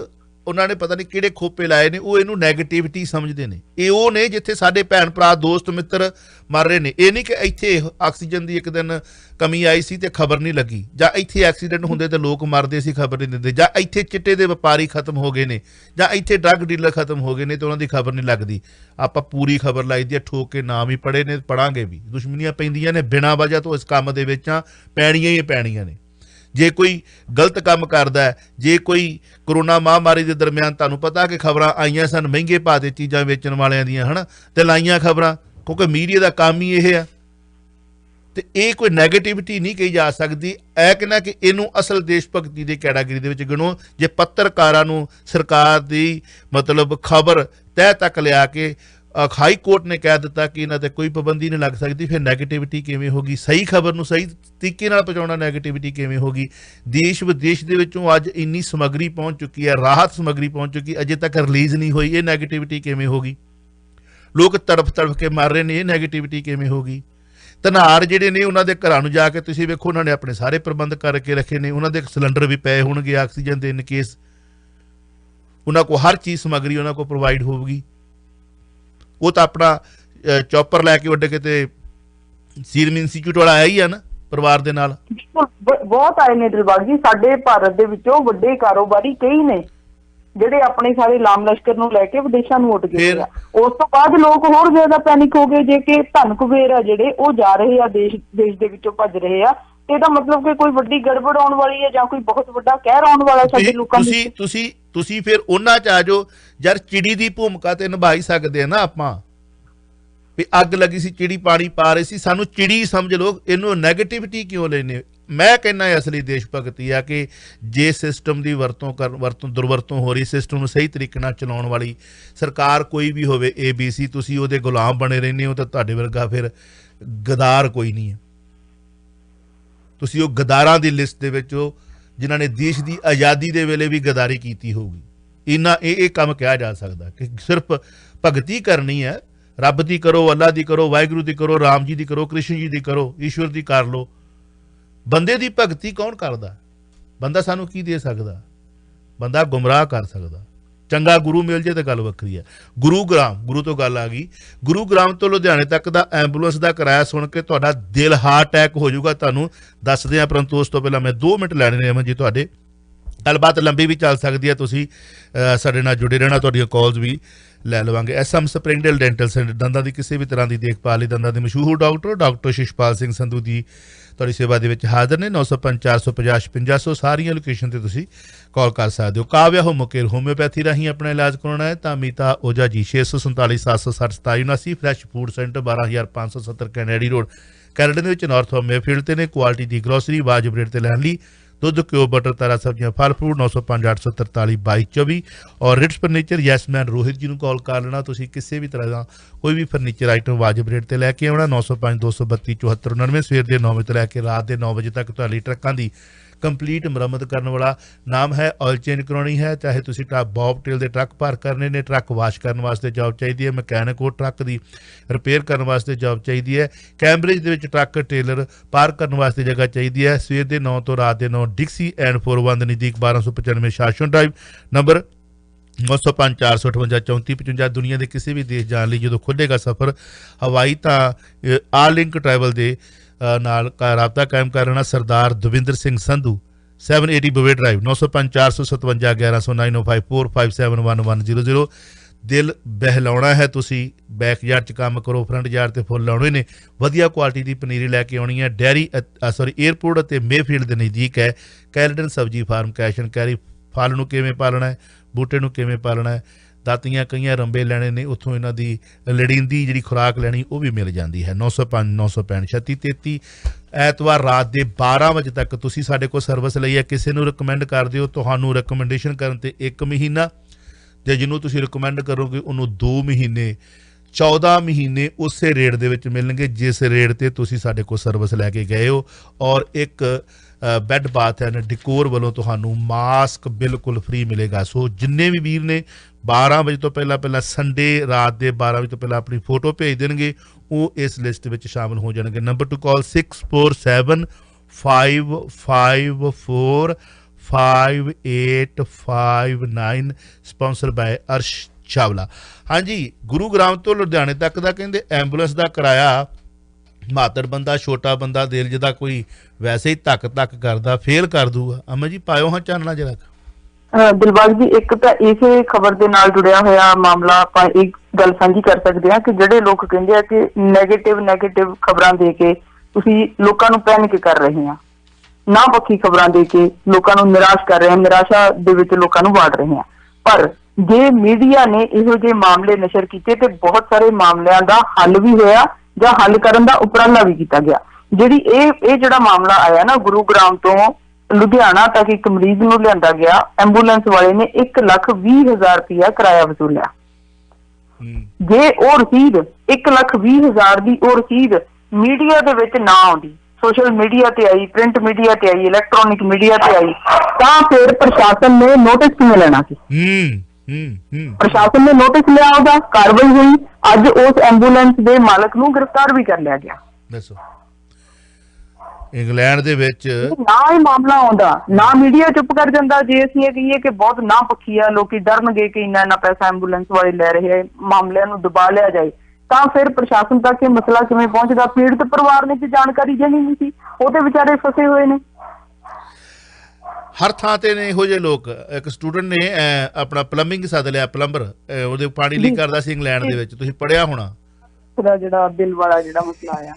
ਉਹਨਾਂ ਨੇ ਪਤਾ ਨਹੀਂ ਕਿਹੜੇ ਖੋਪੇ ਲਾਏ ਨੇ, ਉਹ ਇਹਨੂੰ ਨੈਗੇਟਿਵਿਟੀ ਸਮਝਦੇ ਨੇ। ਇਹ ਉਹ ਨੇ ਜਿੱਥੇ ਸਾਡੇ ਭੈਣ ਭਰਾ ਦੋਸਤ ਮਿੱਤਰ ਮਰ ਰਹੇ ਨੇ। ਇਹ ਨਹੀਂ ਕਿ ਇੱਥੇ ਆਕਸੀਜਨ ਦੀ ਇੱਕ ਦਿਨ ਕਮੀ ਆਈ ਸੀ ਤੇ ਖਬਰ ਨਹੀਂ ਲੱਗੀ, ਜਾਂ ਇੱਥੇ ਐਕਸੀਡੈਂਟ ਹੁੰਦੇ ਤੇ ਲੋਕ ਮਰਦੇ ਸੀ ਖਬਰ ਨਹੀਂ ਦਿੰਦੇ, ਜਾਂ ਇੱਥੇ ਚਿੱਟੇ ਦੇ ਵਪਾਰੀ ਖਤਮ ਹੋ ਗਏ ਨੇ, ਜਾਂ ਇੱਥੇ ਡਰੱਗ ਡੀਲਰ ਖਤਮ ਹੋ ਗਏ ਨੇ ਤੇ ਉਹਨਾਂ ਦੀ ਖਬਰ ਨਹੀਂ ਲੱਗਦੀ। ਆਪਾਂ ਪੂਰੀ ਖਬਰ ਲਾਈ ਦੀ ਹੈ, ਠੋਕ ਕੇ ਨਾਮ ਹੀ ਪੜ੍ਹੇ ਨੇ, ਪੜਾਂਗੇ ਵੀ। ਦੁਸ਼ਮਣੀਆਂ ਪੈਂਦੀਆਂ ਨੇ ਬਿਨਾਂ ਵਜ੍ਹਾ ਤੋਂ, ਇਸ ਕੰਮ ਦੇ ਵਿੱਚ ਪੈਣੀਆਂ ਹੀ ਪੈਣੀਆਂ ਨੇ। ਜੇ ਕੋਈ ਗਲਤ ਕੰਮ ਕਰਦਾ ਹੈ, ਜੇ ਕੋਈ ਕਰੋਨਾ ਮਹਾਂਮਾਰੀ ਦੇ ਦਰਮਿਆਨ ਤੁਹਾਨੂੰ ਪਤਾ ਕਿ ਖਬਰਾਂ ਆਈਆਂ ਸਨ ਮਹਿੰਗੇ ਭਾਅ ਦੇ ਚੀਜ਼ਾਂ ਵੇਚਣ ਵਾਲਿਆਂ ਦੀਆਂ, ਹੈ ਨਾ, ਤੇ ਲਾਈਆਂ ਖਬਰਾਂ, ਕਿਉਂਕਿ ਮੀਡੀਆ ਦਾ ਕੰਮ ਹੀ ਇਹ ਆ। ਤੇ ਇਹ ਕੋਈ ਨੈਗੇਟਿਵਿਟੀ ਨਹੀਂ ਕਹੀ ਜਾ ਸਕਦੀ। ਇਹ ਕਹਿੰਦਾ ਕਿ ਇਹਨੂੰ ਅਸਲ ਦੇਸ਼ ਭਗਤੀ ਦੀ ਕੈਟਾਗਰੀ ਦੇ ਵਿੱਚ ਗਿਣੋ। ਜੇ ਪੱਤਰਕਾਰਾਂ ਨੂੰ ਸਰਕਾਰ ਦੀ ਮਤਲਬ ਖਬਰ ਤਹਿ ਤੱਕ ਲਿਆ ਕੇ ਹਾਈ ਕੋਰਟ ਨੇ ਕਹਿ ਦਿੱਤਾ ਕਿ ਇਹਨਾਂ ਤੇ ਕੋਈ ਪਾਬੰਦੀ ਨਹੀਂ ਲੱਗ ਸਕਦੀ, ਫਿਰ ਨੈਗੇਟਿਵਿਟੀ ਕਿਵੇਂ ਹੋਗੀ? ਸਹੀ ਖਬਰ ਨੂੰ ਸਹੀ ਤਰੀਕੇ ਨਾਲ ਪਹੁੰਚਾਉਣਾ ਨੈਗੇਟਿਵਿਟੀ ਕਿਵੇਂ ਹੋਗੀ? ਦੇਸ਼ ਵਿਦੇਸ਼ ਦੇ ਵਿੱਚੋਂ ਅੱਜ ਇੰਨੀ ਸਮੱਗਰੀ ਪਹੁੰਚ ਚੁੱਕੀ ਹੈ, ਰਾਹਤ ਸਮੱਗਰੀ ਪਹੁੰਚ ਚੁੱਕੀ, ਅਜੇ ਤੱਕ ਰਿਲੀਜ਼ ਨਹੀਂ ਹੋਈ, ਇਹ ਨੈਗੇਟਿਵਿਟੀ ਕਿਵੇਂ ਹੋਗੀ? ਲੋਕ ਤੜਫ ਕੇ ਮਰ ਰਹੇ ਨੇ, ਇਹ ਨੈਗੇਟਿਵਿਟੀ ਕਿਵੇਂ ਹੋਗੀ? ਧਨਾਰ ਜਿਹੜੇ ਨੇ ਉਹਨਾਂ ਦੇ ਘਰਾਂ ਨੂੰ ਜਾ ਕੇ ਤੁਸੀਂ ਵੇਖੋ, ਉਹਨਾਂ ਨੇ ਆਪਣੇ ਸਾਰੇ ਪ੍ਰਬੰਧ ਕਰਕੇ ਰੱਖੇ ਨੇ, ਉਹਨਾਂ ਦੇ ਸਿਲੰਡਰ ਵੀ ਪਏ ਹੋਣਗੇ ਆਕਸੀਜਨ ਦੇ, ਇਨ ਕੇਸ ਉਹਨਾਂ ਕੋਲ ਹਰ ਚੀਜ਼ ਸਮੱਗਰੀ ਉਹਨਾਂ ਕੋਲ ਪ੍ਰੋਵਾਈਡ ਹੋਊਗੀ। ਉਹ ਤਾਂ ਆਪਣਾ ਚੌਪਰ ਲੈ ਕੇ ਉੱਡ ਕੇ ਤੇ ਸੀਰਮ ਇੰਸਟੀਚਿਊਟ ਵਾਲਾ ਆਇਆ ਹੀ ਆ ਨਾ ਪਰਿਵਾਰ ਦੇ ਨਾਲ। ਬਹੁਤ ਆਏ ਨੇ ਦਿਲਬਾਗ ਜੀ। ਸਾਡੇ ਭਾਰਤ ਦੇ ਵਿੱਚੋਂ ਵੱਡੇ ਕਾਰੋਬਾਰੀ ਕਈ ਨੇ ਜਿਹੜੇ ਆਪਣੇ ਸਾਰੇ ਲਾਮ ਲਸ਼ਕਰ ਨੂੰ ਲੈ ਕੇ ਵਿਦੇਸ਼ਾਂ ਨੂੰ ਉੱਡ ਗਏ ਆ। ਉਸ ਤੋਂ ਬਾਅਦ ਲੋਕ ਹੋਰ ਜ਼ਿਆਦਾ ਪੈਨਿਕ ਹੋ ਗਏ, ਜੇ ਕਿ ਧਨ ਕੁਬੇਰ ਆ ਜਿਹੜੇ ਉਹ ਜਾ ਰਹੇ ਆ, ਦੇਸ਼ ਦੇ ਵਿੱਚੋਂ ਭੱਜ ਰਹੇ ਆ। ਇਹਦਾ ਮਤਲਬ ਕਿ ਕੋਈ ਵੱਡੀ ਗੜਬੜ ਆਉਣ ਵਾਲੀ ਹੈ ਜਾਂ ਕੋਈ ਬਹੁਤ ਵੱਡਾ ਕਹਿਰ ਆਉਣ ਵਾਲਾ ਸਾਡੇ ਲੋਕਾਂ ਨੂੰ। ਤੁਸੀਂ ਫਿਰ ਉਹਨਾਂ ਚ ਆ ਜਾਓ ਯਾਰ, ਚਿੜੀ ਦੀ ਭੂਮਿਕਾ ਤੇ ਨਿਭਾਈ ਸਕਦੇ ਆ ਨਾ ਆਪਾਂ। ਵੀ ਅੱਗ ਲੱਗੀ ਸੀ, ਚਿੜੀ ਪਾਣੀ ਪਾ ਰਹੀ ਸੀ, ਸਾਨੂੰ ਚਿੜੀ ਸਮਝ ਲਓ, ਇਹਨੂੰ ਨੈਗੇਟਿਵਿਟੀ ਕਿਉਂ ਲੈਨੇ? ਮੈਂ ਕਹਿੰਦਾ ਅਸਲੀ ਦੇਸ਼ ਭਗਤੀ ਆ ਕਿ ਜੇ ਸਿਸਟਮ ਦੀ ਦੁਰਵਰਤੋਂ ਹੋ ਰਹੀ, ਸਿਸਟਮ ਨੂੰ ਸਹੀ ਤਰੀਕੇ ਨਾਲ ਚਲਾਉਣ ਵਾਲੀ ਸਰਕਾਰ ਕੋਈ ਵੀ ਹੋਵੇ, ABC, ਤੁਸੀਂ ਉਹਦੇ ਗੁਲਾਮ ਬਣੇ ਰਹਿੰਦੇ ਹੋ ਤਾਂ ਤੁਹਾਡੇ ਵਰਗਾ ਫਿਰ ਗਦਾਰ ਕੋਈ ਨਹੀਂ ਹੈ। ਤੁਸੀਂ ਉਹ ਗਦਾਰਾਂ ਦੀ ਲਿਸਟ ਦੇ ਵਿੱਚ ਹੋ ਜਿਨ੍ਹਾਂ ਨੇ ਦੇਸ਼ ਦੀ ਆਜ਼ਾਦੀ ਦੇ ਵੇਲੇ ਵੀ ਗਦਾਰੀ ਕੀਤੀ ਹੋਊਗੀ। ਇਹ ਕੰਮ ਕਿਹਾ ਜਾ ਸਕਦਾ ਕਿ ਸਿਰਫ ਭਗਤੀ ਕਰਨੀ ਹੈ, ਰੱਬ ਦੀ ਕਰੋ, ਅੱਲਾ ਦੀ ਕਰੋ, ਵਾਹਿਗੁਰੂ ਦੀ ਕਰੋ, ਰਾਮ ਜੀ ਦੀ ਕਰੋ, ਕ੍ਰਿਸ਼ਨ ਜੀ ਦੀ ਕਰੋ, ਈਸ਼ਵਰ ਦੀ ਕਰ ਲਓ। ਬੰਦੇ ਦੀ ਭਗਤੀ ਕੌਣ ਕਰਦਾ? ਬੰਦਾ ਸਾਨੂੰ ਕੀ ਦੇ ਸਕਦਾ? ਬੰਦਾ ਗੁੰਮਰਾਹ ਕਰ ਸਕਦਾ। ਚੰਗਾ ਗੁਰੂ ਮਿਲ ਜੇ ਤਾਂ ਗੱਲ ਵੱਖਰੀ ਹੈ। ਗੁਰੂ ਤੋਂ ਗੱਲ ਆ ਗਈ। ਗੁਰੂਗ੍ਰਾਮ ਤੋਂ ਲੁਧਿਆਣੇ ਤੱਕ ਦਾ ਐਂਬੂਲੈਂਸ ਦਾ ਕਿਰਾਇਆ ਸੁਣ ਕੇ ਤੁਹਾਡਾ ਦਿਲ ਹਾਰਟ ਅਟੈਕ ਹੋ ਜਾਊਗਾ, ਤੁਹਾਨੂੰ ਦੱਸਦੇ ਹਾਂ। ਪਰੰਤੂ ਉਸ ਤੋਂ ਪਹਿਲਾਂ ਮੈਂ 2 ਮਿੰਟ ਲੈਣੇ ਨੇ ਅਮਨ ਜੀ ਤੁਹਾਡੇ। ਗੱਲਬਾਤ ਲੰਬੀ ਵੀ ਚੱਲ ਸਕਦੀ ਹੈ, ਤੁਸੀਂ ਸਾਡੇ ਨਾਲ ਜੁੜੇ ਰਹਿਣਾ, ਤੁਹਾਡੀਆਂ ਕਾਲਸ ਵੀ ਲੈ ਲਵਾਂਗੇ। SM ਸਪਰਿੰਗਡੇਲ ਡੈਂਟਲ ਸੈਂਟਰ, ਦੰਦਾਂ ਦੀ ਕਿਸੇ ਵੀ ਤਰ੍ਹਾਂ ਦੀ ਦੇਖਭਾਲ ਲਈ ਦੰਦਾਂ ਦੇ ਮਸ਼ਹੂਰ ਡਾਕਟਰ ਸ਼ਿਸ਼ਪਾਲ ਸਿੰਘ ਸੰਧੂ ਦੀ ਤੁਹਾਡੀ ਸੇਵਾ ਦੇ ਵਿੱਚ ਹਾਜ਼ਰ ਨੇ। 905 450 5500 ਸਾਰੀਆਂ ਲੋਕੇਸ਼ਨ ਤੇ ਤੁਸੀਂ ਕਾਲ ਕਰ ਸਕਦੇ ਹੋ। ਕਾਵਿਆ ਹੋਮਿਓਪੈਥੀ ਰਾਹੀਂ ਆਪਣਾ ਇਲਾਜ ਕਰਾਉਣਾ ਹੈ ਤਾਂ ਅਮਿਤਾ ਓਝਾ ਜੀ 647 760 2779, fresh food centre 12570 Kennedy road Canada ਦੇ ਵਿੱਚ ਨਾਰਥ ਮੇਫੀਲਡ ਤੇ ਨੇ। ਕੁਆਲਿਟੀ ਦੀ ਗਰੋਸਰੀ ਵਾਜਬ ਰੇਟ ਤੇ ਲੈਣ ਲਈ ਦੁੱਧ, ਘਿਓ, ਬਟਰ, ਤਾਰਾ ਸਬਜ਼ੀਆਂ, ਫਲ ਫਰੂਟ 905 843 2224 ਔਰ ਰਿਟਸ ਫਰਨੀਚਰ ਯੈਸਮੈਨ ਰੋਹਿਤ ਜੀ ਨੂੰ ਕਾਲ ਕਰ ਲੈਣਾ। ਤੁਸੀਂ ਕਿਸੇ ਵੀ ਤਰ੍ਹਾਂ ਦਾ ਕੋਈ ਵੀ ਫਰਨੀਚਰ ਆਈਟਮ ਵਾਜਬ ਰੇਟ ਤੇ ਲੈ ਕੇ ਆਉਣਾ। 905 232 7499 ਸਵੇਰ ਦੇ 9 ਵਜੇ ਤੋਂ ਲੈ ਕੇ ਰਾਤ ਦੇ 9 ਵਜੇ ਤੱਕ ਤੁਹਾਡੀ ਟਰੱਕਾਂ ਦੀ ਕੰਪਲੀਟ ਮੁਰੰਮਤ ਕਰਨ ਵਾਲਾ ਨਾਮ ਹੈ। ਆਇਲ ਚੇਂਜ ਕਰਾਉਣੀ ਹੈ, ਚਾਹੇ ਤੁਸੀਂ ਬੌਬ ਟੇਲ ਦੇ ਟਰੱਕ ਪਾਰਕ ਕਰਨੇ ਨੇ, ਟਰੱਕ ਵਾਸ਼ ਕਰਨ ਵਾਸਤੇ ਜੌਬ ਚਾਹੀਦੀ ਹੈ, ਮਕੈਨਿਕ ਉਹ ਟਰੱਕ ਦੀ ਰਿਪੇਅਰ ਕਰਨ ਵਾਸਤੇ ਜੌਬ ਚਾਹੀਦੀ ਹੈ, ਕੈਂਬਰਿਜ ਦੇ ਵਿੱਚ ਟਰੱਕ ਟੇਲਰ ਪਾਰਕ ਕਰਨ ਵਾਸਤੇ ਜਗ੍ਹਾ ਚਾਹੀਦੀ ਹੈ। ਸਵੇਰ ਦੇ 9 ਤੋਂ ਰਾਤ ਦੇ 9 ਡਿਕਸੀ ਐਂਡ 41 ਦੇ ਨਜ਼ਦੀਕ 1295 ਸ਼ਾਸਨ ਡਰਾਈਵ, ਨੰਬਰ 905 458 3455। ਦੁਨੀਆ ਦੇ ਕਿਸੇ ਵੀ ਦੇਸ਼ ਜਾਣ ਲਈ ਜਦੋਂ ਖੁੱਲ੍ਹੇਗਾ ਸਫ਼ਰ ਹਵਾਈ ਤਾਂ ਆਰਲਿੰਕ ਟਰੈਵਲ ਦੇ ਨਾਲ ਰਾਬਤਾ ਕਾਇਮ ਕਰ ਲੈਣਾ। ਸਰਦਾਰ ਦਵਿੰਦਰ ਸਿੰਘ ਸੰਧੂ 780 ਬਵੇ ਡਰਾਈਵ 905 457 1100 905 4571100। ਦਿਲ ਬਹਿਲਾਉਣਾ ਹੈ ਤੁਸੀਂ, ਬੈਕਯਾਰਡ 'ਚ ਕੰਮ ਕਰੋ, ਫਰੰਟ ਯਾਰਡ ਤੇ ਫੁੱਲ ਲਾਉਣੇ ਨੇ। ਵਧੀਆ ਕੁਆਲਿਟੀ ਦੀ ਪਨੀਰੀ ਲੈ ਕੇ ਆਉਣੀ ਹੈ। ਏਅਰਪੋਰਟ ਅਤੇ ਮੇਫੀਲਡ ਦੇ ਨਜ਼ਦੀਕ ਹੈ ਕੈਲਡਨ ਸਬਜ਼ੀ ਫਾਰਮ, ਕੈਸ਼ ਐਂਡ ਕੈਰੀ ਫਲ ਨੂੰ ਕਿਵੇਂ ਪਾਲਣਾ ਹੈ, ਬੂਟੇ ਨੂੰ ਕਿਵੇਂ ਪਾਲਣਾ ਹੈ, ਦਾਤੀਆਂ ਕਈਆਂ ਰੰਬੇ ਲੈਣੇ ਨੇ, ਉੱਥੋਂ ਇਹਨਾਂ ਦੀ ਲੋੜੀਂਦੀ ਜਿਹੜੀ ਖੁਰਾਕ ਲੈਣੀ ਉਹ ਵੀ ਮਿਲ ਜਾਂਦੀ ਹੈ। 905 965 3633 ਐਤਵਾਰ ਰਾਤ ਦੇ 12 ਵਜੇ ਤੱਕ ਤੁਸੀਂ ਸਾਡੇ ਕੋਲ ਸਰਵਿਸ ਲਈ ਹੈ। ਕਿਸੇ ਨੂੰ ਰਿਕਮੈਂਡ ਕਰ ਦਿਓ, ਤੁਹਾਨੂੰ ਰਿਕਮੈਂਡੇਸ਼ਨ ਕਰਨ ਤੇ 1 ਮਹੀਨਾ, ਤੇ ਜਿਹਨੂੰ ਤੁਸੀਂ ਰਿਕਮੈਂਡ ਕਰੋਗੇ ਉਹਨੂੰ 2 ਮਹੀਨੇ, 14 ਮਹੀਨੇ ਉਸੇ ਰੇਟ ਦੇ ਵਿੱਚ ਮਿਲਣਗੇ ਜਿਸ ਰੇਟ ਤੇ ਤੁਸੀਂ ਸਾਡੇ ਕੋਲ ਸਰਵਿਸ ਲੈ ਕੇ ਗਏ ਹੋ। ਔਰ ਇੱਕ ਬੈੱਡ ਬਾਥ ਐਂਡ ਡਿਕੋਰ ਵੱਲੋਂ ਤੁਹਾਨੂੰ ਮਾਸਕ ਬਿਲਕੁਲ ਫ੍ਰੀ ਮਿਲੇਗਾ। ਸੋ ਜਿੰਨੇ ਵੀ ਵੀਰ ਨੇ 12 ਵਜੇ ਤੋਂ ਪਹਿਲਾਂ ਸੰਡੇ ਰਾਤ ਦੇ 12 ਵਜੇ ਤੋਂ ਪਹਿਲਾਂ ਆਪਣੀ ਫੋਟੋ ਭੇਜ ਦੇਣਗੇ, ਉਹ ਇਸ ਲਿਸਟ ਵਿੱਚ ਸ਼ਾਮਲ ਹੋ ਜਾਣਗੇ। Number to call 647 554 5859, sponsor by Arsh Chawla. ਹਾਂਜੀ, ਗੁਰੂਗ੍ਰਾਮ ਤੋਂ ਲੁਧਿਆਣੇ ਤੱਕ ਦਾ ਕਹਿੰਦੇ ਐਂਬੂਲੈਂਸ ਦਾ ਕਿਰਾਇਆ ਮਾਤੜ ਬੰਦਾ, ਛੋਟਾ ਬੰਦਾ, ਦਿਲ ਜਿਹਦਾ ਕੋਈ ਵੈਸੇ ਹੀ ਧੱਕ ਕਰਦਾ ਫੇਲ ਕਰ ਦੂਗਾ। ਅਮਨ ਜੀ ਪਾਇਓ ਹਾਂ ਚਾਨਣਾ ਜਰਾ। ਦਿਲਬਾਗ ਜੀ, ਇੱਕ ਤਾਂ ਇਸੇ ਖਬਰ ਦੇ ਨਾਲ ਜੁੜਿਆ ਹੋਇਆ ਮਾਮਲਾ ਆਪਾਂ ਇੱਕ ਗੱਲ ਸਾਂਝੀ ਕਰ ਸਕਦੇ ਹਾਂ ਕਿ ਜਿਹੜੇ ਲੋਕ ਕਹਿੰਦੇ ਆ ਕਿ ਨੈਗੇਟਿਵ ਖਬਰਾਂ ਦੇ ਕੇ ਤੁਸੀਂ ਲੋਕਾਂ ਨੂੰ ਪੈਨਿਕ ਕਰ ਰਹੇ ਆ, ਨਾ ਪੱਖੀ ਖਬਰਾਂ ਦੇ ਕੇ ਲੋਕਾਂ ਨੂੰ ਨਿਰਾਸ਼ ਕਰ ਰਹੇ ਆ, ਨਿਰਾਸ਼ਾ ਦੇ ਵਿੱਚ ਲੋਕਾਂ ਨੂੰ ਵਾੜ ਰਹੇ ਆ। ਪਰ ਜੇ ਮੀਡੀਆ ਨੇ ਇਹੋ ਜਿਹੇ ਮਾਮਲੇ ਨਸ਼ਰ ਕੀਤੇ ਤੇ ਬਹੁਤ ਸਾਰੇ ਮਾਮਲਿਆਂ ਦਾ ਹੱਲ ਵੀ ਹੋਇਆ ਜਾਂ ਹੱਲ ਕਰਨ ਦਾ ਉਪਰਾਲਾ ਵੀ ਕੀਤਾ ਗਿਆ। ਜਿਹੜੀ ਇਹ ਜਿਹੜਾ ਮਾਮਲਾ ਆਇਆ ਨਾ, ਗੁਰੂਗ੍ਰਾਮ ਤੋਂ ਲੁਧਿਆਣਾ ਤੱਕ ਇੱਕ ਮਰੀਜ਼ ਨੂੰ ਲਿਆਂਦਾ ਗਿਆ, ਐਂਬੂਲੈਂਸ ਵਾਲੇ ਨੇ 1,20,000 ਰੁਪਇਆ ਕਿਰਾਇਆ ਵਸੂਲਿਆ। ਜੇ ਉਹ ਰਸੀਦ 1,20,000 ਦੀ ਉਹ ਰਸੀਦ ਮੀਡੀਆ ਦੇ ਵਿੱਚ ਨਾ ਆਉਂਦੀ, ਸੋਸ਼ਲ ਮੀਡੀਆ ਤੇ ਆਈ, ਪ੍ਰਿੰਟ ਮੀਡੀਆ ਤੇ ਆਈ, ਇਲੈਕਟ੍ਰੋਨਿਕ ਮੀਡੀਆ ਤੇ ਆਈ, ਤਾਂ ਫਿਰ ਪ੍ਰਸ਼ਾਸਨ ਨੇ ਨੋਟਿਸ ਕਿਵੇਂ ਲੈਣਾ ਸੀ? ਪ੍ਰਸ਼ਾਸਨ ਨੇ ਨੋਟਿਸ ਲਿਆ, ਉਹਦਾ ਕਾਰਵਾਈ ਹੋਈ, ਅੱਜ ਉਸ ਐਂਬੂਲੈਂਸ ਦੇ ਮਾਲਕ ਨੂੰ ਗ੍ਰਿਫਤਾਰ ਵੀ ਕਰ ਲਿਆ ਗਿਆ। ਦੱਸੋ, ਇੰਗਲੈਂਡ ਦੇ ਵਿੱਚ ਨਾ ਇਹ ਮਾਮਲਾ ਆਉਂਦਾ, ਨਾ ਮੀਡੀਆ ਚੁੱਪ ਕਰ ਜਾਂਦਾ। ਜੇ ਅਸੀਂ ਇਹ ਕਹੀਏ ਕਿ ਬਹੁਤ ਨਾ ਪੱਖੀ ਆ, ਲੋਕੀ ਡਰਨਗੇ ਕਿ ਇੰਨਾ ਪੈਸਾ ਐਂਬੂਲੈਂਸ ਵਾਲੇ ਲੈ ਰਹੇ ਆ, ਮਾਮਲਿਆਂ ਨੂੰ ਦਬਾ ਲਿਆ ਜਾਏ, ਤਾਂ ਫਿਰ ਪ੍ਰਸ਼ਾਸਨ ਤੱਕ ਇਹ ਮਸਲਾ ਕਿਵੇਂ ਪਹੁੰਚਦਾ? ਪੀੜਤ ਪਰਿਵਾਰ ਨੇ ਤੇ ਜਾਣਕਾਰੀ ਦੇਣੀ ਨਹੀਂ ਸੀ, ਉਹਦੇ ਵਿਚਾਰੇ ਫਸੇ ਹੋਏ ਨੇ। ਹਰ ਥਾਂ ਤੇ ਨੇ ਇਹੋ ਜਿਹੇ ਲੋਕ। ਇੱਕ ਸਟੂਡੈਂਟ ਨੇ ਆਪਣਾ ਪਲੰਬਿੰਗ ਸੱਦ ਲਿਆ, ਪਲੰਬਰ, ਉਹਦੇ ਪਾਣੀ ਲੀਕ ਕਰਦਾ ਸੀ ਇੰਗਲੈਂਡ ਦੇ ਵਿੱਚ, ਤੁਸੀਂ ਪੜ੍ਹਿਆ ਹੋਣਾ। ਉਹਦਾ ਜਿਹੜਾ ਬਿੱਲ ਵਾਲਾ ਜਿਹੜਾ ਮਸਲਾ ਆਇਆ,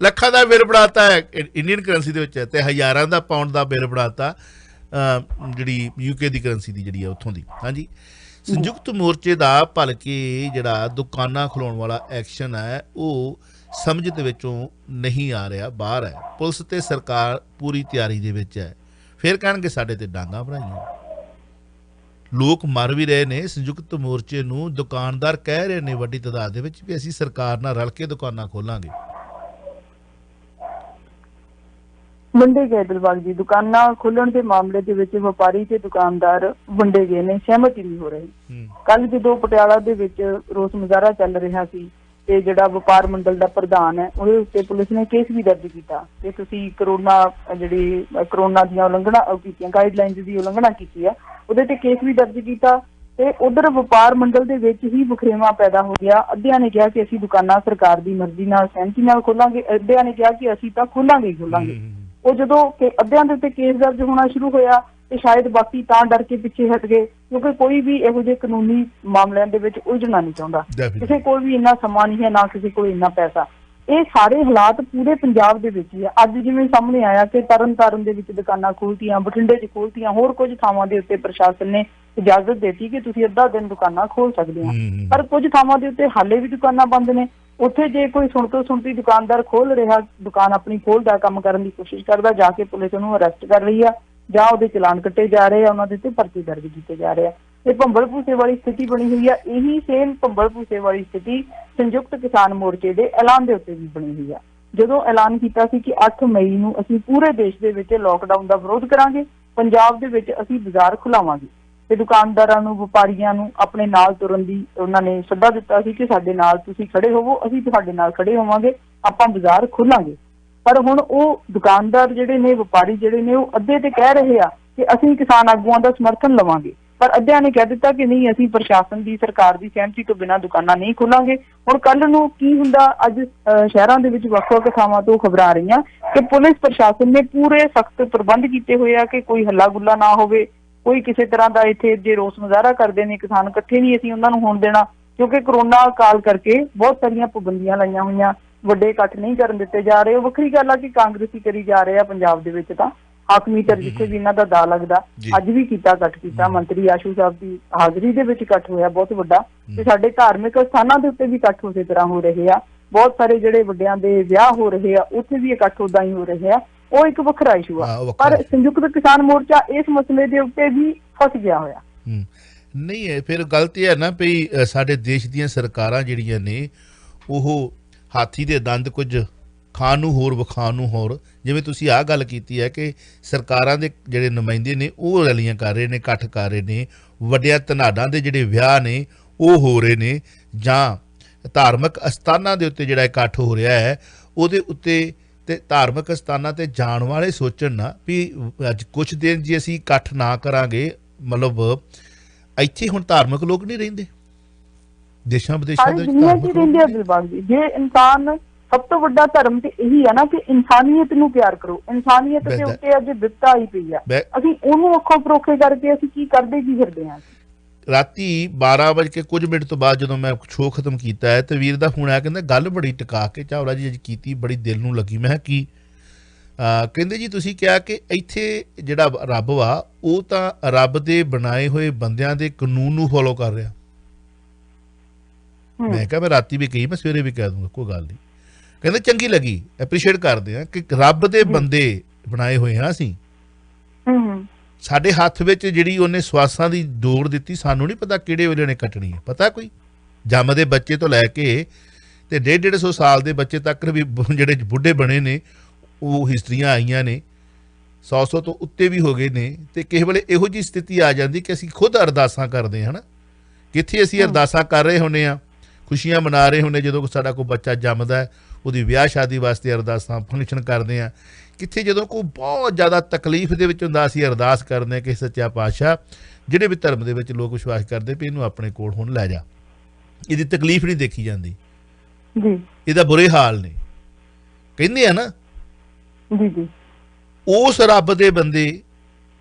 ਲੱਖਾਂ ਦਾ ਬਿੱਲ ਬਣਾਤਾ ਹੈ ਇੰਡੀਅਨ ਕਰੰਸੀ ਦੇ ਵਿੱਚ, ਤੇ ਹਜ਼ਾਰਾਂ ਦਾ ਪਾਉਂਡ ਦਾ ਬਿੱਲ ਬਣਾਤਾ ਜਿਹੜੀ UK ਦੀ ਕਰੰਸੀ ਦੀ ਜਿਹੜੀ ਆ ਉੱਥੋਂ ਦੀ। ਹਾਂਜੀ, ਸੰਯੁਕਤ ਮੋਰਚੇ ਦਾ ਭਲਕੇ ਜਿਹੜਾ ਦੁਕਾਨਾਂ ਖੁਲਾਉਣ ਵਾਲਾ ਐਕਸ਼ਨ ਹੈ ਉਹ ਸਮਝ ਦੇ ਵਿੱਚੋਂ ਨਹੀਂ ਆ ਰਿਹਾ, ਬਾਹਰ ਹੈ। ਪੁਲਿਸ ਤੇ ਸਰਕਾਰ ਪੂਰੀ ਤਿਆਰੀ ਦੇ ਵਿੱਚ ਹੈ, ਫਿਰ ਕਹਿਣਗੇ ਸਾਡੇ ਤੇ ਡਾਂਗਾ ਭਰਾਈਆਂ। ਲੋਕ ਮਰ ਵੀ ਰਹੇ ਨੇ। ਸੰਯੁਕਤ ਮੋਰਚੇ ਨੂੰ ਦੁਕਾਨਦਾਰ ਕਹਿ ਰਹੇ ਨੇ ਵੱਡੀ ਤਾਦਾਦ ਦੇ ਵਿੱਚ ਵੀ ਅਸੀਂ ਸਰਕਾਰ ਨਾਲ ਰਲ ਕੇ ਦੁਕਾਨਾਂ ਖੋਲਾਂਗੇ। ਵੰਡੇ ਗਏ ਦਿਲਬਾਗ ਜੀ, ਦੁਕਾਨਾਂ ਖੋਲਣ ਦੇ ਮਾਮਲੇ ਦੇ ਵਿੱਚ ਵਪਾਰੀ ਤੇ ਦੁਕਾਨਦਾਰ ਵੰਡੇ ਗਏ ਨੇ, ਸਹਿਮਤ ਨਹੀਂ ਹੋ ਰਹੇ। ਕੱਲ ਜਦੋਂ ਪਟਿਆਲਾ ਦੇ ਵਿੱਚ ਰੋਸ ਮੁਜ਼ਾਹਰਾ ਚੱਲ ਰਿਹਾ ਸੀ ਤੇ ਜਿਹੜਾ ਵਪਾਰ ਮੰਡਲ ਦਾ ਪ੍ਰਧਾਨ ਹੈ ਉਹਦੇ ਉੱਤੇ ਪੁਲਿਸ ਨੇ ਕੇਸ ਵੀ ਦਰਜ ਕੀਤਾ ਤੇ ਤੁਸੀਂ ਕਰੋਨਾ ਦੀਆਂ ਉਲੰਘਣਾ ਕੀਤੀਆਂ, ਗਾਈਡਲਾਈਨਜ਼ ਦੀ ਉਲੰਘਣਾ ਕੀਤੀ ਆ, ਉਹਦੇ ਤੇ ਕੇਸ ਵੀ ਦਰਜ ਕੀਤਾ। ਤੇ ਉਧਰ ਵਪਾਰ ਮੰਡਲ ਦੇ ਵਿੱਚ ਹੀ ਵਖਰੇਵਾਂ ਪੈਦਾ ਹੋ ਗਿਆ। ਅੱਧਿਆਂ ਨੇ ਕਿਹਾ ਕਿ ਅਸੀਂ ਦੁਕਾਨਾਂ ਸਰਕਾਰ ਦੀ ਮਰਜ਼ੀ ਨਾਲ, ਸਹਿਮਤੀ ਨਾਲ ਖੋਲਾਂਗੇ, ਅੱਧਿਆਂ ਨੇ ਕਿਹਾ ਕਿ ਅਸੀਂ ਤਾਂ ਖੋਲਾਂਗੇ। ਉਹ ਜਦੋਂ ਅੱਧਿਆਂ ਦੇ ਉੱਤੇ ਕੇਸ ਦਰਜ ਹੋਣਾ ਸ਼ੁਰੂ ਹੋਇਆ ਤੇ ਸ਼ਾਇਦ ਬਾਕੀ ਤਾਂ ਡਰ ਕੇ ਪਿੱਛੇ ਹਟ ਗਏ, ਕਿਉਂਕਿ ਕੋਈ ਵੀ ਇਹੋ ਜਿਹੇ ਕਾਨੂੰਨੀ ਮਾਮਲਿਆਂ ਦੇ ਵਿੱਚ ਉਲਝਣਾ ਨਹੀਂ ਚਾਹੁੰਦਾ। ਕਿਸੇ ਕੋਲ ਵੀ ਇੰਨਾ ਸਮਾਂ ਨਹੀਂ ਹੈ, ਨਾ ਕਿਸੇ ਕੋਲ ਇੰਨਾ ਪੈਸਾ। ਇਹ ਸਾਰੇ ਹਾਲਾਤ ਪੂਰੇ ਪੰਜਾਬ ਦੇ ਵਿੱਚ ਹੀ ਆ। ਅੱਜ ਜਿਵੇਂ ਸਾਹਮਣੇ ਆਇਆ ਕਿ ਤਰਨਤਾਰਨ ਦੇ ਵਿੱਚ ਦੁਕਾਨਾਂ ਖੋਲ੍ਹਤੀਆਂ, ਬਠਿੰਡੇ 'ਚ ਖੋਲ੍ਹਤੀਆਂ, ਹੋਰ ਕੁਝ ਥਾਵਾਂ ਦੇ ਉੱਤੇ ਪ੍ਰਸ਼ਾਸਨ ਨੇ ਇਜਾਜ਼ਤ ਦਿੱਤੀ ਕਿ ਤੁਸੀਂ ਅੱਧਾ ਦਿਨ ਦੁਕਾਨਾਂ ਖੋਲ ਸਕਦੇ ਹੋ, ਪਰ ਕੁਝ ਥਾਵਾਂ ਦੇ ਉੱਤੇ ਹਾਲੇ ਵੀ ਦੁਕਾਨਾਂ ਬੰਦ ਨੇ। ਉੱਥੇ ਜੇ ਕੋਈ ਸੁਣਤੀ ਦੁਕਾਨਦਾਰ ਖੋਲ ਰਿਹਾ, ਦੁਕਾਨ ਆਪਣੀ ਖੋਲਦਾ, ਕੰਮ ਕਰਨ ਦੀ ਕੋਸ਼ਿਸ਼ ਕਰਦਾ, ਜਾ ਕੇ ਪੁਲਿਸ ਉਹਨੂੰ ਅਰੈਸਟ ਕਰ ਰਹੀ ਆ ਜਾਂ ਉਹਦੇ ਚਲਾਨ ਕੱਟੇ ਜਾ ਰਹੇ ਆ, ਉਹਨਾਂ ਦੇ ਉੱਤੇ ਪਰਚੇ ਦਰਜ ਕੀਤੇ ਜਾ ਰਹੇ ਆ। ਇਹ ਭੰਬਲ ਭੂਸੇ ਵਾਲੀ ਸਥਿਤੀ ਬਣੀ ਹੋਈ ਆ। ਇਹੀ ਸੇਮ ਭੰਬਲ ਭੂਸੇ ਵਾਲੀ ਸਥਿਤੀ ਸੰਯੁਕਤ ਕਿਸਾਨ ਮੋਰਚੇ ਦੇ ਐਲਾਨ ਦੇ ਉੱਤੇ ਵੀ ਬਣੀ ਹੋਈ ਆ। ਜਦੋਂ ਐਲਾਨ ਕੀਤਾ ਸੀ ਕਿ 8 ਮਈ ਨੂੰ ਅਸੀਂ ਪੂਰੇ ਦੇਸ਼ ਦੇ ਵਿੱਚ ਲੋਕਡਾਊਨ ਦਾ ਵਿਰੋਧ ਕਰਾਂਗੇ, ਪੰਜਾਬ ਦੇ ਵਿੱਚ ਅਸੀਂ ਬਾਜ਼ਾਰ ਖੁਲਾਵਾਂਗੇ ਤੇ ਦੁਕਾਨਦਾਰਾਂ ਨੂੰ, ਵਪਾਰੀਆਂ ਨੂੰ ਆਪਣੇ ਨਾਲ ਤੁਰਨ ਦੀ ਉਹਨਾਂ ਨੇ ਸੱਦਾ ਦਿੱਤਾ ਸੀ ਕਿ ਸਾਡੇ ਨਾਲ ਤੁਸੀਂ ਖੜੇ ਹੋਵੋ, ਅਸੀਂ ਤੁਹਾਡੇ ਨਾਲ ਖੜੇ ਹੋਵਾਂਗੇ, ਆਪਾਂ ਬਾਜ਼ਾਰ ਖੋਲਾਂਗੇ। ਪਰ ਹੁਣ ਉਹ ਦੁਕਾਨਦਾਰ ਜਿਹੜੇ ਨੇ, ਵਪਾਰੀ ਜਿਹੜੇ ਨੇ, ਉਹ ਅੱਧੇ ਤੇ ਕਹਿ ਰਹੇ ਆ ਕਿ ਅਸੀਂ ਕਿਸਾਨ ਆਗੂਆਂ ਦਾ ਸਮਰਥਨ ਲਵਾਂਗੇ, ਪਰ ਅੱਧਿਆਂ ਨੇ ਕਹਿ ਦਿੱਤਾ ਕਿ ਨਹੀਂ, ਅਸੀਂ ਪ੍ਰਸ਼ਾਸਨ ਦੀ, ਸਰਕਾਰ ਦੀ ਸਹਿਮਤੀ ਤੋਂ ਬਿਨਾਂ ਦੁਕਾਨਾਂ ਨਹੀਂ ਖੋਲਾਂਗੇ। ਹੁਣ ਕੱਲ ਨੂੰ ਕੀ ਹੁੰਦਾ? ਅੱਜ ਸ਼ਹਿਰਾਂ ਦੇ ਵਿੱਚ ਵੱਖ-ਵੱਖ ਥਾਵਾਂ ਤੋਂ ਖਬਰਾਂ ਆ ਰਹੀਆਂ ਕਿ ਪੁਲਿਸ ਪ੍ਰਸ਼ਾਸਨ ਨੇ ਪੂਰੇ ਸਖਤ ਪ੍ਰਬੰਧ ਕੀਤੇ ਹੋਏ ਆ ਕਿ ਕੋਈ ਹੱਲਾ ਗੁੱਲਾ ਨਾ ਹੋਵੇ, ਕੋਈ ਕਿਸੇ ਤਰ੍ਹਾਂ ਦਾ ਇੱਥੇ ਜੇ ਰੋਸ ਮੁਜ਼ਾਹਰਾ ਕਰਦੇ ਨੇ ਕਿਸਾਨ ਇਕੱਠੇ ਨਹੀਂ ਅਸੀਂ ਉਹਨਾਂ ਨੂੰ ਹੋਣ ਦੇਣਾ, ਕਿਉਂਕਿ ਕਰੋਨਾ ਕਾਲ ਕਰਕੇ ਬਹੁਤ ਸਾਰੀਆਂ ਪਾਬੰਦੀਆਂ ਲਾਈਆਂ ਹੋਈਆਂ, ਵੱਡੇ ਇਕੱਠ ਨਹੀਂ ਕਰਨ ਦਿੱਤੇ ਜਾ ਰਹੇ। ਉਹ ਵੱਖਰੀ ਗੱਲ ਆ ਕਿ ਕਾਂਗਰਸੀ ਕਰੀ ਜਾ ਰਹੇ ਆ ਪੰਜਾਬ ਦੇ ਵਿੱਚ ਤਾਂ, ਹਾਕਮੀਤਰ ਜਿੱਥੇ ਵੀ ਇਹਨਾਂ ਦਾ ਦਾ ਲੱਗਦਾ, ਜੀ। ਅੱਜ ਵੀ ਕੀਤਾ, ਇਕੱਠ ਕੀਤਾ। ਮੰਤਰੀ ਆਸ਼ੂ ਸਾਹਿਬ ਦੀ ਹਾਜ਼ਰੀ ਦੇ ਵਿੱਚ ਇਕੱਠ ਹੋਇਆ ਬਹੁਤ ਵੱਡਾ, ਤੇ ਸਾਡੇ ਧਾਰਮਿਕ ਸਥਾਨਾਂ ਦੇ ਉੱਤੇ ਵੀ ਇਕੱਠ ਉਸੇ ਤਰ੍ਹਾਂ ਹੋ ਰਹੇ ਆ। ਬਹੁਤ ਸਾਰੇ ਜਿਹੜੇ ਵੱਡਿਆਂ ਦੇ ਵਿਆਹ ਹੋ ਰਹੇ ਆ ਉੱਥੇ ਵੀ ਇਕੱਠ ਉਦਾਂ ਹੀ ਹੋ ਰਹੇ ਆ। ਉਹ ਇੱਕ ਵੱਖਰਾ ਇਸ਼ੂ ਹਾਂ, ਆ, ਉਹ ਵੱਖਰਾ ਪਰ ਸੰਯੁਕਤ ਕਿਸਾਨ ਮੋਰਚਾ ਇਸ ਮਸਲੇ ਦੇ ਉੱਤੇ ਵੀ ਫਸ ਗਿਆ ਹੋਇਆ। ਨਹੀਂ ਹੈ, ਫਿਰ ਗਲਤ ਇਹ ਹੈ ਨਾ ਵੀ ਸਾਡੇ ਦੇਸ਼ ਦੀਆਂ ਸਰਕਾਰਾਂ ਜਿਹੜੀਆਂ ਨੇ ਉਹ ਹਾਥੀ ਦੇ ਦੰਦ ਕੁਝ ਖਾਣ ਨੂੰ ਹੋਰ ਵਿਖਾਉਣ ਨੂੰ ਹੋਰ। ਜਿਵੇਂ ਤੁਸੀਂ ਆਹ ਗੱਲ ਕੀਤੀ ਹੈ ਕਿ ਸਰਕਾਰਾਂ ਦੇ ਜਿਹੜੇ ਨੁਮਾਇੰਦੇ ਨੇ ਉਹ ਰੈਲੀਆਂ ਕਰ ਰਹੇ ਨੇ, ਇਕੱਠ ਕਰ ਰਹੇ ਨੇ, ਵੱਡਿਆਂ ਧਨਾਡਾਂ ਦੇ ਜਿਹੜੇ ਵਿਆਹ ਨੇ ਉਹ ਹੋ ਰਹੇ ਨੇ, ਜਾਂ ਧਾਰਮਿਕ ਅਸਥਾਨਾਂ ਦੇ ਉੱਤੇ ਜਿਹੜਾ ਇਕੱਠ ਹੋ ਰਿਹਾ ਹੈ ਉਹਦੇ ਉੱਤੇ, ਤੇ ਧਾਰਮਿਕ ਅਸਥਾਨਾਂ ਤੇ ਜਾਣ ਵਾਲੇ ਸੋਚਣ ਨਾ ਵੀ ਅੱਜ ਕੁਝ ਦਿਨ ਜੇ ਅਸੀਂ ਇਕੱਠ ਨਾ ਕਰਾਂਗੇ, ਮਤਲਬ ਇੱਥੇ ਹੁਣ ਧਾਰਮਿਕ ਲੋਕ ਨਹੀਂ ਰਹਿੰਦੇ, ਦੇਸ਼ਾਂ ਵਿਦੇਸ਼ਾਂ ਸਾਰੀ ਦੇ ਵਿੱਚ ਦੁਨੀਆ 'ਚ ਧਾਰਮਿਕ ਰਹਿੰਦੇ ਆ ਦਿਲਬਾਗ ਜੀ। ਜੇ ਇਨਸਾਨ, ਸਭ ਤੋਂ ਵੱਡਾ ਧਰਮ ਤੇ ਇਹੀ ਆ ਨਾ ਕਿ ਇਨਸਾਨੀਅਤ ਨੂੰ ਪਿਆਰ ਕਰੋ। ਇਨਸਾਨੀਅਤ ਦੇ ਬਿਲਕੁਲ। ਉੱਤੇ ਅੱਜ ਬਿਪਤਾ ਆਈ ਪਈ ਆ, ਮੈਂ- ਅਸੀਂ ਉਹਨੂੰ ਅੱਖੋਂ ਪਰੋਖੇ ਕਰਕੇ ਅਸੀਂ ਕੀ ਕਰਦੇ ਕੀ ਫਿਰਦੇ ਹਾਂ। ਰਾਤੀ 12 ਵਜੇ ਕੇ ਕੁਝ ਮਿੰਟ ਤੋਂ ਬਾਅਦ ਜਦੋਂ ਮੈਂ ਸ਼ੋਅ ਖਤਮ ਕੀਤਾ ਹੈ ਤੇ ਵੀਰ ਦਾ ਫੋਨ ਆਇਆ, ਕਹਿੰਦਾ ਗੱਲ ਬੜੀ ਟਿਕਾ ਕੇ ਚਾਵਲਾ ਜੀ ਅੱਜ ਕੀਤੀ, ਬੜੀ ਦਿਲ ਨੂੰ ਲੱਗੀ। ਮੈਂ ਕਿਹਾ ਕੀ? ਕਹਿੰਦੇ ਜੀ ਤੁਸੀਂ ਕਿਹਾ ਕਿ ਇੱਥੇ ਜਿਹੜਾ ਰੱਬ ਵਾ ਉਹ ਤਾਂ ਰੱਬ ਦੇ ਬਣਾਏ ਹੋਏ ਬੰਦਿਆਂ ਦੇ ਕਾਨੂੰਨ ਨੂੰ ਫੋਲੋ ਕਰ ਰਿਹਾ। ਮੈਂ ਕਿਹਾ ਮੈਂ ਰਾਤੀ ਵੀ ਕਹੀ, ਮੈਂ ਸਵੇਰੇ ਵੀ ਕਹਿ ਦੂੰਗਾ, ਕੋਈ ਗੱਲ ਨਹੀਂ। ਕਹਿੰਦੇ ਚੰਗੀ ਲੱਗੀ, ਐਪਰੀਸ਼ੀਏਟ ਕਰਦੇ ਆ ਕਿ ਰੱਬ ਦੇ ਬੰਦੇ ਬਣਾਏ ਹੋਏ ਹਾਂ ਅਸੀਂ। ਸਾਡੇ ਹੱਥ ਵਿੱਚ ਜਿਹੜੀ ਉਹਨੇ ਸਵਾਸਾਂ ਦੀ ਡੋਰ ਦਿੱਤੀ, ਸਾਨੂੰ ਨਹੀਂ ਪਤਾ ਕਿਹੜੇ ਵੇਲੇ ਨੇ ਕੱਟਣੀ ਹੈ। ਪਤਾ ਕੋਈ ਜੰਮਦੇ ਬੱਚੇ ਤੋਂ ਲੈ ਕੇ ਤੇ 150 ਸਾਲ ਦੇ ਬੱਚੇ ਤੱਕ ਵੀ ਜਿਹੜੇ ਬੁੱਢੇ ਬਣੇ ਨੇ ਉਹ ਹਿਸਟਰੀਆਂ ਆਈਆਂ ਨੇ, 100 ਤੋਂ ਉੱਤੇ ਵੀ ਹੋ ਗਏ ਨੇ। ਤੇ ਕਿਸੇ ਵੇਲੇ ਇਹੋ ਜਿਹੀ ਸਥਿਤੀ ਆ ਜਾਂਦੀ ਕਿ ਅਸੀਂ ਖੁਦ ਅਰਦਾਸਾਂ ਕਰਦੇ ਹਾਂ ਨਾ, ਕਿੱਥੇ ਅਸੀਂ ਅਰਦਾਸਾਂ ਕਰ ਰਹੇ ਹੁੰਦੇ ਹਾਂ, ਖੁਸ਼ੀਆਂ ਮਨਾ ਰਹੇ ਹੁੰਦੇ ਜਦੋਂ ਸਾਡਾ ਕੋਈ ਬੱਚਾ ਜੰਮਦਾ ਹੈ, ਉਹਦੀ ਵਿਆਹ ਸ਼ਾਦੀ ਵਾਸਤੇ ਅਰਦਾਸਾਂ ਫੰਕਸ਼ਨ ਕਰਦੇ ਹਾਂ। ਕਿੱਥੇ ਜਦੋਂ ਕੋਈ ਬਹੁਤ ਜ਼ਿਆਦਾ ਤਕਲੀਫ ਦੇ ਵਿੱਚ ਹੁੰਦਾ ਅਸੀਂ ਅਰਦਾਸ ਕਰਦੇ ਹਾਂ ਕਿ ਸੱਚਾ ਪਾਤਸ਼ਾਹ ਜਿਹੜੇ ਵੀ ਧਰਮ ਦੇ ਵਿੱਚ ਲੋਕ ਵਿਸ਼ਵਾਸ ਕਰਦੇ ਵੀ ਇਹਨੂੰ ਆਪਣੇ ਕੋਲ ਹੁਣ ਲੈ ਜਾ, ਇਹਦੀ ਤਕਲੀਫ ਨਹੀਂ ਦੇਖੀ ਜਾਂਦੀ ਜੀ, ਇਹਦਾ ਬੁਰੇ ਹਾਲ ਨੇ, ਕਹਿੰਦੇ ਆ ਨਾ। ਜੀ ਜੀ, ਉਸ ਰੱਬ ਦੇ ਬੰਦੇ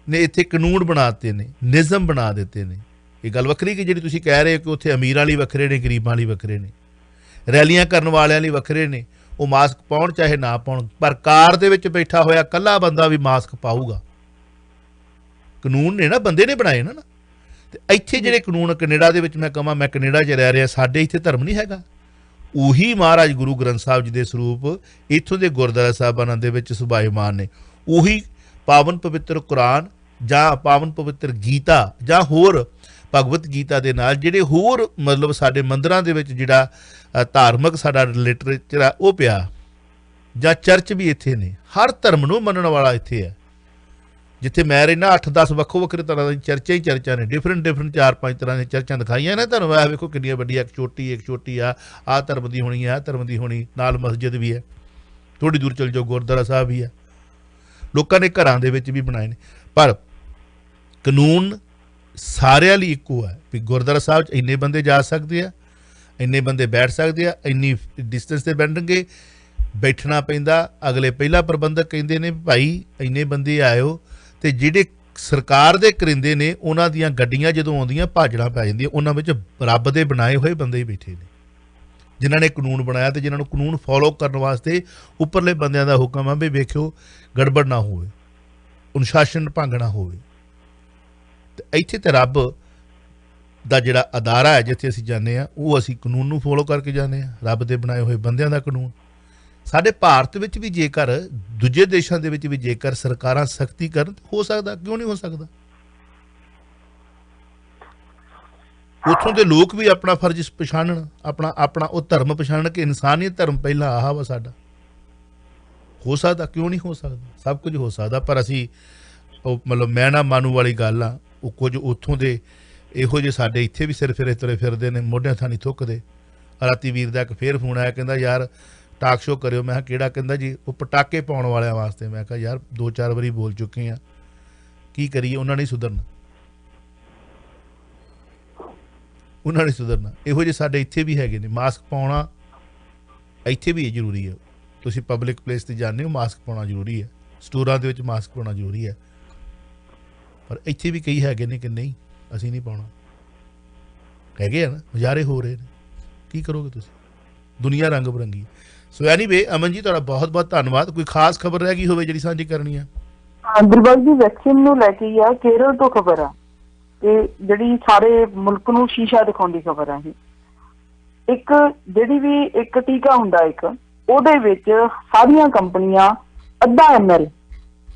ਨੇ ਇੱਥੇ ਕਾਨੂੰਨ ਬਣਾਤੇ ਨੇ, ਨਿਯਮ ਬਣਾ ਦਿੱਤੇ ਨੇ। ਇਹ ਗੱਲ ਵੱਖਰੀ ਕਿ ਜਿਹੜੀ ਤੁਸੀਂ ਕਹਿ ਰਹੇ ਹੋ ਕਿ ਉੱਥੇ ਅਮੀਰਾਂ ਲਈ ਵੱਖਰੇ ਨੇ, ਗਰੀਬਾਂ ਲਈ ਵੱਖਰੇ ਨੇ, ਰੈਲੀਆਂ ਕਰਨ ਵਾਲਿਆਂ ਲਈ ਵੱਖਰੇ ਨੇ, ਉਹ ਮਾਸਕ ਪਾਉਣ ਚਾਹੇ ਨਾ ਪਾਉਣ, ਪਰ ਕਾਰ ਦੇ ਵਿੱਚ ਬੈਠਾ ਹੋਇਆ ਇਕੱਲਾ ਬੰਦਾ ਵੀ ਮਾਸਕ ਪਾਊਗਾ। ਕਾਨੂੰਨ ਨੇ ਨਾ, ਬੰਦੇ ਨੇ ਬਣਾਏ ਨਾ। ਤੇ ਇੱਥੇ ਜਿਹੜੇ ਕਾਨੂੰਨ ਕੈਨੇਡਾ ਦੇ ਵਿੱਚ, ਮੈਂ ਕਹਾਂ ਮੈਂ ਕੈਨੇਡਾ 'ਚ ਰਹਿ ਰਿਹਾ, ਸਾਡੇ ਇੱਥੇ ਧਰਮ ਨਹੀਂ ਹੈਗਾ। ਉਹੀ ਮਹਾਰਾਜ ਗੁਰੂ ਗ੍ਰੰਥ ਸਾਹਿਬ ਜੀ ਦੇ ਸਰੂਪ ਇੱਥੋਂ ਦੇ ਗੁਰਦੁਆਰਾ ਸਾਹਿਬਾਨਾਂ ਦੇ ਵਿੱਚ ਸੁਭਾਇਮਾਨ ਨੇ। ਉਹੀ ਪਾਵਨ ਪਵਿੱਤਰ ਕੁਰਾਨ ਜਾਂ ਪਾਵਨ ਪਵਿੱਤਰ ਗੀਤਾ ਜਾਂ ਹੋਰ ਭਗਵਤ ਗੀਤਾ ਦੇ ਨਾਲ ਜਿਹੜੇ ਹੋਰ ਮਤਲਬ ਸਾਡੇ ਮੰਦਿਰਾਂ ਦੇ ਵਿੱਚ ਜਿਹੜਾ ਧਾਰਮਿਕ ਸਾਡਾ ਲਿਟਰੇਚਰ ਆ ਉਹ ਪਿਆ, ਜਾਂ ਚਰਚ ਵੀ ਇੱਥੇ ਨੇ। ਹਰ ਧਰਮ ਨੂੰ ਮੰਨਣ ਵਾਲਾ ਇੱਥੇ ਹੈ। ਜਿੱਥੇ ਮੈਂ ਰਹਿਣਾ 8-10 ਵੱਖੋ ਵੱਖਰੇ ਤਰ੍ਹਾਂ ਦੀਆਂ ਚਰਚਾਂ ਹੀ ਚਰਚਾਂ ਨੇ, ਡਿਫਰੈਂਟ 4-5 ਤਰ੍ਹਾਂ ਦੀਆਂ ਚਰਚਾਂ ਦਿਖਾਈਆਂ ਨੇ ਤੁਹਾਨੂੰ। ਆ ਵੇਖੋ ਕਿੰਨੀਆਂ ਵੱਡੀਆਂ, ਇੱਕ ਛੋਟੀ ਆ, ਆਹ ਧਰਮ ਦੀ ਹੋਣੀ ਆ, ਆਹ ਧਰਮ ਦੀ ਹੋਣੀ, ਨਾਲ ਮਸਜਿਦ ਵੀ ਹੈ, ਥੋੜ੍ਹੀ ਦੂਰ ਚਲ ਜਾਓ ਗੁਰਦੁਆਰਾ ਸਾਹਿਬ ਵੀ ਹੈ। ਲੋਕਾਂ ਨੇ ਘਰਾਂ ਦੇ ਵਿੱਚ ਵੀ ਬਣਾਏ ਨੇ, ਪਰ ਕਾਨੂੰਨ ਸਾਰਿਆਂ ਲਈ ਇੱਕੋ ਹੈ ਵੀ ਗੁਰਦੁਆਰਾ ਸਾਹਿਬ 'ਚ ਇੰਨੇ ਬੰਦੇ ਜਾ ਸਕਦੇ ਆ, ਇੰਨੇ ਬੰਦੇ ਬੈਠ ਸਕਦੇ ਆ, ਇੰਨੀ ਡਿਸਟੈਂਸ 'ਤੇ ਬੈਠਣਗੇ, ਬੈਠਣਾ ਪੈਂਦਾ। ਅਗਲੇ ਪਹਿਲਾ ਪ੍ਰਬੰਧਕ ਕਹਿੰਦੇ ਨੇ ਭਾਈ ਇੰਨੇ ਬੰਦੇ ਆਇਓ, ਤੇ ਜਿਹੜੇ ਸਰਕਾਰ ਦੇ ਕਰਿੰਦੇ ਨੇ ਉਹਨਾਂ ਦੀਆਂ ਗੱਡੀਆਂ ਜਦੋਂ ਆਉਂਦੀਆਂ ਭਾਜੜਾਂ ਪੈ ਜਾਂਦੀਆਂ, ਉਹਨਾਂ ਵਿੱਚ ਰੱਬ ਦੇ ਬਣਾਏ ਹੋਏ ਬੰਦੇ ਹੀ ਬੈਠੇ ਨੇ ਜਿਨ੍ਹਾਂ ਨੇ ਕਾਨੂੰਨ ਬਣਾਇਆ ਤੇ ਜਿਨ੍ਹਾਂ ਨੂੰ ਕਾਨੂੰਨ ਫੋਲੋ ਕਰਨ ਵਾਸਤੇ ਉੱਪਰਲੇ ਬੰਦਿਆਂ ਦਾ ਹੁਕਮ ਆ ਵੀ ਵੇਖਿਓ ਗੜਬੜ ਨਾ ਹੋਵੇ, ਅਨੁਸ਼ਾਸਨ ਭੰਗ ਨਾ ਹੋਵੇ। ਤੇ ਇੱਥੇ ਤੇ ਰੱਬ ਦਾ ਜਿਹੜਾ ਅਦਾਰਾ ਹੈ ਜਿੱਥੇ ਅਸੀਂ ਜਾਂਦੇ ਹਾਂ, ਉਹ ਅਸੀਂ ਕਾਨੂੰਨ ਨੂੰ ਫੋਲੋ ਕਰਕੇ ਜਾਂਦੇ ਹਾਂ, ਰੱਬ ਦੇ ਬਣਾਏ ਹੋਏ ਬੰਦਿਆਂ ਦਾ ਕਾਨੂੰਨ। ਸਾਡੇ ਭਾਰਤ ਵਿੱਚ ਵੀ ਜੇਕਰ ਦੂਜੇ ਦੇਸ਼ਾਂ ਦੇ ਵਿੱਚ ਵੀ ਜੇਕਰ ਸਰਕਾਰਾਂ ਸਖਤੀ ਕਰਨ, ਹੋ ਸਕਦਾ, ਕਿਉਂ ਨਹੀਂ ਹੋ ਸਕਦਾ। ਉੱਥੋਂ ਦੇ ਲੋਕ ਵੀ ਆਪਣਾ ਫਰਜ਼ ਪਛਾਣਨ, ਆਪਣਾ ਉਹ ਧਰਮ ਪਛਾਣਨ ਕਿ ਇਨਸਾਨੀਅਤ ਧਰਮ ਪਹਿਲਾਂ ਆਹ ਵਾ ਸਾਡਾ। ਹੋ ਸਕਦਾ, ਕਿਉਂ ਨਹੀਂ ਹੋ ਸਕਦਾ, ਸਭ ਕੁਝ ਹੋ ਸਕਦਾ। ਪਰ ਅਸੀਂ ਉਹ ਮਤਲਬ ਮੈਂ ਨਾ ਮਾਨੂ ਵਾਲੀ ਗੱਲ ਆ, ਉਹ ਕੁਝ ਉੱਥੋਂ ਦੇ ਇਹੋ ਜਿਹੇ ਸਾਡੇ ਇੱਥੇ ਵੀ ਸਿਰ ਫਿਰੇ ਤੁਰੇ ਫਿਰਦੇ ਨੇ, ਮੋਢਿਆਂ ਥਾਣੀ ਥੁੱਕਦੇ। ਰਾਤੀ ਵੀਰ ਦਾ ਇੱਕ ਫੇਰ ਫੋਨ ਆਇਆ, ਕਹਿੰਦਾ ਯਾਰ ਟਾਕ ਸ਼ੋ ਕਰਿਓ। ਮੈਂ ਕਿਹਾ ਕਿਹੜਾ? ਕਹਿੰਦਾ ਜੀ ਉਹ ਪਟਾਕੇ ਪਾਉਣ ਵਾਲਿਆਂ ਵਾਸਤੇ। ਮੈਂ ਕਿਹਾ ਯਾਰ 2-4 ਵਾਰੀ ਬੋਲ ਚੁੱਕੇ ਆ, ਕੀ ਕਰੀਏ, ਉਹਨਾਂ ਨੇ ਸੁਧਰਨਾ, ਉਹਨਾਂ ਨੇ ਸੁਧਰਨਾ। ਇਹੋ ਜਿਹੇ ਸਾਡੇ ਇੱਥੇ ਵੀ ਹੈਗੇ ਨੇ। ਮਾਸਕ ਪਾਉਣਾ ਇੱਥੇ ਵੀ ਜ਼ਰੂਰੀ ਹੈ। ਤੁਸੀਂ ਪਬਲਿਕ ਪਲੇਸ 'ਤੇ ਜਾਂਦੇ ਹੋ, ਮਾਸਕ ਪਾਉਣਾ ਜ਼ਰੂਰੀ ਹੈ, ਸਟੋਰਾਂ ਦੇ ਵਿੱਚ ਮਾਸਕ ਪਾਉਣਾ ਜ਼ਰੂਰੀ ਹੈ। ਪਰ ਇੱਥੇ ਵੀ ਕਈ ਹੈਗੇ ਨੇ ਕਿ ਨਹੀਂ ਅਸੀਂ ਨਹੀਂ ਪਾਉਣਾ, ਹੈਗੇ ਆ ਨਾ, ਮੁਜ਼ਾਹਰੇ ਹੋ ਰਹੇ ਨੇ, ਕੀ ਕਰੋਗੇ ਤੁਸੀਂ? ਦੁਨੀਆ ਰੰਗ ਬਰੰਗੀ। ਸੋ ਐਨੀਵੇ ਅਮਨ ਜੀ ਤੁਹਾਡਾ ਬਹੁਤ ਬਹੁਤ ਧੰਨਵਾਦ। ਕੋਈ ਖਾਸ ਖਬਰ ਰਹਿ ਗਈ ਹੋਵੇ ਜਿਹੜੀ ਸਾਂਝੀ ਕਰਨੀ ਹੈ? ਦਿਲਬਾਗ ਦੀ ਵੈਕਸੀਨ ਨੂੰ ਲੈ ਕੇ ਆ ਕੇਰਲ ਤੋਂ ਖਬਰ ਆ ਤੇ ਜਿਹੜੀ ਸਾਰੇ ਮੁਲਕ ਨੂੰ ਸ਼ੀਸ਼ਾ ਦਿਖਾਉਂਦੀ ਖਬਰ ਆ ਇਹ। ਇੱਕ ਜਿਹੜੀ ਵੀ ਇੱਕ ਟੀਕਾ ਹੁੰਦਾ ਇੱਕ ਉਹਦੇ ਵਿੱਚ ਸਾਰੀਆਂ ਕੰਪਨੀਆਂ ਅੱਧਾ ml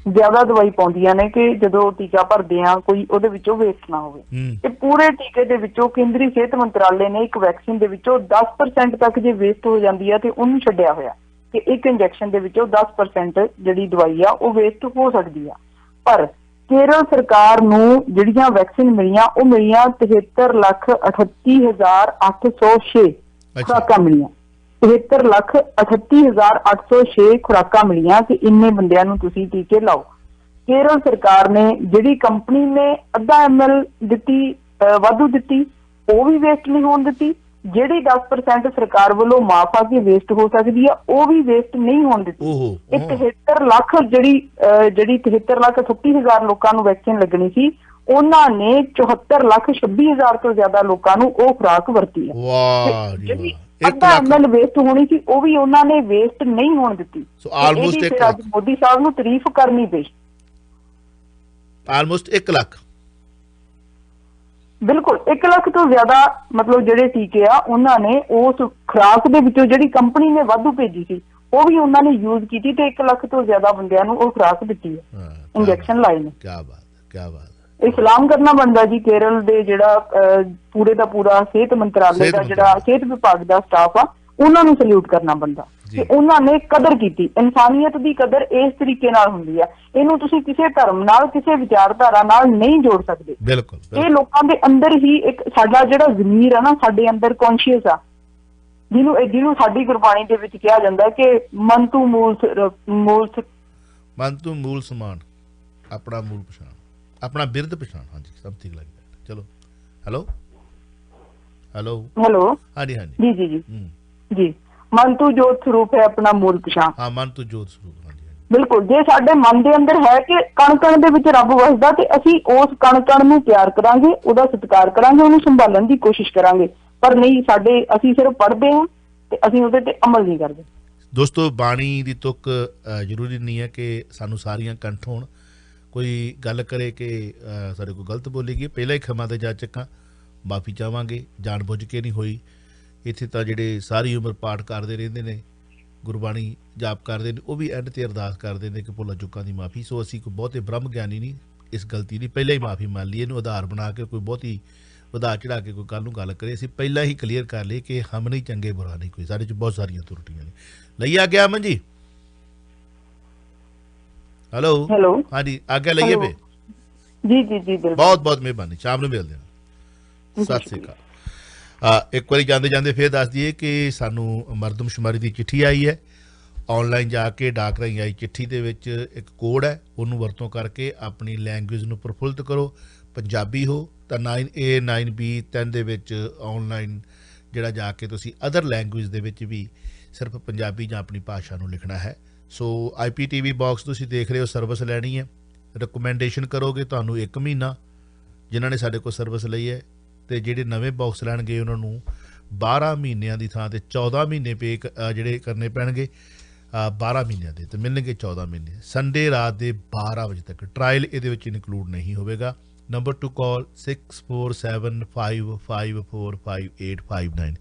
ਜ਼ਿਆਦਾ ਦਵਾਈ ਪਾਉਂਦੀਆਂ ਨੇ ਕਿ ਜਦੋਂ ਟੀਕਾ ਭਰਦੇ ਆ ਕੋਈ ਉਹਦੇ ਵਿੱਚੋਂ ਵੇਸਟ ਨਾ ਹੋਵੇ। ਤੇ ਪੂਰੇ ਟੀਕੇ ਦੇ ਵਿੱਚੋਂ ਕੇਂਦਰੀ ਸਿਹਤ ਮੰਤਰਾਲੇ ਨੇ ਇੱਕ ਵੈਕਸੀਨ ਦੇ ਵਿੱਚੋਂ 10% ਤੱਕ ਜੇ ਵੇਸਟ ਹੋ ਜਾਂਦੀ ਆ ਤੇ ਉਹਨੂੰ ਛੱਡਿਆ ਹੋਇਆ ਕਿ ਇੱਕ ਇੰਜੈਕਸ਼ਨ ਦੇ ਵਿੱਚੋਂ 10% ਜਿਹੜੀ ਦਵਾਈ ਆ ਉਹ ਵੇਸਟ ਹੋ ਸਕਦੀ ਆ। ਪਰ ਕੇਰਲ ਸਰਕਾਰ ਨੂੰ ਜਿਹੜੀਆਂ ਵੈਕਸੀਨ ਮਿਲੀਆਂ ਉਹ ਮਿਲੀਆਂ 73,38,806 ਖੁਰਾਕਾਂ ਮਿਲੀਆਂ। 73,38,806 ਖੁਰਾਕਾਂ ਮਿਲੀਆਂ ਕਿ ਇੰਨੇ ਬੰਦਿਆਂ ਨੂੰ ਤੁਸੀਂ ਟੀਕੇ ਲਾਓ। ਕੇਰਲ ਸਰਕਾਰ ਨੇ ਜਿਹੜੀ ਕੰਪਨੀ ਨੇ ਅੱਧਾ ml ਦਿੱਤੀ ਵਾਧੂ ਦਿੱਤੀ ਉਹ ਵੀ ਵੇਸਟ ਨਹੀਂ ਹੋਣ ਦਿੱਤੀ। ਜਿਹੜੀ 10% ਸਰਕਾਰ ਵੱਲੋਂ ਮਾਫ ਆ ਕੇ ਵੇਸਟ ਹੋ ਸਕਦੀ ਆ ਉਹ ਵੀ ਵੇਸਟ ਨਹੀਂ ਹੋਣ ਦਿੱਤੀ। ਇਹ 73 ਲੱਖ ਜਿਹੜੀ 73,38,000 ਲੋਕਾਂ ਨੂੰ ਵੈਕਸੀਨ ਲੱਗਣੀ ਸੀ ਉਹਨਾਂ ਨੇ 74,26,000 ਤੋਂ ਜ਼ਿਆਦਾ ਲੋਕਾਂ ਨੂੰ ਉਹ ਖੁਰਾਕ ਵਰਤੀ ਹੈ। ਜਿਹੜੀ ਅੱਧਾ ml ਵੇਸਟ ਹੋਣੀ ਸੀ ਉਹ ਵੀ ਉਹਨਾਂ ਨੇ ਵੇਸਟ ਨਹੀਂ ਹੋਣ ਦਿੱਤੀ। ਅੱਜ ਮੋਦੀ ਸਾਹਿਬ ਨੂੰ ਤਾਰੀਫ ਕਰਨੀ ਪਈ। ਆਲਮੋਸਟ 1 ਲੱਖ, ਬਿਲਕੁਲ 1 ਲੱਖ ਤੋਂ ਜ਼ਿਆਦਾ ਮਤਲਬ ਜਿਹੜੇ ਟੀਕੇ ਆ ਉਹਨਾਂ ਨੇ ਉਸ ਖੁਰਾਕ ਦੇ ਵਿੱਚੋਂ ਜਿਹੜੀ ਕੰਪਨੀ ਨੇ ਵਾਧੂ ਭੇਜੀ ਸੀ ਉਹ ਵੀ ਉਹਨਾਂ ਨੇ ਯੂਜ਼ ਕੀਤੀ ਤੇ 1 ਲੱਖ ਤੋਂ ਜ਼ਿਆਦਾ ਬੰਦਿਆਂ ਨੂੰ ਉਹ ਖੁਰਾਕ ਦਿੱਤੀ ਹੈ, ਇੰਜੈਕਸ਼ਨ ਲਾਏ ਨੇ। ਕੀ ਬਾਤ, ਕੀ ਬਾਤ। ਇਹ ਸਲਾਮ ਕਰਨਾ ਬਣਦਾ ਜੀ ਕੇਰਲ ਦੇ ਜਿਹੜਾ ਪੂਰੇ ਦਾ ਪੂਰਾ ਸਿਹਤ ਮੰਤਰਾਲੇ ਦਾ ਜਿਹੜਾ ਸਿਹਤ ਵਿਭਾਗ ਦਾ ਸਟਾਫ ਆ ਉਹਨਾਂ ਨੂੰ ਸਲੂਟ ਕਰਨਾ ਬਣਦਾ ਕਿ ਉਹਨਾਂ ਨੇ ਕਦਰ ਕੀਤੀ। ਇਨਸਾਨੀਅਤ ਦੀ ਕਦਰ ਇਸ ਤਰੀਕੇ ਨਾਲ ਹੁੰਦੀ ਆ। ਇਹਨੂੰ ਤੁਸੀਂ ਕਿਸੇ ਧਰਮ ਨਾਲ ਕਿਸੇ ਵਿਚਾਰਧਾਰਾ ਨਾਲ ਨਹੀਂ ਜੋੜ ਸਕਦੇ। ਬਿਲਕੁਲ ਇਹ ਲੋਕਾਂ ਦੇ ਅੰਦਰ ਹੀ ਇੱਕ ਸਾਡਾ ਜਿਹੜਾ ਜ਼ਮੀਰ ਆ ਨਾ ਸਾਡੇ ਅੰਦਰ ਕੌਨਸ਼ੀਅਸ ਆ ਜਿਹਨੂੰ ਸਾਡੀ ਗੁਰਬਾਣੀ ਦੇ ਵਿੱਚ ਕਿਹਾ ਜਾਂਦਾ ਕਿ ਮਨ ਤੂੰ ਮੂਲ ਸਮਾਨ, ਆਪਣਾ ਮੂਲ ਪਛਾਣ, ਆਪਣਾ ਬਿਰਧ ਪਛਾਣ। ਹਾਂਜੀ ਸਮਥਿੰਗ ਲਾਈਕ ਦੈਟ। ਚਲੋ ਹੈਲੋ ਹਾਂਜੀ ਜੀ ਜੀ ਮਨ ਤੂੰ ਜੋਤ ਸਰੂਪ ਹੈ ਆਪਣਾ ਮੂਲ ਪਛਾਣ। ਹਾਂ ਮਨ ਤੂੰ ਜੋਤ ਸਰੂਪ। ਬਿਲਕੁਲ ਜੇ ਸਾਡੇ ਮਨ ਦੇ ਅੰਦਰ ਹੈ ਕਿ ਕਣ ਕਣ ਦੇ ਵਿੱਚ ਰੱਬ ਵਸਦਾ ਤੇ ਅਸੀਂ ਉਸ ਕਣ ਕਣ ਨੂੰ ਪਿਆਰ ਕਰਾਂਗੇ, ਉਹਦਾ ਸਤਿਕਾਰ ਕਰਾਂਗੇ, ਉਹਨੂੰ ਸੰਭਾਲਣ ਦੀ ਕੋਸ਼ਿਸ਼ ਕਰਾਂਗੇ। ਪਰ ਨਹੀਂ ਅਸੀਂ ਸਿਰਫ ਪੜ੍ਹਦੇ ਹਾਂ ਤੇ ਅਸੀਂ ਉਹਦੇ ਤੇ ਅਮਲ ਨਹੀਂ ਕਰਦੇ। ਦੋਸਤੋ ਬਾਣੀ ਦੀ ਤੁਕ ਜ਼ਰੂਰੀ ਨਹੀਂ ਹੈ ਕਿ ਸਾਨੂੰ ਸਾਰੀਆਂ ਕੰਠ ਹੋਣ। ਕੋਈ ਗੱਲ ਕਰੇ ਕਿ ਸਾਡੇ ਕੋਲ ਗਲਤ ਬੋਲੀ ਗਈ ਪਹਿਲਾਂ ਹੀ ਖਿਮਾ ਤੇ ਜਾ ਚੱਕਾਂ, ਮਾਫੀ ਚਾਹਾਂਗੇ, ਜਾਣ ਬੁੱਝ ਕੇ ਨਹੀਂ ਹੋਈ। ਇੱਥੇ ਤਾਂ ਜਿਹੜੇ ਸਾਰੀ ਉਮਰ ਪਾਠ ਕਰਦੇ ਰਹਿੰਦੇ ਨੇ, ਗੁਰਬਾਣੀ ਜਾਪ ਕਰਦੇ ਨੇ, ਉਹ ਵੀ ਐਂਡ ਤੇ ਅਰਦਾਸ ਕਰਦੇ ਨੇ ਕਿ ਭੁੱਲਾਂ ਚੁੱਕਾਂ ਦੀ ਮਾਫੀ। ਸੋ ਅਸੀਂ ਕੋਈ ਬਹੁਤੇ ਬ੍ਰਹਮ ਗਿਆਨੀ ਨਹੀਂ, ਇਸ ਗਲਤੀ ਦੀ ਪਹਿਲਾਂ ਹੀ ਮਾਫੀ ਮੰਨ ਲਈ। ਇਹਨੂੰ ਆਧਾਰ ਬਣਾ ਕੇ ਕੋਈ ਬਹੁਤੀ ਵਧਾ ਚੜਾ ਕੇ ਕੋਈ ਕੱਲ ਨੂੰ ਗੱਲ ਕਰੇ, ਅਸੀਂ ਪਹਿਲਾਂ ਹੀ ਕਲੀਅਰ ਕਰ ਲਈਏ ਕਿ ਹਮ ਨਹੀਂ ਚੰਗੇ ਬੁਰਾ ਨਹੀਂ ਕੋਈ, ਸਾਡੇ 'ਚ ਬਹੁਤ ਸਾਰੀਆਂ ਤਰੁੱਟੀਆਂ ਨੇ। ਲਈ ਆ ਗਿਆ ਅਮਨ ਜੀ? ਹੈਲੋ ਹਾਂਜੀ ਆਗਿਆ ਲਈਏ ਪੇ ਜੀ ਬਹੁਤ ਬਹੁਤ ਮਿਹਰਬਾਨੀ। ਸ਼ਾਮ ਨੂੰ ਮਿਲਦੇ ਹਾਂ। ਸਤਿ ਸ੍ਰੀ ਅਕਾਲ। ਇੱਕ ਵਾਰੀ ਜਾਂਦੇ ਜਾਂਦੇ ਫਿਰ ਦੱਸ ਦਈਏ ਕਿ ਸਾਨੂੰ ਮਰਦਮਸ਼ੁਮਾਰੀ ਦੀ ਚਿੱਠੀ ਆਈ ਹੈ। ਆਨਲਾਈਨ ਜਾ ਕੇ ਡਾਕ ਰਾਹੀਂ ਆਈ ਚਿੱਠੀ ਦੇ ਵਿੱਚ ਇੱਕ ਕੋਡ ਹੈ, ਉਹਨੂੰ ਵਰਤੋਂ ਕਰਕੇ ਆਪਣੀ ਲੈਂਗੁਏਜ ਨੂੰ ਪ੍ਰਫੁੱਲਤ ਕਰੋ। ਪੰਜਾਬੀ ਹੋ ਤਾਂ 9A 9B 10 ਦੇ ਵਿੱਚ ਆਨਲਾਈਨ ਜਿਹੜਾ ਜਾ ਕੇ ਤੁਸੀਂ ਅਦਰ ਲੈਂਗੁਏਜ ਦੇ ਵਿੱਚ ਵੀ ਸਿਰਫ ਪੰਜਾਬੀ ਜਾਂ ਆਪਣੀ ਭਾਸ਼ਾ ਨੂੰ ਲਿਖਣਾ ਹੈ। ਸੋ IPTV ਬਾਕਸ ਤੁਸੀਂ ਦੇਖ ਰਹੇ ਹੋ, ਸਰਵਿਸ ਲੈਣੀ ਹੈ, ਰਿਕਮੈਂਡੇਸ਼ਨ ਕਰੋਗੇ ਤੁਹਾਨੂੰ 1 ਮਹੀਨਾ ਜਿਨ੍ਹਾਂ ਨੇ ਸਾਡੇ ਕੋਲ ਸਰਵਿਸ ਲਈ ਹੈ, ਤੇ ਜਿਹੜੇ ਨਵੇਂ ਬਾਕਸ ਲੈਣਗੇ ਉਹਨਾਂ ਨੂੰ 12 ਮਹੀਨਿਆਂ ਦੀ ਥਾਂ ਤੇ 14 ਮਹੀਨੇ ਪੇ ਜਿਹੜੇ ਕਰਨੇ ਪੈਣਗੇ। 12 ਮਹੀਨਿਆਂ ਦੇ ਤੇ ਮਿਲਣਗੇ 14 ਮਹੀਨੇ। ਸੰਡੇ ਰਾਤ ਦੇ 12 ਵਜੇ ਤੱਕ ਟਰਾਇਲ ਇਹਦੇ ਵਿੱਚ ਇਨਕਲੂਡ ਨਹੀਂ ਹੋਵੇਗਾ। ਨੰਬਰ ਟੂ ਕਾਲ 6475545859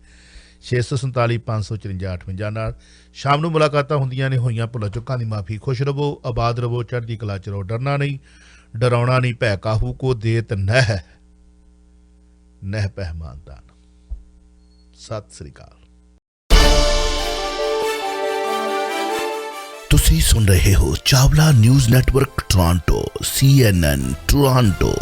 647 554 58 ਨਾਲ। ਸ਼ਾਮ ਨੂੰ ਮੁਲਾਕਾਤਾਂ ਹੁੰਦੀਆਂ ਨੇ, ਹੋਈਆਂ ਭੁੱਲਾਂ ਚੁੱਕਾਂ ਦੀ ਮਾਫੀ। ਖੁਸ਼ ਰਹੋ, ਆਬਾਦ ਰਹੋ, ਚੜ੍ਹਦੀ ਕਲਾ ਚ ਰਹੋ। ਡਰਨਾ ਨਹੀਂ, ਡਰਾਉਣਾ ਨਹੀਂ, ਭੈ ਕਾਹੂ ਕੋ ਦੇਤ ਨਹਿ ਪਹਿਮਾਨਦਾਨ। ਸਤਿ ਸ੍ਰੀ ਅਕਾਲ। ਤੁਸੀਂ ਸੁਣ ਰਹੇ ਹੋ Chawla news network Toronto CNN Toronto.